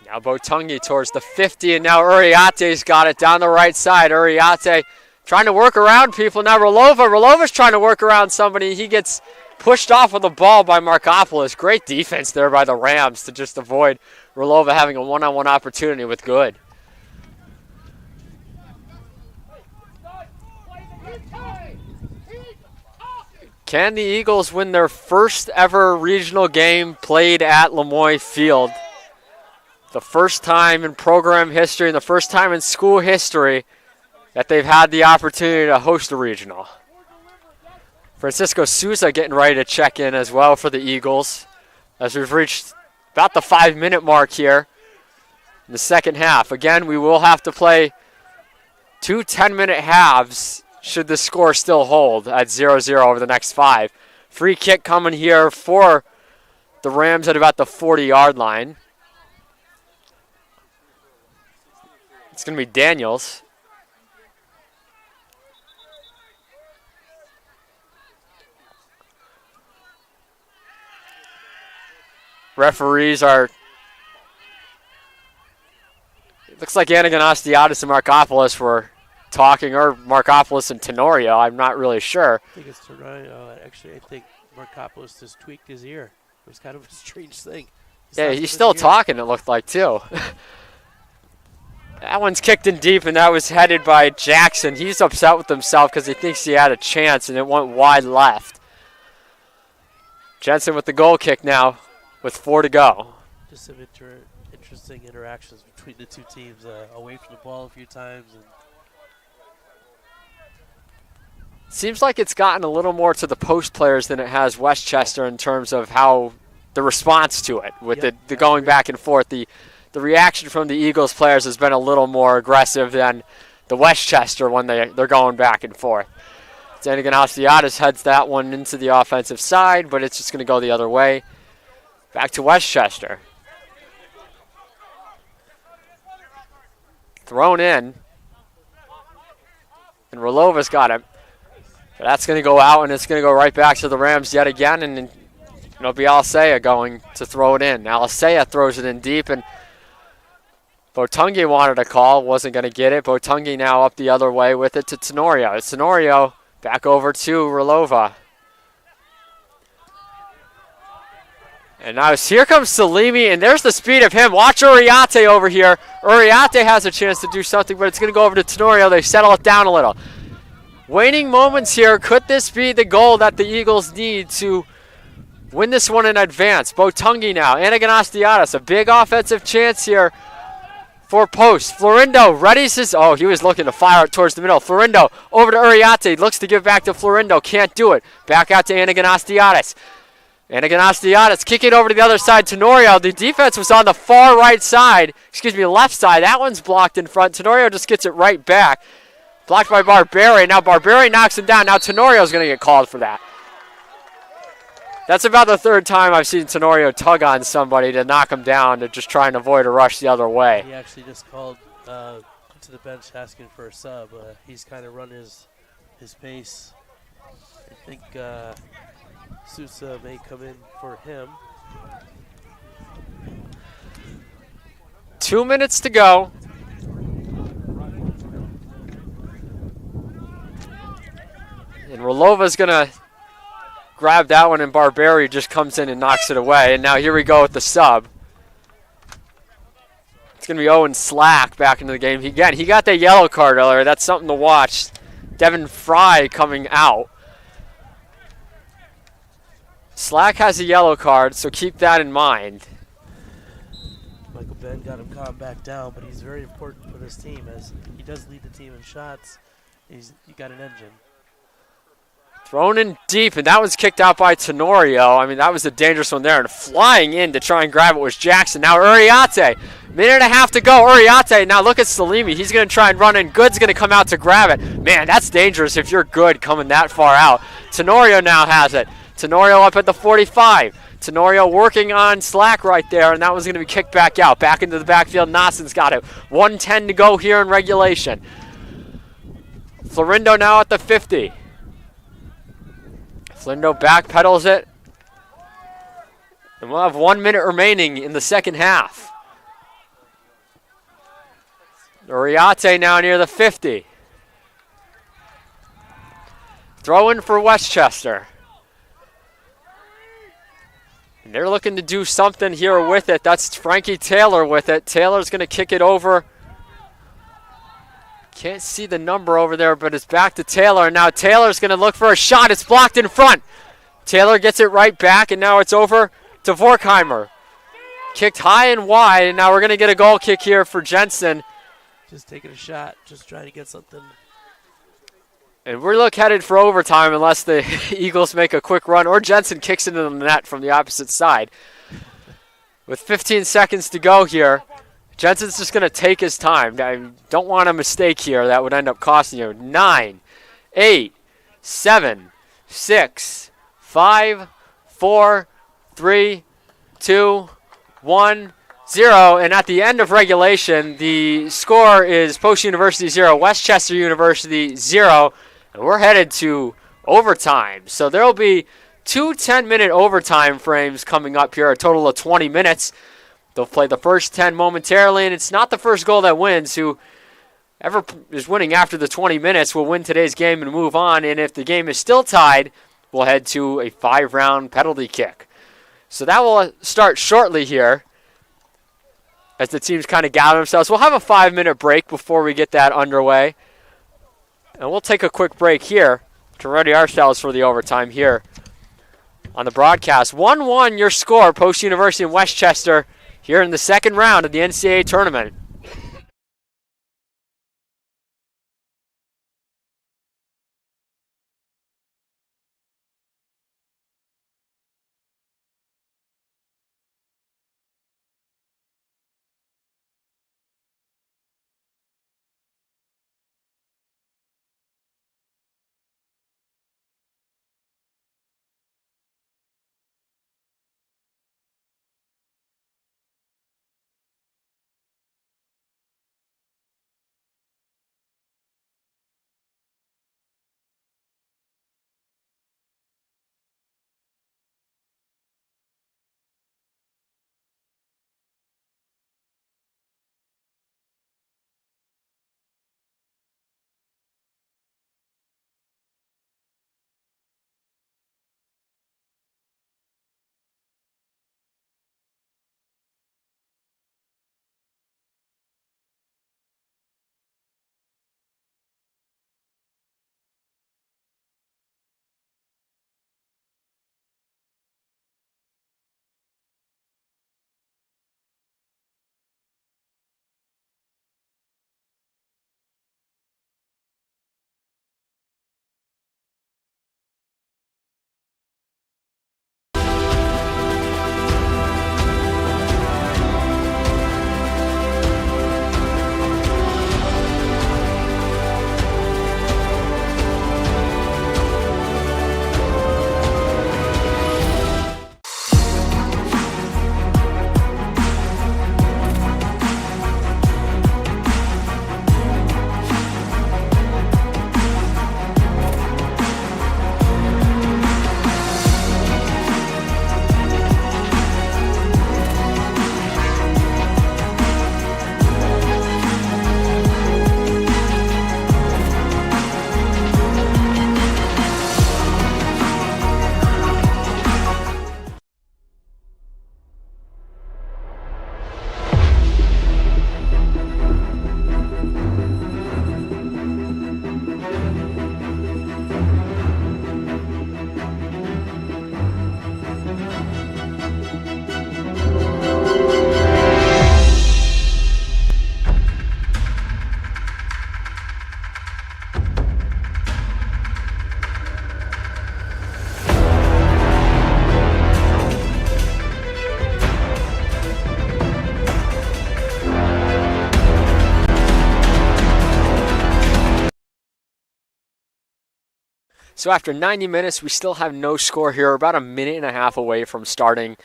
Now Botungi towards the 50, and now Uriate's got it down the right side. Uriate trying to work around people. Now Rolova's trying to work around somebody. He gets pushed off with the ball by Markopoulos. Great defense there by the Rams to just avoid Rolova having a one-on-one opportunity with Good. Can the Eagles win their first ever regional game played at Lemoyne Field? The first time in program history and the first time in school history that they've had the opportunity to host a regional. Francisco Souza getting ready to check in as well for the Eagles as we've reached about the 5-minute mark here in the second half. Again, we will have to play 2 10-minute halves should the score still hold at 0-0 over the next 5. Free kick coming here for the Rams at about the 40-yard line. It's going to be Daniels. Referees are, it looks like Anagon Ostiatis and Markopoulos were talking, or Markopoulos and Tenorio. I'm not really sure. I think it's Tenorio. Actually, I think Markopoulos just tweaked his ear. It was kind of a strange thing. He's still talking, it looked like, too. That one's kicked in deep, and that was headed by Jackson. He's upset with himself because he thinks he had a chance, and it went wide left. Jensen with the goal kick now with 4 to go. Just some interesting interactions between the two teams, away from the ball a few times. And seems like it's gotten a little more to the post players than it has Westchester in terms of how the response to it, with the going back and forth. The reaction from the Eagles players has been a little more aggressive than the Westchester when they're going back and forth. Anagon Ostiatis heads that one into the offensive side, but it's just going to go the other way. Back to Westchester. Thrown in. And Rolova's got him. But that's going to go out, and it's going to go right back to the Rams yet again. And it'll be Alsea going to throw it in. Alsea throws it in deep, and Botungi wanted a call. Wasn't going to get it. Botungi now up the other way with it to Tenorio. Tenorio back over to Rolova. And now here comes Salimi, and there's the speed of him. Watch Uriate over here. Uriate has a chance to do something, but it's going to go over to Tenorio. They settle it down a little. Waning moments here. Could this be the goal that the Eagles need to win this one in advance? Botungi now. Anagon Ostiatis, a big offensive chance here for Post. Florindo readies his... Oh, he was looking to fire it towards the middle. Florindo over to Uriate. Looks to give back to Florindo. Can't do it. Back out to Anagon Ostiatis. Anagon Ostiatis kicking over to the other side. Tenorio, the defense was on the far right side. Left side. That one's blocked in front. Tenorio just gets it right back. Blocked by Barberi. Now Barberi knocks him down. Now Tenorio's going to get called for that. That's about the 3rd time I've seen Tenorio tug on somebody to knock him down to just try and avoid a rush the other way. He actually just called to the bench asking for a sub. He's kind of run his pace. I think Sousa may come in for him. 2 minutes to go. And Rolova's going to grab that one, and Barberi just comes in and knocks it away. And now here we go with the sub. It's going to be Owen Slack back into the game. He got that yellow card earlier. That's something to watch. Devin Fry coming out. Slack has a yellow card, so keep that in mind. Michael Ben got him calmed back down, but he's very important for this team as he does lead the team in shots. You got an engine. Thrown in deep, and that was kicked out by Tenorio. I mean, that was a dangerous one there. And flying in to try and grab it was Jackson. Now Uriate. Minute and a half to go. Uriate. Now look at Salimi. He's going to try and run in. Good's going to come out to grab it. Man, that's dangerous if you're Good coming that far out. Tenorio now has it. Tenorio up at the 45. Tenorio working on Slack right there, and that was going to be kicked back out. Back into the backfield. Nassen's got it. 1:10 to go here in regulation. Florindo now at the 50. Florindo backpedals it. And we'll have 1 minute remaining in the second half. Uriarte now near the 50. Throw in for Westchester. And they're looking to do something here with it. That's Frankie Taylor with it. Taylor's going to kick it over. Can't see the number over there, but it's back to Taylor. And now Taylor's going to look for a shot. It's blocked in front. Taylor gets it right back, and now it's over to Vorkheimer. Kicked high and wide, and now we're going to get a goal kick here for Jensen. Just taking a shot, just trying to get something. And we're headed for overtime unless the Eagles make a quick run or Jensen kicks into the net from the opposite side. With 15 seconds to go here, Jensen's just going to take his time. I don't want a mistake here that would end up costing you. 9, 8, 7, 6, 5, 4, 3, 2, 1, 0. And at the end of regulation, the score is Post University 0, Westchester University 0. And we're headed to overtime. So there will be 2 10-minute overtime frames coming up here, a total of 20 minutes. They'll play the first 10 momentarily, and it's not the first goal that wins. Whoever is winning after the 20 minutes will win today's game and move on. And if the game is still tied, we'll head to a 5-round penalty kick. So that will start shortly here as the teams kind of gather themselves. We'll have a 5-minute break before we get that underway. And we'll take a quick break here to ready ourselves for the overtime here on the broadcast. 1-1 your score, Post University and Westchester here in the second round of the NCAA tournament. So after 90 minutes, we still have no score here. We're about a minute and a half away from starting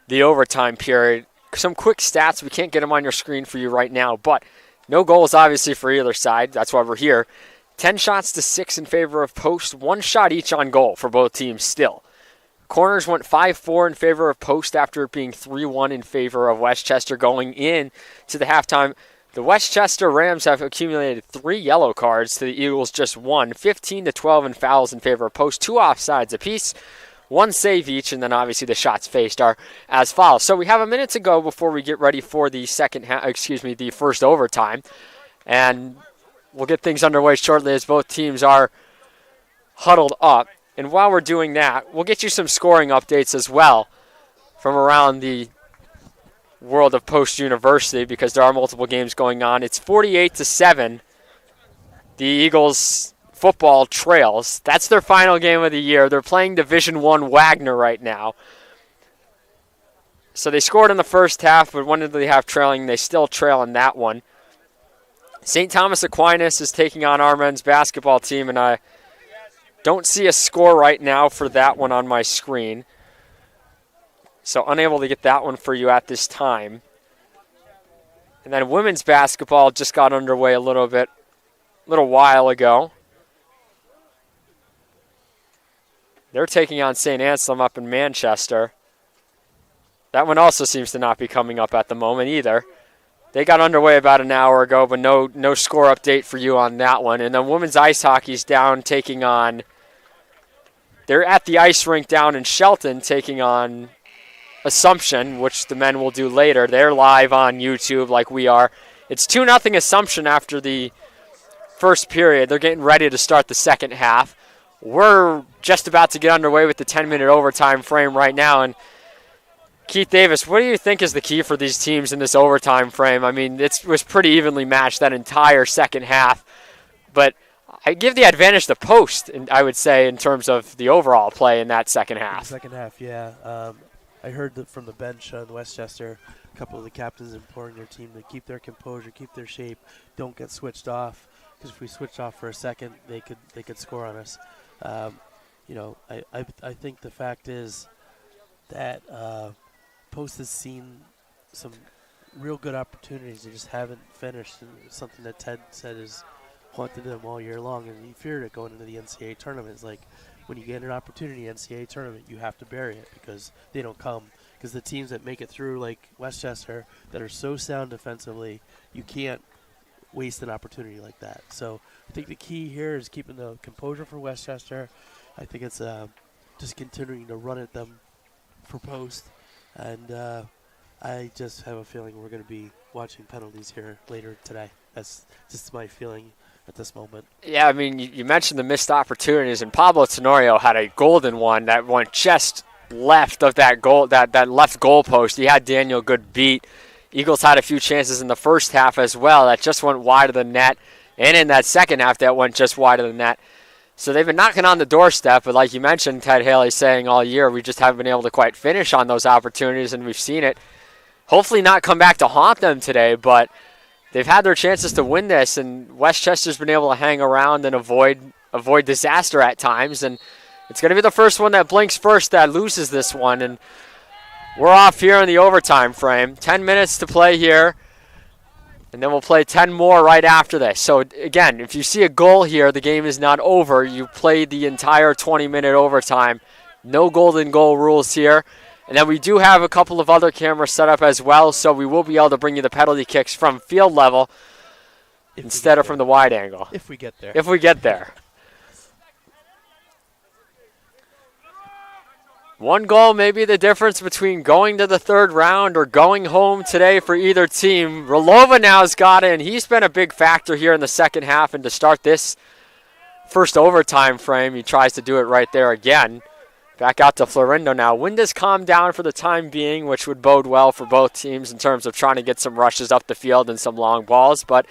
the overtime period. Some quick stats. We can't get them on your screen for you right now, but no goals obviously for either side. That's why we're here. 10 shots to 6 in favor of Post. 1 shot each on goal for both teams still. Corners went 5-4 in favor of Post after it being 3-1 in favor of Westchester going in to the halftime. The Westchester Rams have accumulated 3 yellow cards to the Eagles just 1, 15-12 in fouls in favor of Post, 2 offsides apiece, 1 save each, and then obviously the shots faced are as follows. So we have a minute to go before we get ready for the the first overtime, and we'll get things underway shortly as both teams are huddled up. And while we're doing that, we'll get you some scoring updates as well from around the world of Post University because there are multiple games going on. It's 48-7. The Eagles football trails. That's their final game of the year. They're playing Division I Wagner right now. So they scored in the first half, but when did they have trailing? They still trail in that one. St. Thomas Aquinas is taking on our men's basketball team, and I don't see a score right now for that one on my screen. So unable to get that one for you at this time. And then women's basketball just got underway a little while ago. They're taking on St. Anselm up in Manchester. That one also seems to not be coming up at the moment either. They got underway about an hour ago, but no score update for you on that one. And then women's ice hockey's down taking on... They're at the ice rink down in Shelton taking on Assumption, which the men will do later. They're live on YouTube like we are. It's 2-0 Assumption after the first period. They're getting ready to start the second half. We're just about to get underway with the 10-minute overtime frame right now. And Keith Davis, what do you think is the key for these teams in this overtime frame? I mean, it was pretty evenly matched that entire second half. But I give the advantage to Post, I would say, in terms of the overall play in that second half. Second half, yeah. I heard that from the bench on Westchester, a couple of the captains imploring their team to keep their composure, keep their shape, don't get switched off. Because if we switch off for a second, they could score on us. I think the fact is that Post has seen some real good opportunities. They just haven't finished. And something that Ted said has haunted them all year long, and he feared it going into the NCAA tournament. It's like when you get an opportunity in the NCAA tournament, you have to bury it because they don't come. Because the teams that make it through, like Westchester, that are so sound defensively, you can't waste an opportunity like that. So I think the key here is keeping the composure for Westchester. I think it's just continuing to run at them for Post. And I just have a feeling we're going to be watching penalties here later today. That's just my feeling at this moment. Yeah, I mean, you mentioned the missed opportunities, and Pablo Tenorio had a golden one that went just left of that goal, that left goal post. He had Daniel Good beat. Eagles had a few chances in the first half as well that just went wide of the net, and in that second half that went just wide of the net. So they've been knocking on the doorstep, but like you mentioned, Ted Haley saying all year, we just haven't been able to quite finish on those opportunities, and we've seen it hopefully not come back to haunt them today, but they've had their chances to win this, and Westchester's been able to hang around and avoid disaster at times, and it's going to be the first one that blinks first that loses this one, and we're off here in the overtime frame. 10 minutes to play here, and then we'll play 10 more right after this. So, again, if you see a goal here, the game is not over. You played the entire 20-minute overtime. No golden goal rules here. And then we do have a couple of other cameras set up as well, so we will be able to bring you the penalty kicks from field level instead of from the wide angle. If we get there. If we get there. One goal may be the difference between going to the third round or going home today for either team. Rolova now's got it, and he's been a big factor here in the second half. And to start this first overtime frame, he tries to do it right there again. Back out to Florindo now. Wind has calmed down for the time being, which would bode well for both teams in terms of trying to get some rushes up the field and some long balls. But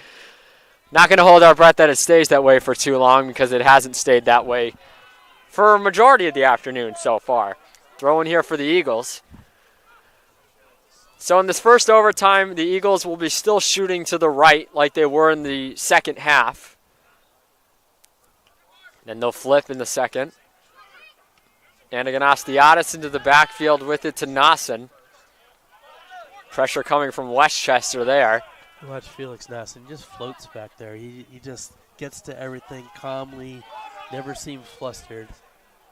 not going to hold our breath that it stays that way for too long because it hasn't stayed that way for a majority of the afternoon so far. Throw in here for the Eagles. So in this first overtime, the Eagles will be still shooting to the right like they were in the second half. Then they'll flip in the second. Anaganastiadis into the backfield with it to Nassen. Pressure coming from Westchester there. Watch Felix Nassen. He just floats back there. He just gets to everything calmly, never seems flustered.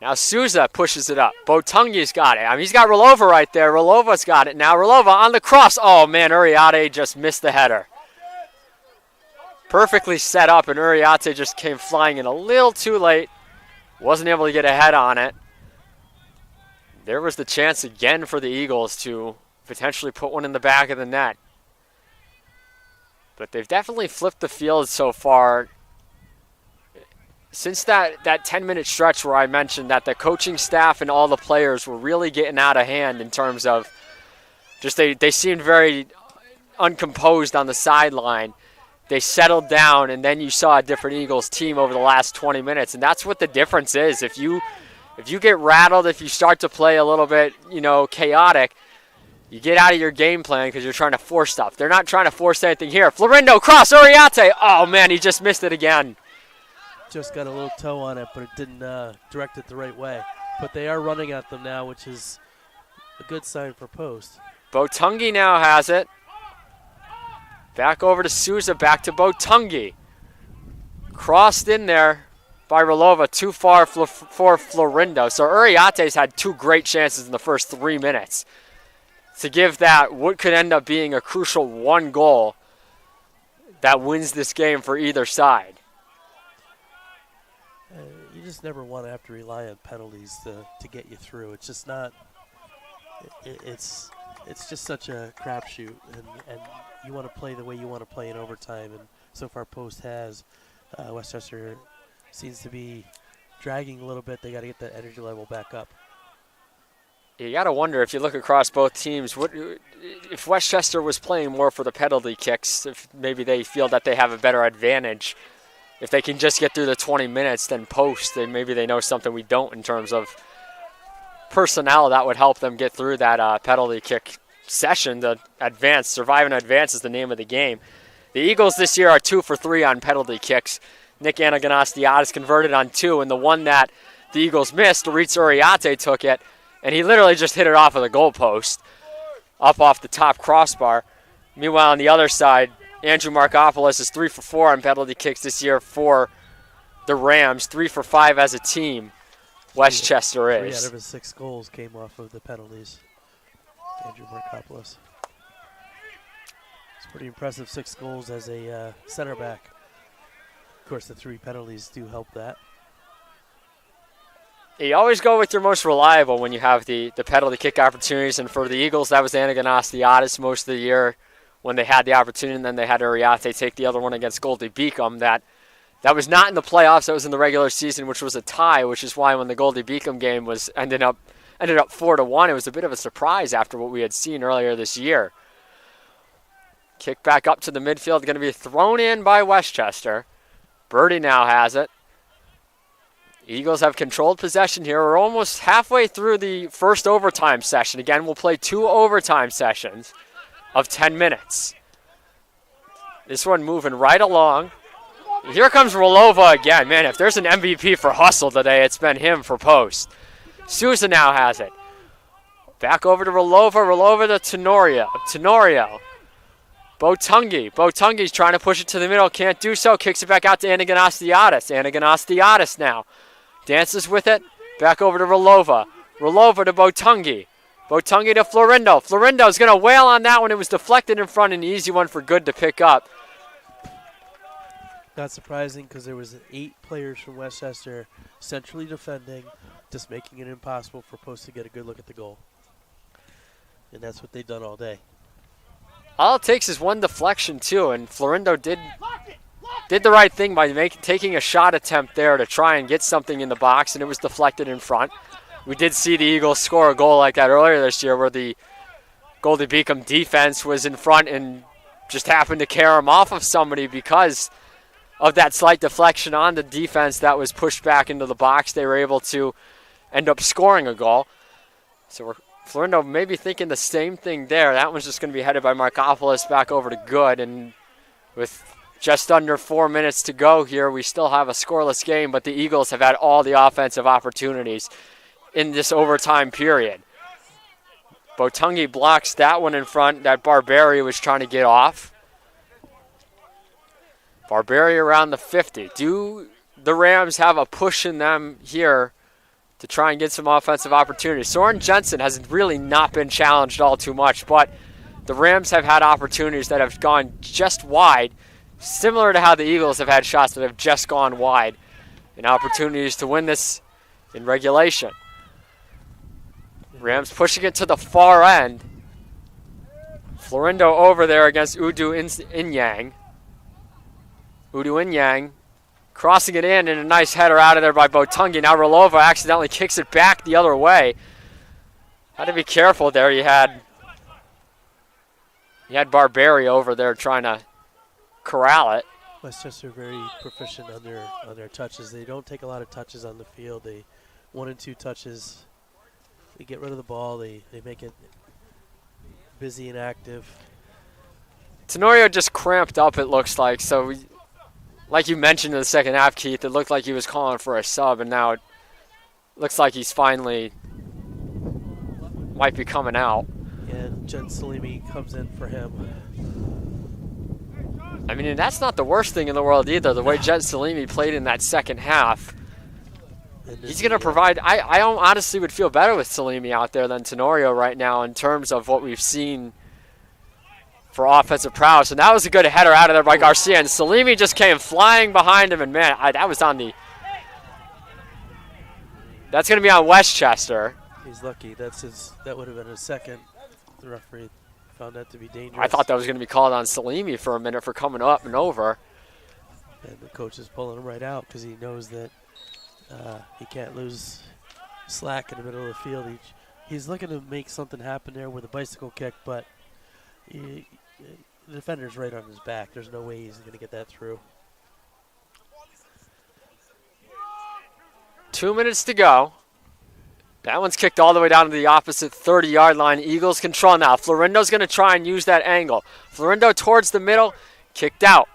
Now Souza pushes it up. Botungi's got it. I mean, he's got Rolova right there. Rolova's got it now. Rolova on the cross. Oh, man, Uriarte just missed the header. perfectly set up, and Uriarte just came flying in a little too late. Wasn't able to get ahead on it. There was the chance again for the Eagles to potentially put one in the back of the net. But they've definitely flipped the field so far. Since that 10-minute stretch where I mentioned that the coaching staff and all the players were really getting out of hand in terms of just they seemed very uncomposed on the sideline. They settled down, and then you saw a different Eagles team over the last 20 minutes, and that's what the difference is. If you get rattled, if you start to play a little bit, chaotic, you get out of your game plan because you're trying to force stuff. They're not trying to force anything here. Florindo, cross, Uriarte. Oh, man, he just missed it again. Just got a little toe on it, but it didn't direct it the right way. But they are running at them now, which is a good sign for Post. Botungi now has it. Back over to Souza, back to Botungi. Crossed in there by Rolova, too far for Florindo. So Uriarte's had 2 great chances in the first 3 minutes to give that what could end up being a crucial 1 goal that wins this game for either side. You just never want to have to rely on penalties to get you through. It's just not. It's just such a crapshoot, and you want to play the way you want to play in overtime. And so far, Post has. Westchester seems to be dragging a little bit. They got to get that energy level back up. You got to wonder, if you look across both teams, if Westchester was playing more for the penalty kicks, if maybe they feel that they have a better advantage. If they can just get through the 20 minutes, then Post, then maybe they know something we don't in terms of personnel that would help them get through that penalty kick session to advance. Survive and advance is the name of the game. The Eagles this year are 2 for 3 on penalty kicks. Nick Anaganastiadis converted on 2, and the one that the Eagles missed, Doritz Uriarte took it, and he literally just hit it off of the goalpost, up off the top crossbar. Meanwhile, on the other side, Andrew Markopoulos is 3 for 4 on penalty kicks this year for the Rams, 3 for 5 as a team. Westchester is. 3 out of his 6 goals came off of the penalties. Andrew Markopoulos. It's pretty impressive, 6 goals as a center back. Of course, the 3 penalties do help that. You always go with your most reliable when you have the penalty kick opportunities, and for the Eagles, that was Anaganastiadis most of the year when they had the opportunity, and then they had Uriarte take the other one against Goldie Beacom. That was not in the playoffs, that was in the regular season, which was a tie, which is why when the Goldie Beacom game ended up 4-1, it was a bit of a surprise after what we had seen earlier this year. Kick back up to the midfield, going to be thrown in by Westchester. Birdie now has it. Eagles have controlled possession here. We're almost halfway through the first overtime session. Again, we'll play 2 overtime sessions of 10 minutes. This one moving right along. Here comes Rolova again. Man, if there's an MVP for hustle today, it's been him for Post. Souza now has it. Back over to Rolova. Rolova to Tenorio. Tenorio. Botungi's trying to push it to the middle. Can't do so. Kicks it back out to Anaganastiadis. Anaganastiadis now. Dances with it. Back over to Rolova. Rolova to Botungi. Botungi to Florindo. Florindo's going to wail on that one. It was deflected in front. An easy one for Good to pick up. Not surprising because there was 8 players from Westchester centrally defending, just making it impossible for Post to get a good look at the goal. And that's what they've done all day. All it takes is one deflection, too, and Florindo did the right thing by taking a shot attempt there to try and get something in the box, and it was deflected in front. We did see the Eagles score a goal like that earlier this year where the Goldie Beacom defense was in front and just happened to carry him off of somebody because of that slight deflection on the defense that was pushed back into the box. They were able to end up scoring a goal. So Florindo may be thinking the same thing there. That one's just going to be headed by Markopoulos back over to Good. And with just under 4 minutes to go here, we still have a scoreless game, but the Eagles have had all the offensive opportunities in this overtime period. Botungi blocks that one in front that Barberi was trying to get off. Barberi around the 50. Do the Rams have a push in them here to try and get some offensive opportunities? Soren Jensen has really not been challenged all too much, but the Rams have had opportunities that have gone just wide. similar to how the Eagles have had shots that have just gone wide and opportunities to win this in regulation. Rams pushing it to the far end. Florindo over there against Udu Inyang. Udu Inyang crossing it in and a nice header out of there by Botungi. Now Rolova accidentally kicks it back the other way. Had to be careful there. You had Barberi over there trying to corral it. Westchester very proficient on their touches. They don't take a lot of touches on the field. They 1 and 2 touches. They get rid of the ball. They make it busy and active. Tenorio just cramped up, it looks like. So, like you mentioned in the second half, Keith, it looked like he was calling for a sub, and now it looks like he's finally might be coming out. And Jen Salimi comes in for him. I mean, and that's not the worst thing in the world either, the way Jet Salimi played in that second half. He's going to provide – I honestly would feel better with Salimi out there than Tenorio right now in terms of what we've seen for offensive prowess. And that was a good header out of there by Garcia. And Salimi just came flying behind him. And, man, that was on the – that's going to be on Westchester. He's lucky. That would have been his second. The referee found that to be dangerous. I thought that was going to be called on Salimi for a minute for coming up and over. And the coach is pulling him right out because he knows that he can't lose slack in the middle of the field. He's looking to make something happen there with a bicycle kick, but the defender's right on his back. There's no way he's going to get that through. 2 minutes to go. That one's kicked all the way down to the opposite 30-yard line. Eagles control now. Florindo's going to try and use that angle. Florindo towards the middle, kicked out.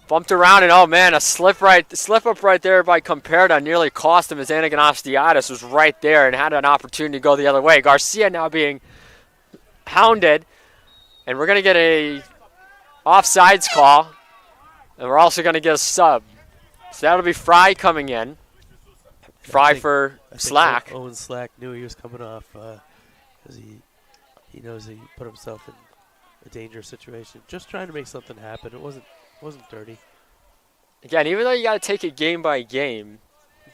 Bumped around, and oh man, a slip up right there by Comperda nearly cost him. As Anaganostiadis was right there and had an opportunity to go the other way. Garcia now being hounded, and we're going to get a offsides call, and we're also going to get a sub. So that'll be Fry coming in. Fry for Slack. Owen Slack knew he was coming off because he knows he put himself in a dangerous situation. Just trying to make something happen. It wasn't dirty. Again, even though you got to take it game by game,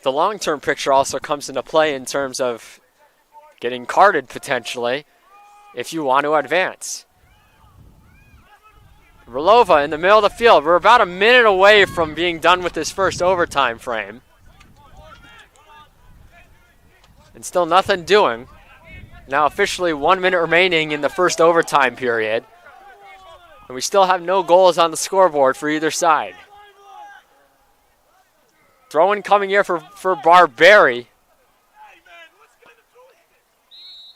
the long-term picture also comes into play in terms of getting carded potentially if you want to advance. Rolova in the middle of the field. We're about a minute away from being done with this first overtime frame. And still nothing doing. Now officially 1 minute remaining in the first overtime period. And we still have no goals on the scoreboard for either side. Throw-in coming here for Barberi.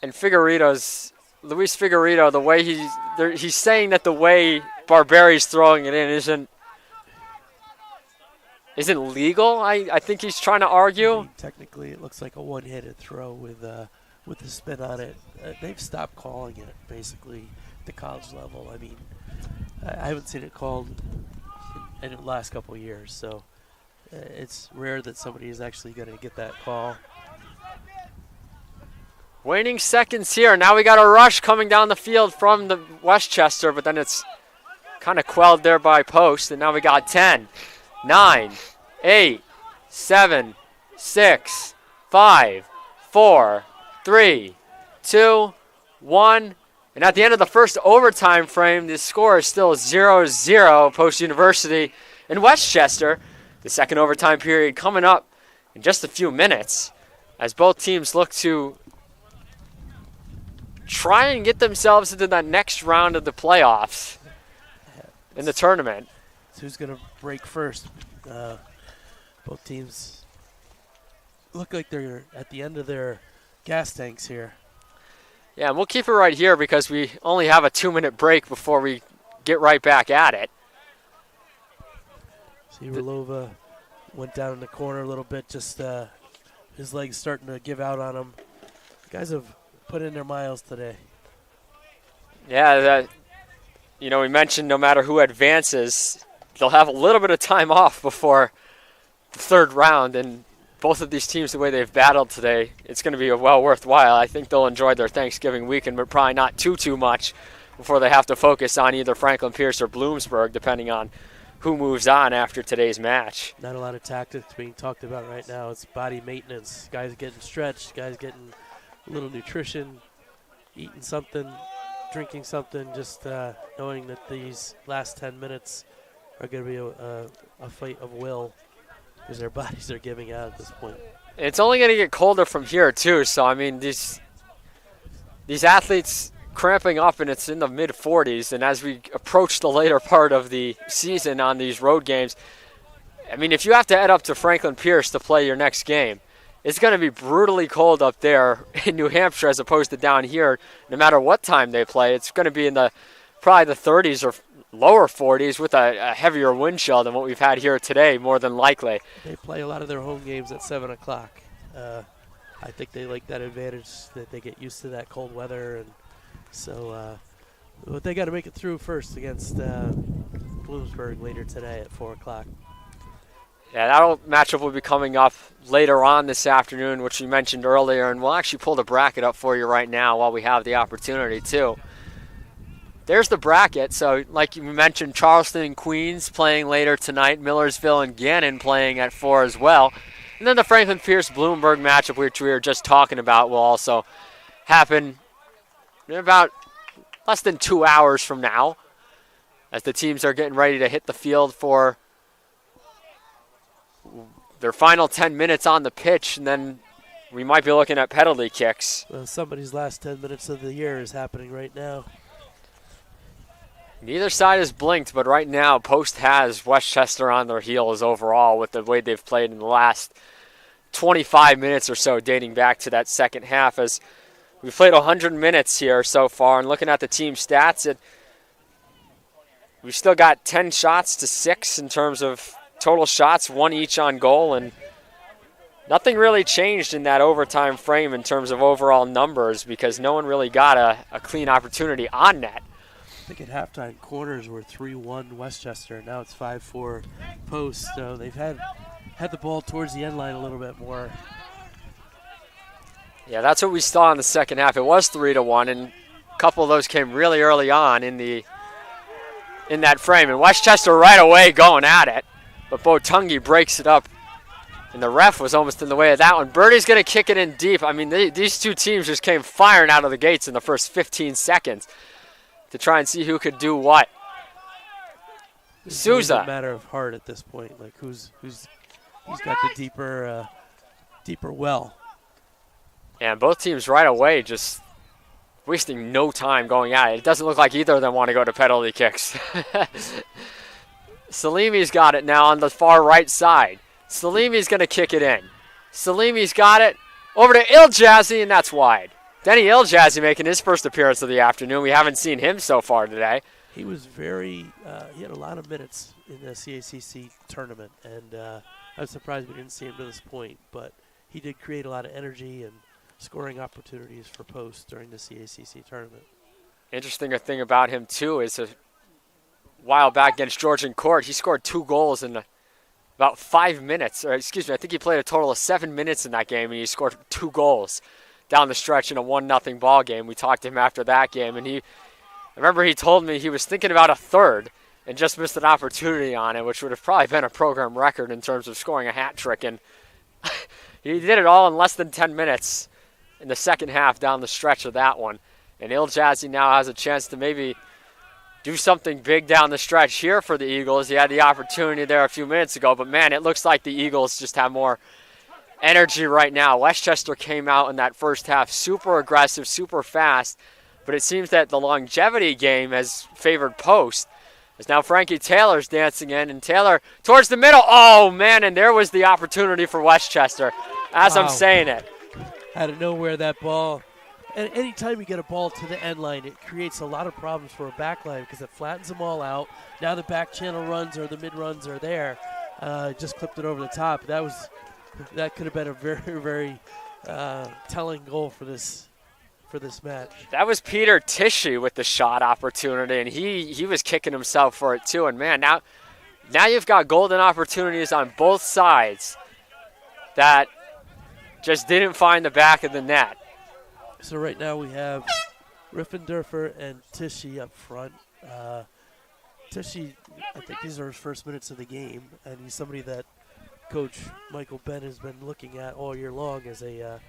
And Luis Figueredo, the way he's saying that the way Barberi's throwing it in isn't legal, I think he's trying to argue. Technically, it looks like a one-handed throw with the spin on it. They've stopped calling it, basically, at the college level. I mean, I haven't seen it called in the last couple of years, so it's rare that somebody is actually going to get that call. Waning seconds here. Now we got a rush coming down the field from the Westchester, but then it's kind of quelled there by Post, and now we got 10, 9, 8, 7, 6, 5, 4, 3, 2, 1. And at the end of the first overtime frame, the score is still 0-0, Post University in Westchester. The second overtime period coming up in just a few minutes as both teams look to try and get themselves into that next round of the playoffs in the tournament. So who's going to break first? Both teams look like they're at the end of their gas tanks here. Yeah, and we'll keep it right here because we only have a 2-minute break before we get right back at it. See, Rolova went down in the corner a little bit, just his legs starting to give out on him. The guys have put in their miles today. Yeah, we mentioned no matter who advances, they'll have a little bit of time off before the third round, and both of these teams, the way they've battled today, it's going to be well worthwhile. I think they'll enjoy their Thanksgiving weekend, but probably not too much before they have to focus on either Franklin Pierce or Bloomsburg, depending on who moves on after today's match. Not a lot of tactics being talked about right now. It's body maintenance. Guys getting stretched, guys getting a little nutrition, eating something, drinking something, just knowing that these last 10 minutes are going to be a fight of will because their bodies are giving out at this point. It's only going to get colder from here, too. So, I mean, these athletes cramping up, and it's in the mid-40s. And as we approach the later part of the season on these road games, I mean, if you have to head up to Franklin Pierce to play your next game, it's going to be brutally cold up there in New Hampshire as opposed to down here. No matter what time they play, it's going to be in probably the 30s or lower 40s with a heavier wind chill than what we've had here today, more than likely. They play a lot of their home games at 7 o'clock. I think they like that advantage that they get used to that cold weather. And so but they got to make it through first against Bloomsburg later today at 4 o'clock. Yeah, that matchup will be coming up later on this afternoon, which we mentioned earlier, and we'll actually pull the bracket up for you right now while we have the opportunity, too. There's the bracket. So, like you mentioned, Charleston and Queens playing later tonight, Millersville and Gannon playing at 4 as well. And then the Franklin Pierce-Bloomberg matchup, which we were just talking about, will also happen in about less than 2 hours from now as the teams are getting ready to hit the field for their final 10 minutes on the pitch, and then we might be looking at penalty kicks. Well, somebody's last 10 minutes of the year is happening right now. Neither side has blinked, but right now Post has Westchester on their heels overall with the way they've played in the last 25 minutes or so, dating back to that second half. As we've played 100 minutes here so far, and looking at the team stats, we've still got 10 shots to 6 in terms of total shots, 1 each on goal, and nothing really changed in that overtime frame in terms of overall numbers because no one really got a clean opportunity on net. I think at halftime corners were 3-1 Westchester. Now it's 5-4 Post. So they've had the ball towards the end line a little bit more. Yeah, that's what we saw in the second half. It was 3-1, and a couple of those came really early on in that frame. And Westchester right away going at it, but Botungi breaks it up, and the ref was almost in the way of that one. Birdie's going to kick it in deep. I mean, these two teams just came firing out of the gates in the first 15 seconds to try and see who could do what. Souza. It's a matter of heart at this point. Like who's got the deeper well. And both teams right away just wasting no time going at it. It doesn't look like either of them want to go to penalty kicks. Salimi's got it now on the far right side. Salimi's going to kick it in. Salimi's got it over to Iljazzy, and that's wide. Denny Iljazzy making his first appearance of the afternoon. We haven't seen him so far today. He was he had a lot of minutes in the CACC tournament, and I was surprised we didn't see him to this point, but he did create a lot of energy and scoring opportunities for Post during the CACC tournament. Interesting thing about him, too, is a while back against Georgian Court, he scored 2 goals in about 5 minutes. Or excuse me, I think he played a total of 7 minutes in that game, and he scored 2 goals down the stretch in a 1-0 ball game. We talked to him after that game, and I remember he told me he was thinking about a third and just missed an opportunity on it, which would have probably been a program record in terms of scoring a hat trick. And he did it all in less than 10 minutes in the second half down the stretch of that one. And Iljazzy now has a chance to maybe do something big down the stretch here for the Eagles. He had the opportunity there a few minutes ago, but man, it looks like the Eagles just have more energy right now. Westchester came out in that first half super aggressive, super fast, but it seems that the longevity game has favored Post. As now Frankie Taylor's dancing in, and Taylor towards the middle. Oh, man, and there was the opportunity for Westchester as I'm saying it. Out of nowhere, that ball. And anytime you get a ball to the end line, it creates a lot of problems for a back line because it flattens them all out. Now the back channel runs or the mid runs are there. Just clipped it over the top. That could have been a very, very telling goal for this match. That was Peter Tishy with the shot opportunity, and he was kicking himself for it too. And man, now you've got golden opportunities on both sides that just didn't find the back of the net. So right now we have Riffendorfer and Tishy up front. Tishy, I think these are his first minutes of the game, and he's somebody that Coach Michael Ben has been looking at all year long as a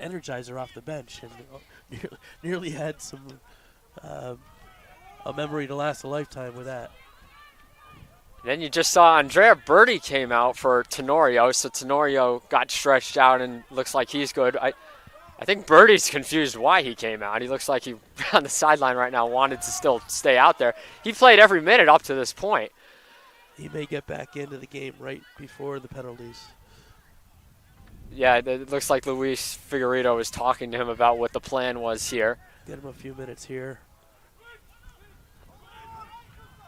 energizer off the bench, and nearly had some a memory to last a lifetime with that. Then you just saw Andrea Berti came out for Tenorio, so Tenorio got stretched out and looks like he's good. I think Berti's confused why he came out. He looks like he, on the sideline right now, wanted to still stay out there. He played every minute up to this point. He may get back into the game right before the penalties. Yeah, it looks like Luis Figueiredo was talking to him about what the plan was here. Get him a few minutes here.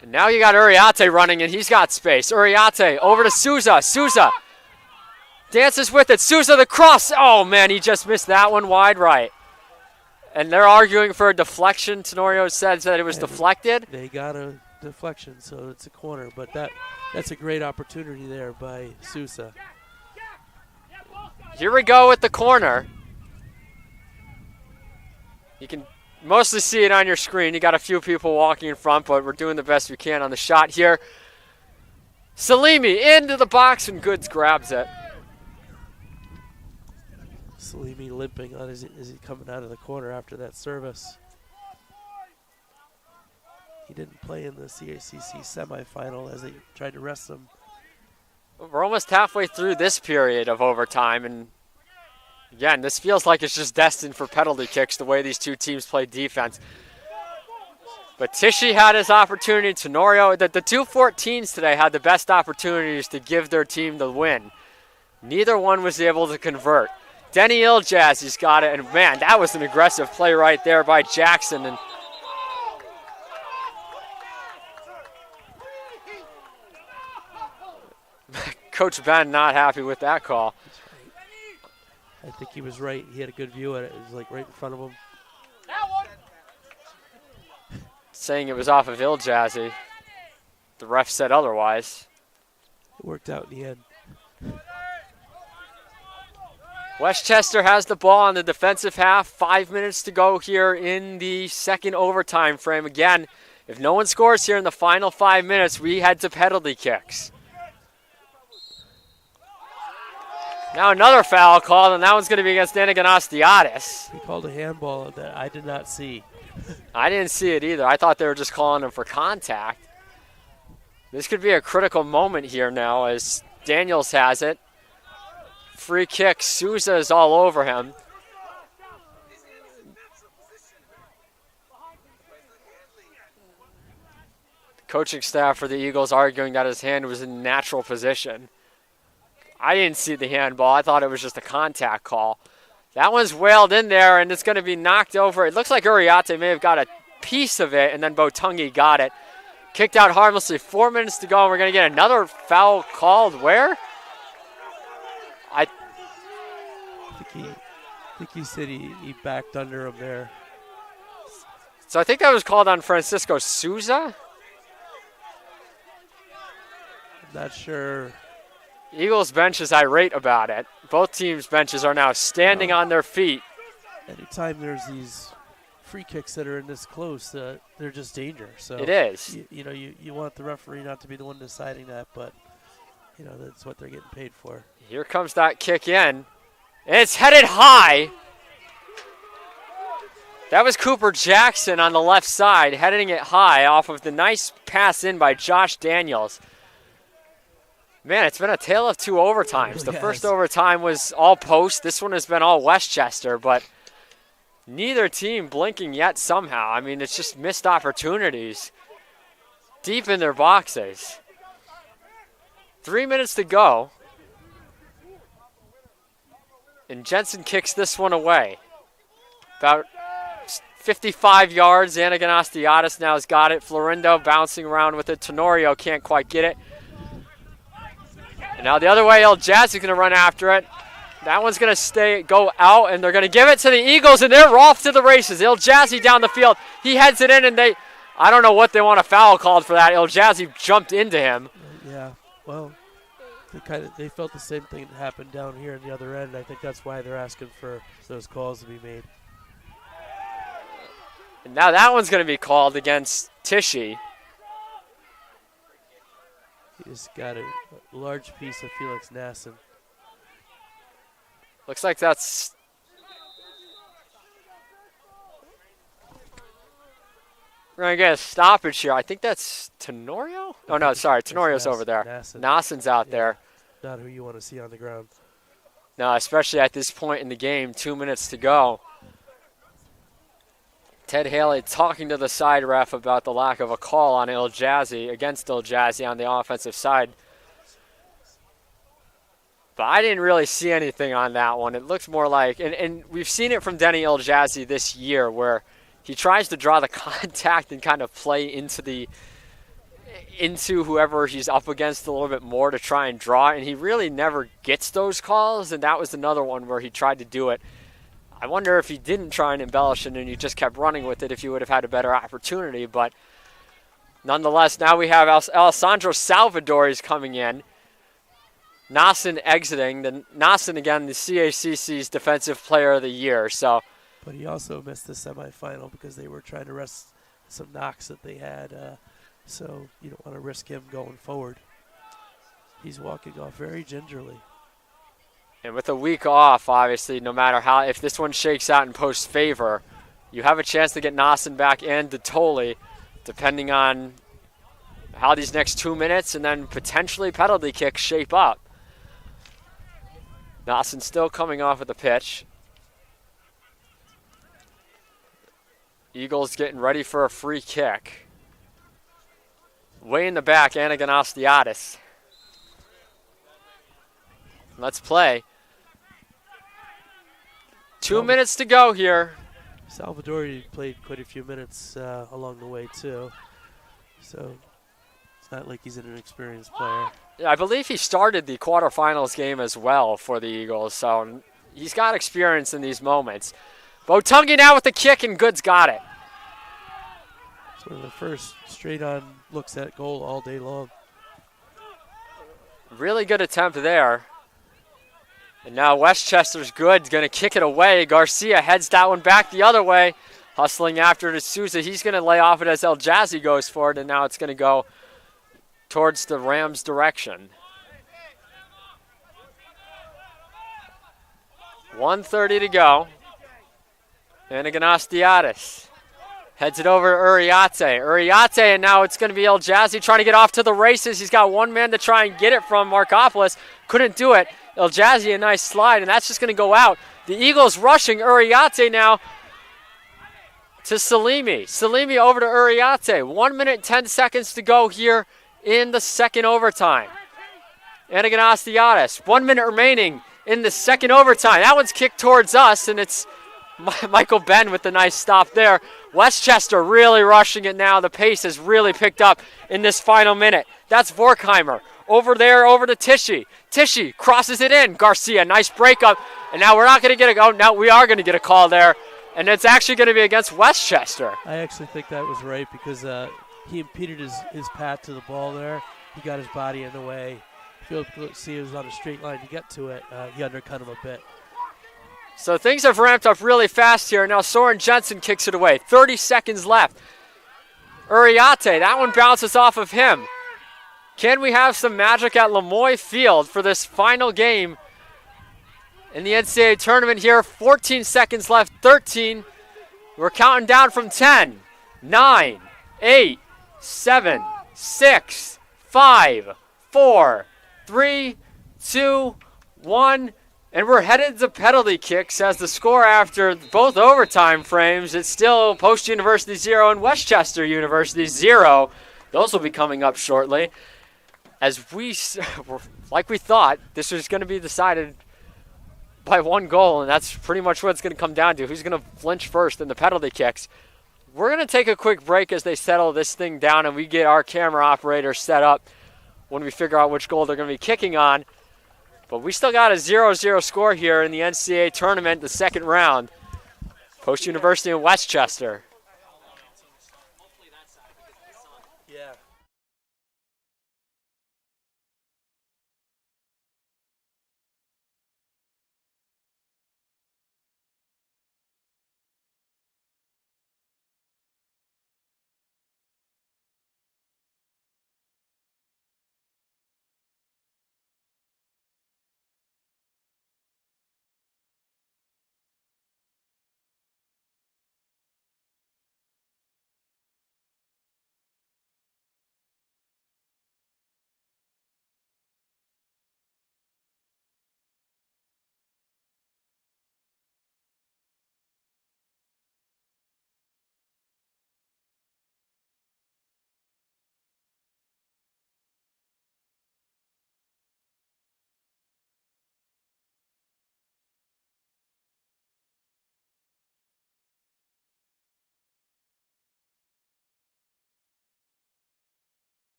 And now you got Uriarte running, and he's got space. Uriarte over to Souza. Souza dances with it. Souza the cross. Oh, man, he just missed that one wide right. And they're arguing for a deflection. Tenorio says that it was deflected. They got a deflection, so it's a corner. But that's a great opportunity there by Souza. Here we go with the corner. You can mostly see it on your screen. You got a few people walking in front, but we're doing the best we can on the shot here. Salimi into the box, and Goods grabs it. Salimi limping on as he coming out of the corner after that service. He didn't play in the CACC semifinal as they tried to rest him. We're almost halfway through this period of overtime, and again, this feels like it's just destined for penalty kicks the way these two teams play defense. But Tishy had his opportunity. Tenorio, the two 14s today had the best opportunities to give their team the win. Neither one was able to convert. Denny Iljazzy's got it, and man, that was an aggressive play right there by Jackson. And Coach Ben not happy with that call. I think he was right. He had a good view at it. It was like right in front of him. Saying it was off of Iljazzy. The ref said otherwise. It worked out in the end. Westchester has the ball on the defensive half. 5 minutes to go here in the second overtime frame. Again, if no one scores here in the final 5 minutes, we head to penalty kicks. Now another foul call, and that one's going to be against Anaganastiadis. He called a handball that I did not see. I didn't see it either. I thought they were just calling him for contact. This could be a critical moment here now as Daniels has it. Free kick. Souza is all over him. The coaching staff for the Eagles arguing that his hand was in natural position. I didn't see the handball. I thought it was just a contact call. That one's wailed in there, and it's going to be knocked over. It looks like Uriarte may have got a piece of it, and then Botungi got it. Kicked out harmlessly. 4 minutes to go, and we're going to get another foul called where? I think he said he backed under him there. So I think that was called on Francisco Souza. I'm not sure. Eagles bench is irate about it. Both teams' benches are now standing on their feet. Anytime there's these free kicks that are in this close, they're just danger. So it is. You want the referee not to be the one deciding that, but that's what they're getting paid for. Here comes that kick in. And it's headed high. That was Cooper Jackson on the left side, heading it high off of the nice pass in by Josh Daniels. Man, it's been a tale of two overtimes. The first overtime was all post. This one has been all Westchester, but neither team blinking yet somehow. I mean, it's just missed opportunities deep in their boxes. 3 minutes to go. And Jensen kicks this one away. About 55 yards. Anaganastiadis now has got it. Florindo bouncing around with it. Tenorio can't quite get it. And now the other way, Iljazzy is going to run after it. That one's going to go out, and they're going to give it to the Eagles, and they're off to the races. Iljazzy down the field. He heads it in, and I don't know what they want a foul called for that. Iljazzy jumped into him. Yeah, well, they felt the same thing that happened down here on the other end. I think that's why they're asking for those calls to be made. And now that one's going to be called against Tishy. He just got a large piece of Felix Nasson. Looks like that's... We're going to get a stoppage here. I think that's Tenorio? Oh, no, sorry. Tenorio's over there. Nasson's out there. Not who you want to see on the ground. No, especially at this point in the game, 2 minutes to go. Ted Haley talking to the side ref about the lack of a call on against Il Jazzy on the offensive side. But I didn't really see anything on that one. It looks more like, and we've seen it from Denny Il Jazzy this year, where he tries to draw the contact and kind of play into whoever he's up against a little bit more to try and draw, and he really never gets those calls, and that was another one where he tried to do it. I wonder if he didn't try and embellish it and he just kept running with it, if he would have had a better opportunity. But nonetheless, now we have Alessandro Salvadori's coming in. Nasson exiting. Nasson, again, the CACC's Defensive Player of the Year. But he also missed the semifinal because they were trying to rest some knocks that they had. So you don't want to risk him going forward. He's walking off very gingerly. And with a week off, obviously, no matter how, if this one shakes out in Post's favor, you have a chance to get Nasson back and DeToli, depending on how these next 2 minutes and then potentially penalty kicks shape up. Nasson still coming off of the pitch. Eagles getting ready for a free kick. Way in the back, Anaganastiadis. Let's play. 2 minutes to go here. Salvadori played quite a few minutes along the way, too. So it's not like he's an inexperienced player. I believe he started the quarterfinals game as well for the Eagles, so he's got experience in these moments. Botungi now with the kick, and Goods got it. Sort of the first straight-on looks at goal all day long. Really good attempt there. And now Westchester's good, going to kick it away. Garcia heads that one back the other way. Hustling after D'Souza. He's going to lay off it as El Jazzy goes for it, and now it's going to go towards the Rams' direction. 1:30 to go. Anaganastiadis heads it over to Uriate. Uriate, and now it's going to be El Jazzy trying to get off to the races. He's got one man to try and get it from Markopoulos. Couldn't do it. El Jazzy, a nice slide, and that's just going to go out. The Eagles rushing Uriate now to Salimi. Salimi over to Uriate. 1 minute, 10 seconds to go here in the second overtime. Anaganastiadis, 1 minute remaining in the second overtime. That one's kicked towards us, and it's Michael Benn with the nice stop there. Westchester really rushing it now. The pace has really picked up in this final minute. That's Vorkheimer. Over there, over to Tishy. Tishy crosses it in. Garcia, nice breakup. And now we're not going to get now we are going to get a call there. And it's actually going to be against Westchester. I actually think that was right because he impeded his path to the ball there. He got his body in the way. If you see he was on a straight line to get to it, he undercut him a bit. So things have ramped up really fast here. Now Soren Jensen kicks it away. 30 seconds left. Uriate, that one bounces off of him. Can we have some magic at Lemoy Field for this final game in the NCAA tournament here? 14 seconds left, 13. We're counting down from 10, 9, 8, 7, 6, 5, 4, 3, 2, 1. And we're headed to penalty kicks as the score after both overtime frames. It's still Post University 0 and Westchester University 0. Those will be coming up shortly. As like we thought, this was going to be decided by one goal, and that's pretty much what it's going to come down to. Who's going to flinch first in the penalty kicks? We're going to take a quick break as they settle this thing down and we get our camera operator set up when we figure out which goal they're going to be kicking on. But we still got a 0-0 score here in the NCAA tournament, the second round. Post University in Westchester.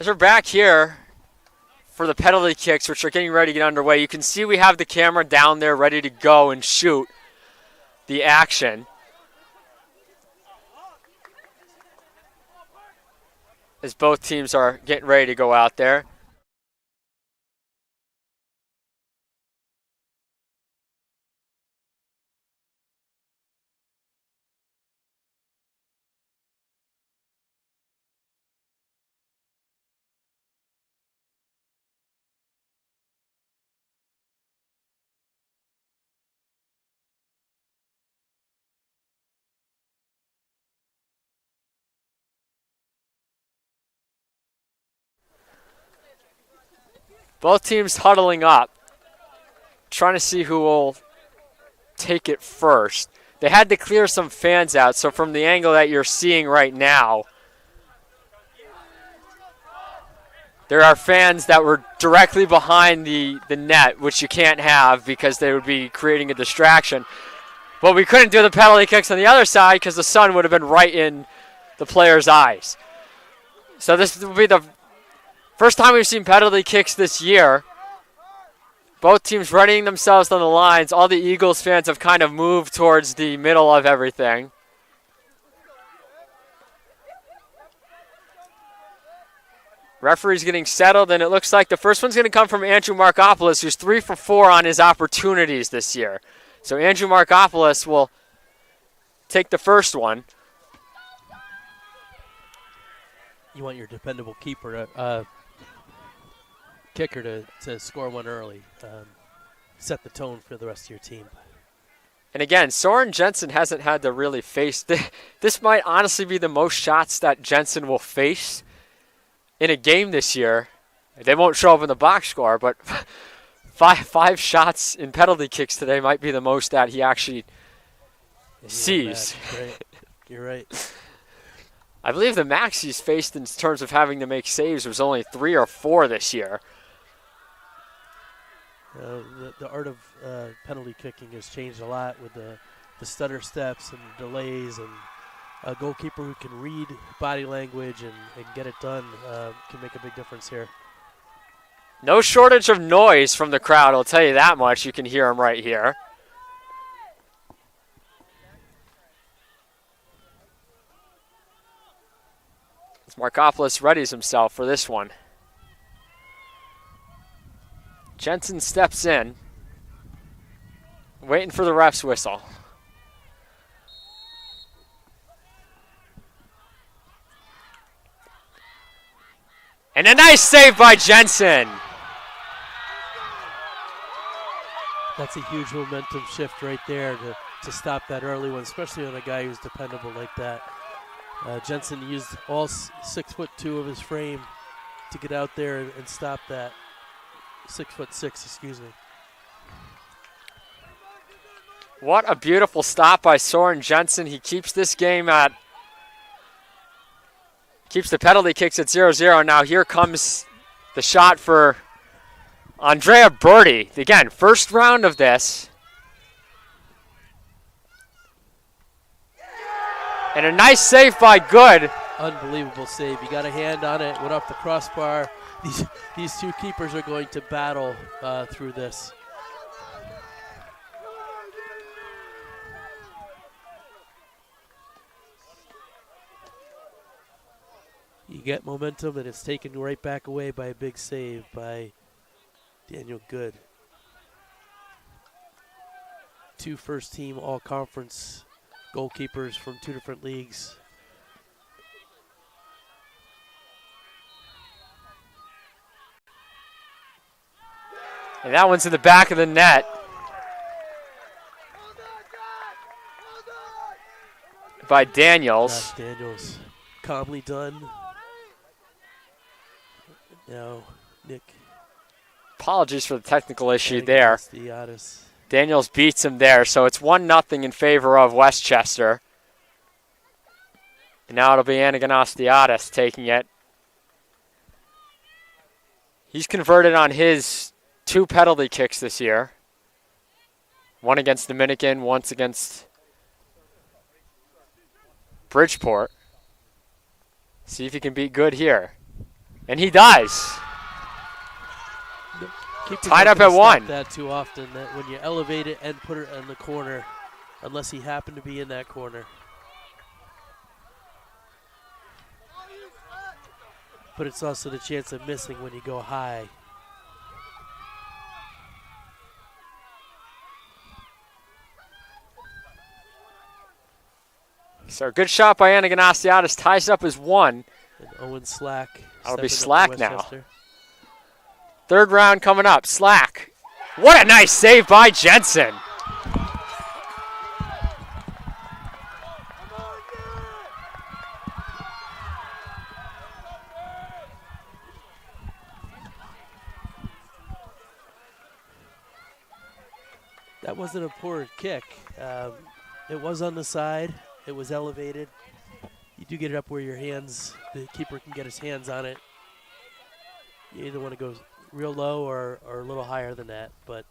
As we're back here for the penalty kicks, which are getting ready to get underway, you can see we have the camera down there ready to go and shoot the action. As both teams are getting ready to go out there. Both teams huddling up, trying to see who will take it first. They had to clear some fans out, so from the angle that you're seeing right now, there are fans that were directly behind the net, which you can't have because they would be creating a distraction. But we couldn't do the penalty kicks on the other side because the sun would have been right in the player's eyes. So this will be the first time we've seen penalty kicks this year. Both teams readying themselves on the lines. All the Eagles fans have kind of moved towards the middle of everything. Referee's getting settled, and it looks like the first one's going to come from Andrew Markopoulos, who's 3 for 4 on his opportunities this year. So Andrew Markopoulos will take the first one. You want your dependable kicker to score one early, set the tone for the rest of your team. And again, Soren Jensen hasn't had to really face this. Might honestly be the most shots that Jensen will face in a game this year. They won't show up in the box score, but five shots in penalty kicks today might be the most that he actually sees. Right. You're right. I believe the max he's faced in terms of having to make saves was only 3 or 4 this year. The art of penalty kicking has changed a lot with the stutter steps and delays, and a goalkeeper who can read body language and get it done can make a big difference here. No shortage of noise from the crowd, I'll tell you that much. You can hear them right here. As Markopoulos readies himself for this one. Jensen steps in, waiting for the ref's whistle. And a nice save by Jensen. That's a huge momentum shift right there to stop that early one, especially on a guy who's dependable like that. Jensen used all 6'2" of his frame to get out there and stop that. 6'6", excuse me. What a beautiful stop by Soren Jensen. He keeps this game keeps the penalty kicks at 0-0. Now here comes the shot for Andrea Berti. Again, first round of this. And a nice save by Good. Unbelievable save. You got a hand on it, went off the crossbar. These two keepers are going to battle through this. You get momentum, and it's taken right back away by a big save by Daniel Good. 2 first-team all-conference goalkeepers from 2 different leagues. And that one's in the back of the net. By Daniels. Daniels. Calmly done. Now, Nick. Apologies for the technical issue there. Astiatis. Daniels beats him there, so it's 1-0 in favor of Westchester. And now it'll be Anaganostaiadis taking it. He's converted on his 2 penalty kicks this year. One against Dominican, once against Bridgeport. See if he can beat Good here. And he does. Tied up at 1. That too often, that when you elevate it and put it in the corner, unless he happened to be in that corner. But it's also the chance of missing when you go high. So a good shot by Anaganastiadis, ties up as 1. And Owen Slack. That'll be Slack now. Westchester. Third round coming up. Slack. What a nice save by Jensen. That wasn't a poor kick. It was on the side. It was elevated. You do get it up where your hands, the keeper can get his hands on it. You either want to go real low or a little higher than that, but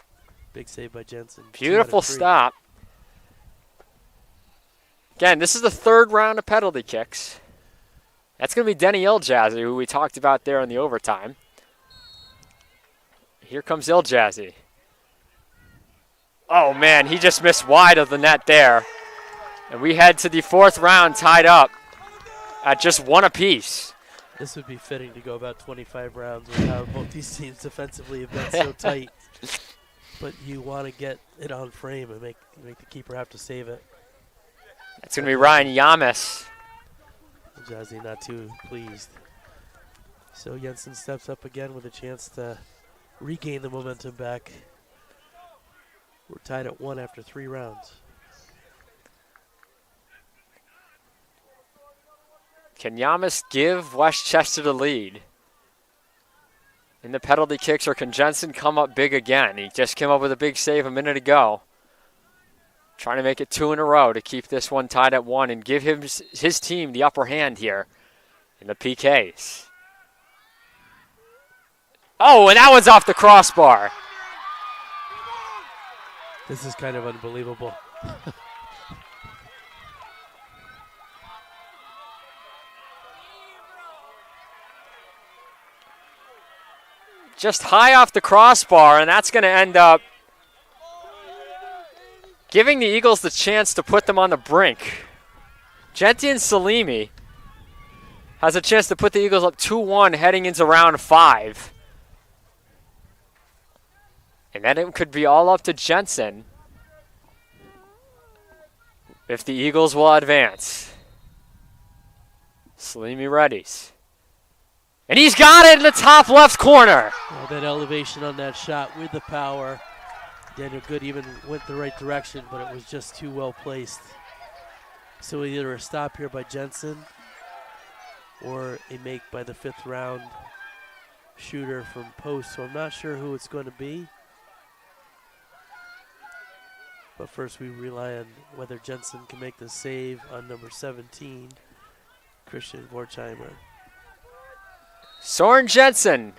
big save by Jensen. Beautiful stop. Again, this is the third round of penalty kicks. That's going to be Denny Iljazzy, who we talked about there in the overtime. Here comes Iljazzy. Oh, man, he just missed wide of the net there. And we head to the fourth round tied up at just 1 apiece. This would be fitting to go about 25 rounds with how both these teams defensively have been so tight. But you want to get it on frame and make the keeper have to save it. It's going to be Ryan Yamas. Jazzy not too pleased. So Jensen steps up again with a chance to regain the momentum back. We're tied at 1 after 3 rounds. Can Yamas give Westchester the lead in the penalty kicks, or can Jensen come up big again? He just came up with a big save a minute ago. Trying to make it 2 in a row to keep this one tied at 1 and give his team the upper hand here in the PKs. Oh, and that one's off the crossbar. This is kind of unbelievable. Just high off the crossbar, and that's going to end up giving the Eagles the chance to put them on the brink. Gentian Salimi has a chance to put the Eagles up 2-1 heading into round 5. And then it could be all up to Jensen if the Eagles will advance. Salimi readies. And he's got it in the top left corner. Well, that elevation on that shot with the power. Daniel Good even went the right direction, but it was just too well placed. So either a stop here by Jensen or a make by the 5th round shooter from post. So I'm not sure who it's going to be. But first we rely on whether Jensen can make the save on number 17, Christian Vorchheimer. Soren Jensen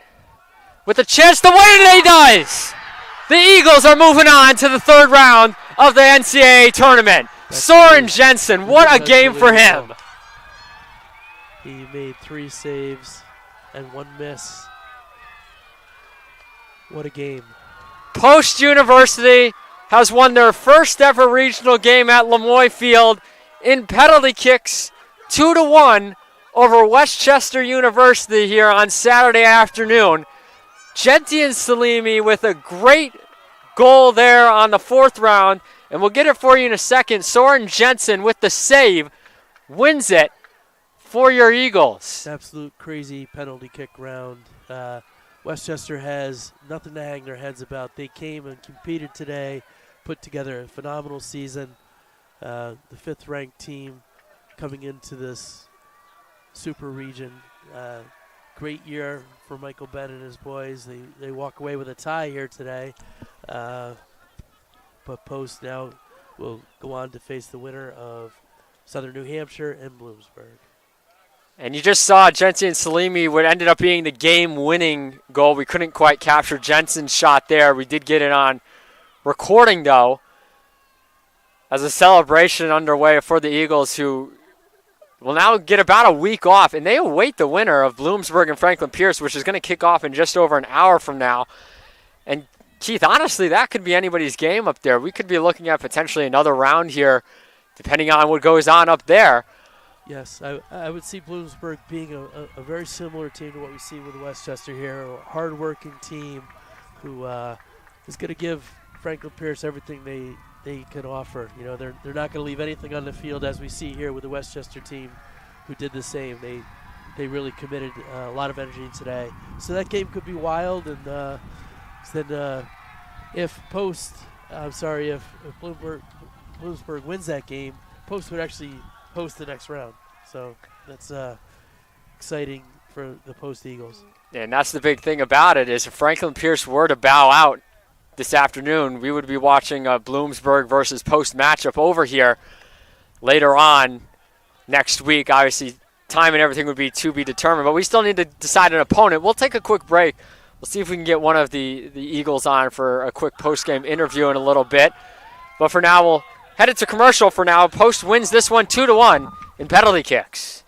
with a chance to win, and he does! The Eagles are moving on to the 3rd round of the NCAA tournament. Soren Jensen, what a game for him. He made 3 saves and 1 miss. What a game. Post University has won their first ever regional game at Lemoy Field in penalty kicks 2-1 over Westchester University here on Saturday afternoon. Gentian Salimi with a great goal there on the 4th round, and we'll get it for you in a second. Soren Jensen with the save wins it for your Eagles. Absolute crazy penalty kick round. Westchester has nothing to hang their heads about. They came and competed today, put together a phenomenal season. The 5th ranked team coming into this super region. Great year for Michael Bennett and his boys. They walk away with a tie here today. But Post now will go on to face the winner of Southern New Hampshire and Bloomsburg. And you just saw Gentian Salimi, what ended up being the game-winning goal. We couldn't quite capture Jensen's shot there. We did get it on recording, though, as a celebration underway for the Eagles, who will now get about a week off, and they await the winner of Bloomsburg and Franklin Pierce, which is going to kick off in just over an hour from now. And Keith, honestly, that could be anybody's game up there. We could be looking at potentially another round here, depending on what goes on up there. Yes, I would see Bloomsburg being a very similar team to what we see with Westchester here, a hard-working team who is going to give Franklin Pierce everything they can offer. You know, they're not going to leave anything on the field, as we see here with the Westchester team, who did the same. They really committed a lot of energy today. So that game could be wild, and then if Bloomsburg wins that game, Post would actually host the next round. So that's exciting for the Post Eagles. And that's the big thing about it, is if Franklin Pierce were to bow out this afternoon, we would be watching a Bloomsburg versus Post matchup over here later on next week. Obviously, time and everything would be to be determined, but we still need to decide an opponent. We'll take a quick break. We'll see if we can get one of the Eagles on for a quick post-game interview in a little bit. But for now, we'll head it to commercial for now. Post wins this one 2-1 in penalty kicks.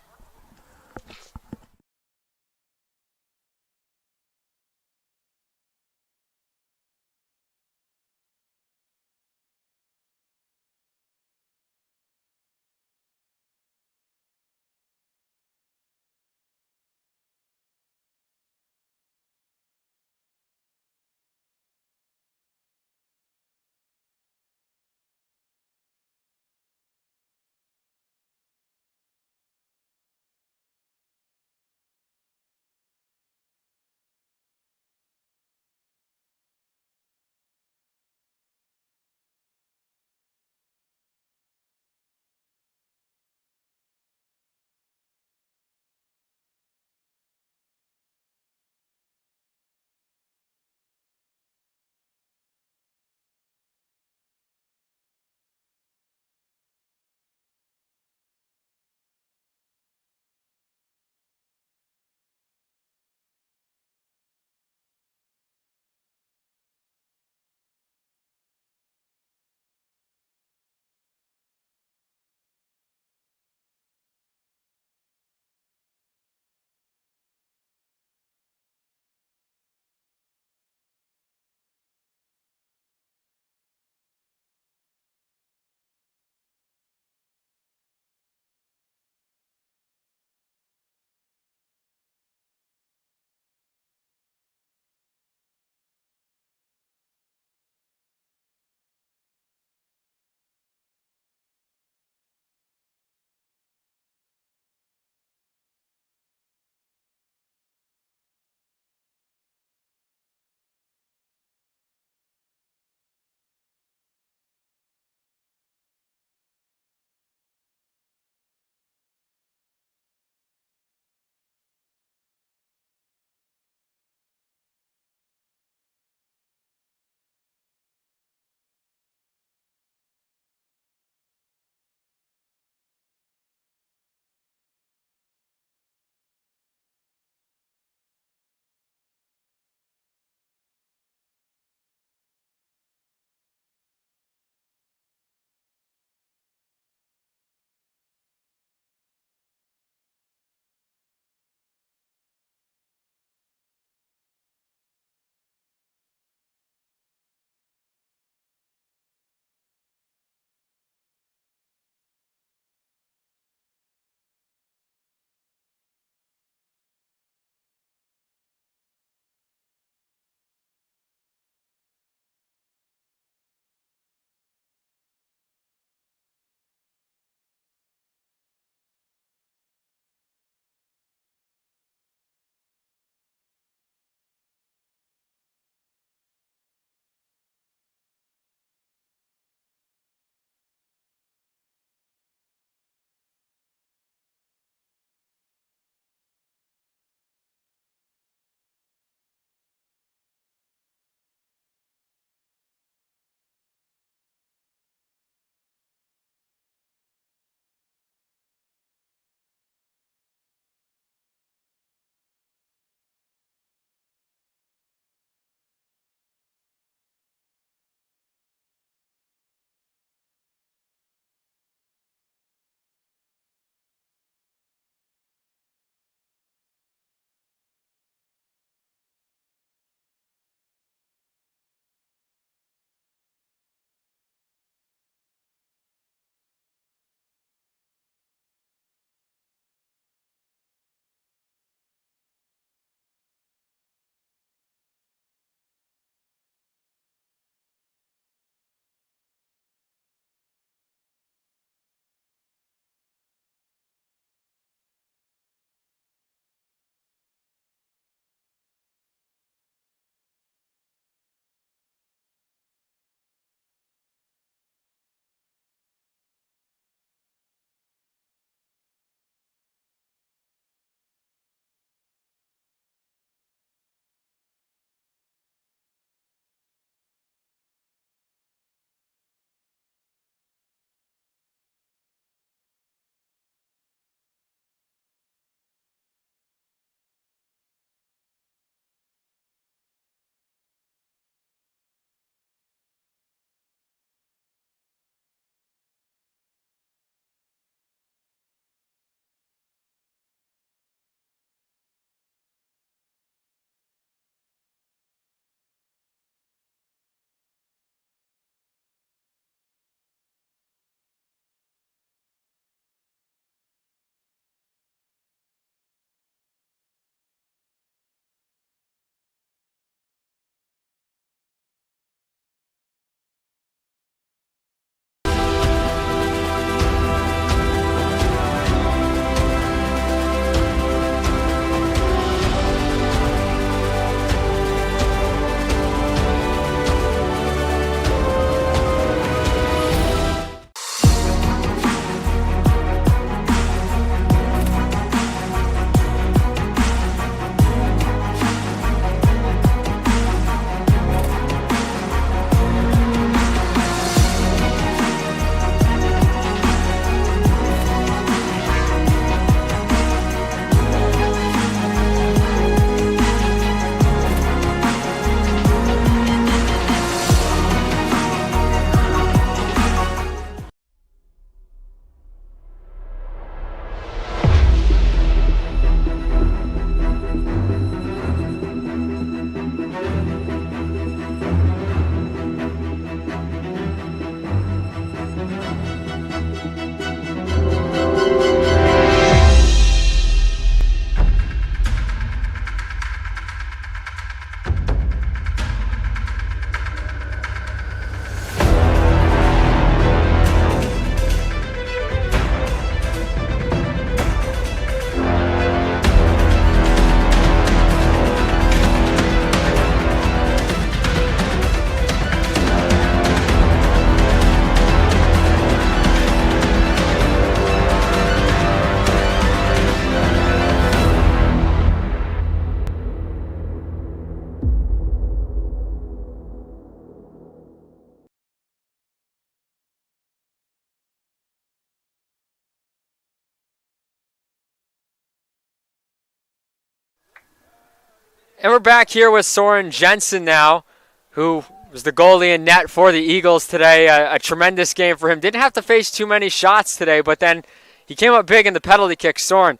And we're back here with Soren Jensen now, who was the goalie in net for the Eagles today. A tremendous game for him. Didn't have to face too many shots today, but then he came up big in the penalty kick. Soren,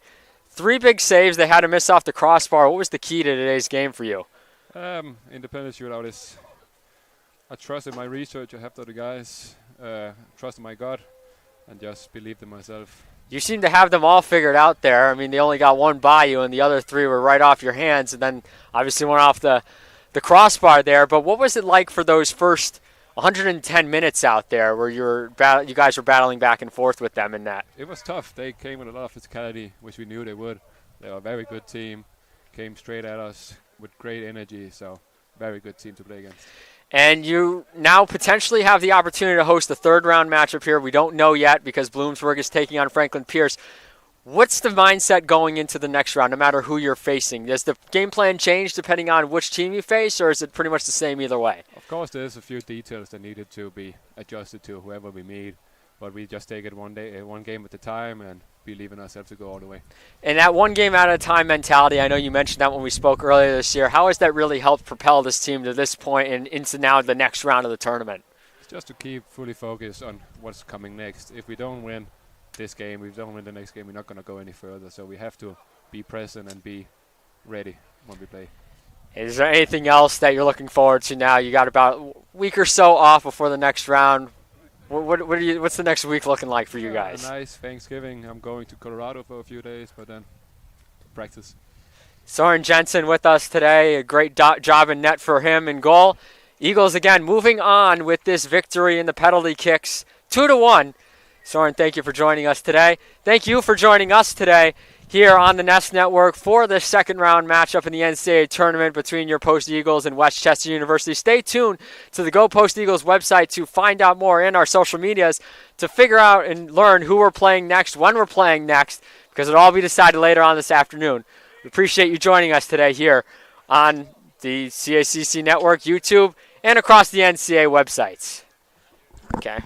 3 big saves. They had to miss off the crossbar. What was the key to today's game for you? In the penalty shootout is I trusted my research. I helped other guys, trusted my gut, and just believed in myself. You seem to have them all figured out there. I mean, they only got one by you, and the other 3 were right off your hands, and then obviously went off the crossbar there. But what was it like for those first 110 minutes out there where you guys were battling back and forth with them in that? It was tough. They came with a lot of physicality, which we knew they would. They were a very good team, came straight at us with great energy, so very good team to play against. And you now potentially have the opportunity to host the 3rd-round matchup here. We don't know yet because Bloomsburg is taking on Franklin Pierce. What's the mindset going into the next round, no matter who you're facing? Does the game plan change depending on which team you face, or is it pretty much the same either way? Of course, there's a few details that needed to be adjusted to whoever we meet, but we just take it one game at a time and believe in ourselves to go all the way. And that one game at a time mentality, I know you mentioned that when we spoke earlier this year. How has that really helped propel this team to this point and into now the next round of the tournament? It's just to keep fully focused on what's coming next. If we don't win this game, if we don't win the next game, we're not going to go any further. So we have to be present and be ready when we play. Is there anything else that you're looking forward to now? You got about a week or so off before the next round. What's the next week looking like for you guys? A nice Thanksgiving. I'm going to Colorado for a few days, but then practice. Soren Jensen with us today. A great job in net for him in goal. Eagles again moving on with this victory in the penalty kicks, 2-1. Soren, thank you for joining us today. Thank you for joining us today here on the Nest Network for the 2nd round matchup in the NCAA tournament between your Post Eagles and West Chester University. Stay tuned to the Go Post Eagles website to find out more, and our social medias to figure out and learn who we're playing next, when we're playing next, because it'll all be decided later on this afternoon. We appreciate you joining us today here on the CACC Network, YouTube, and across the NCAA websites. Okay.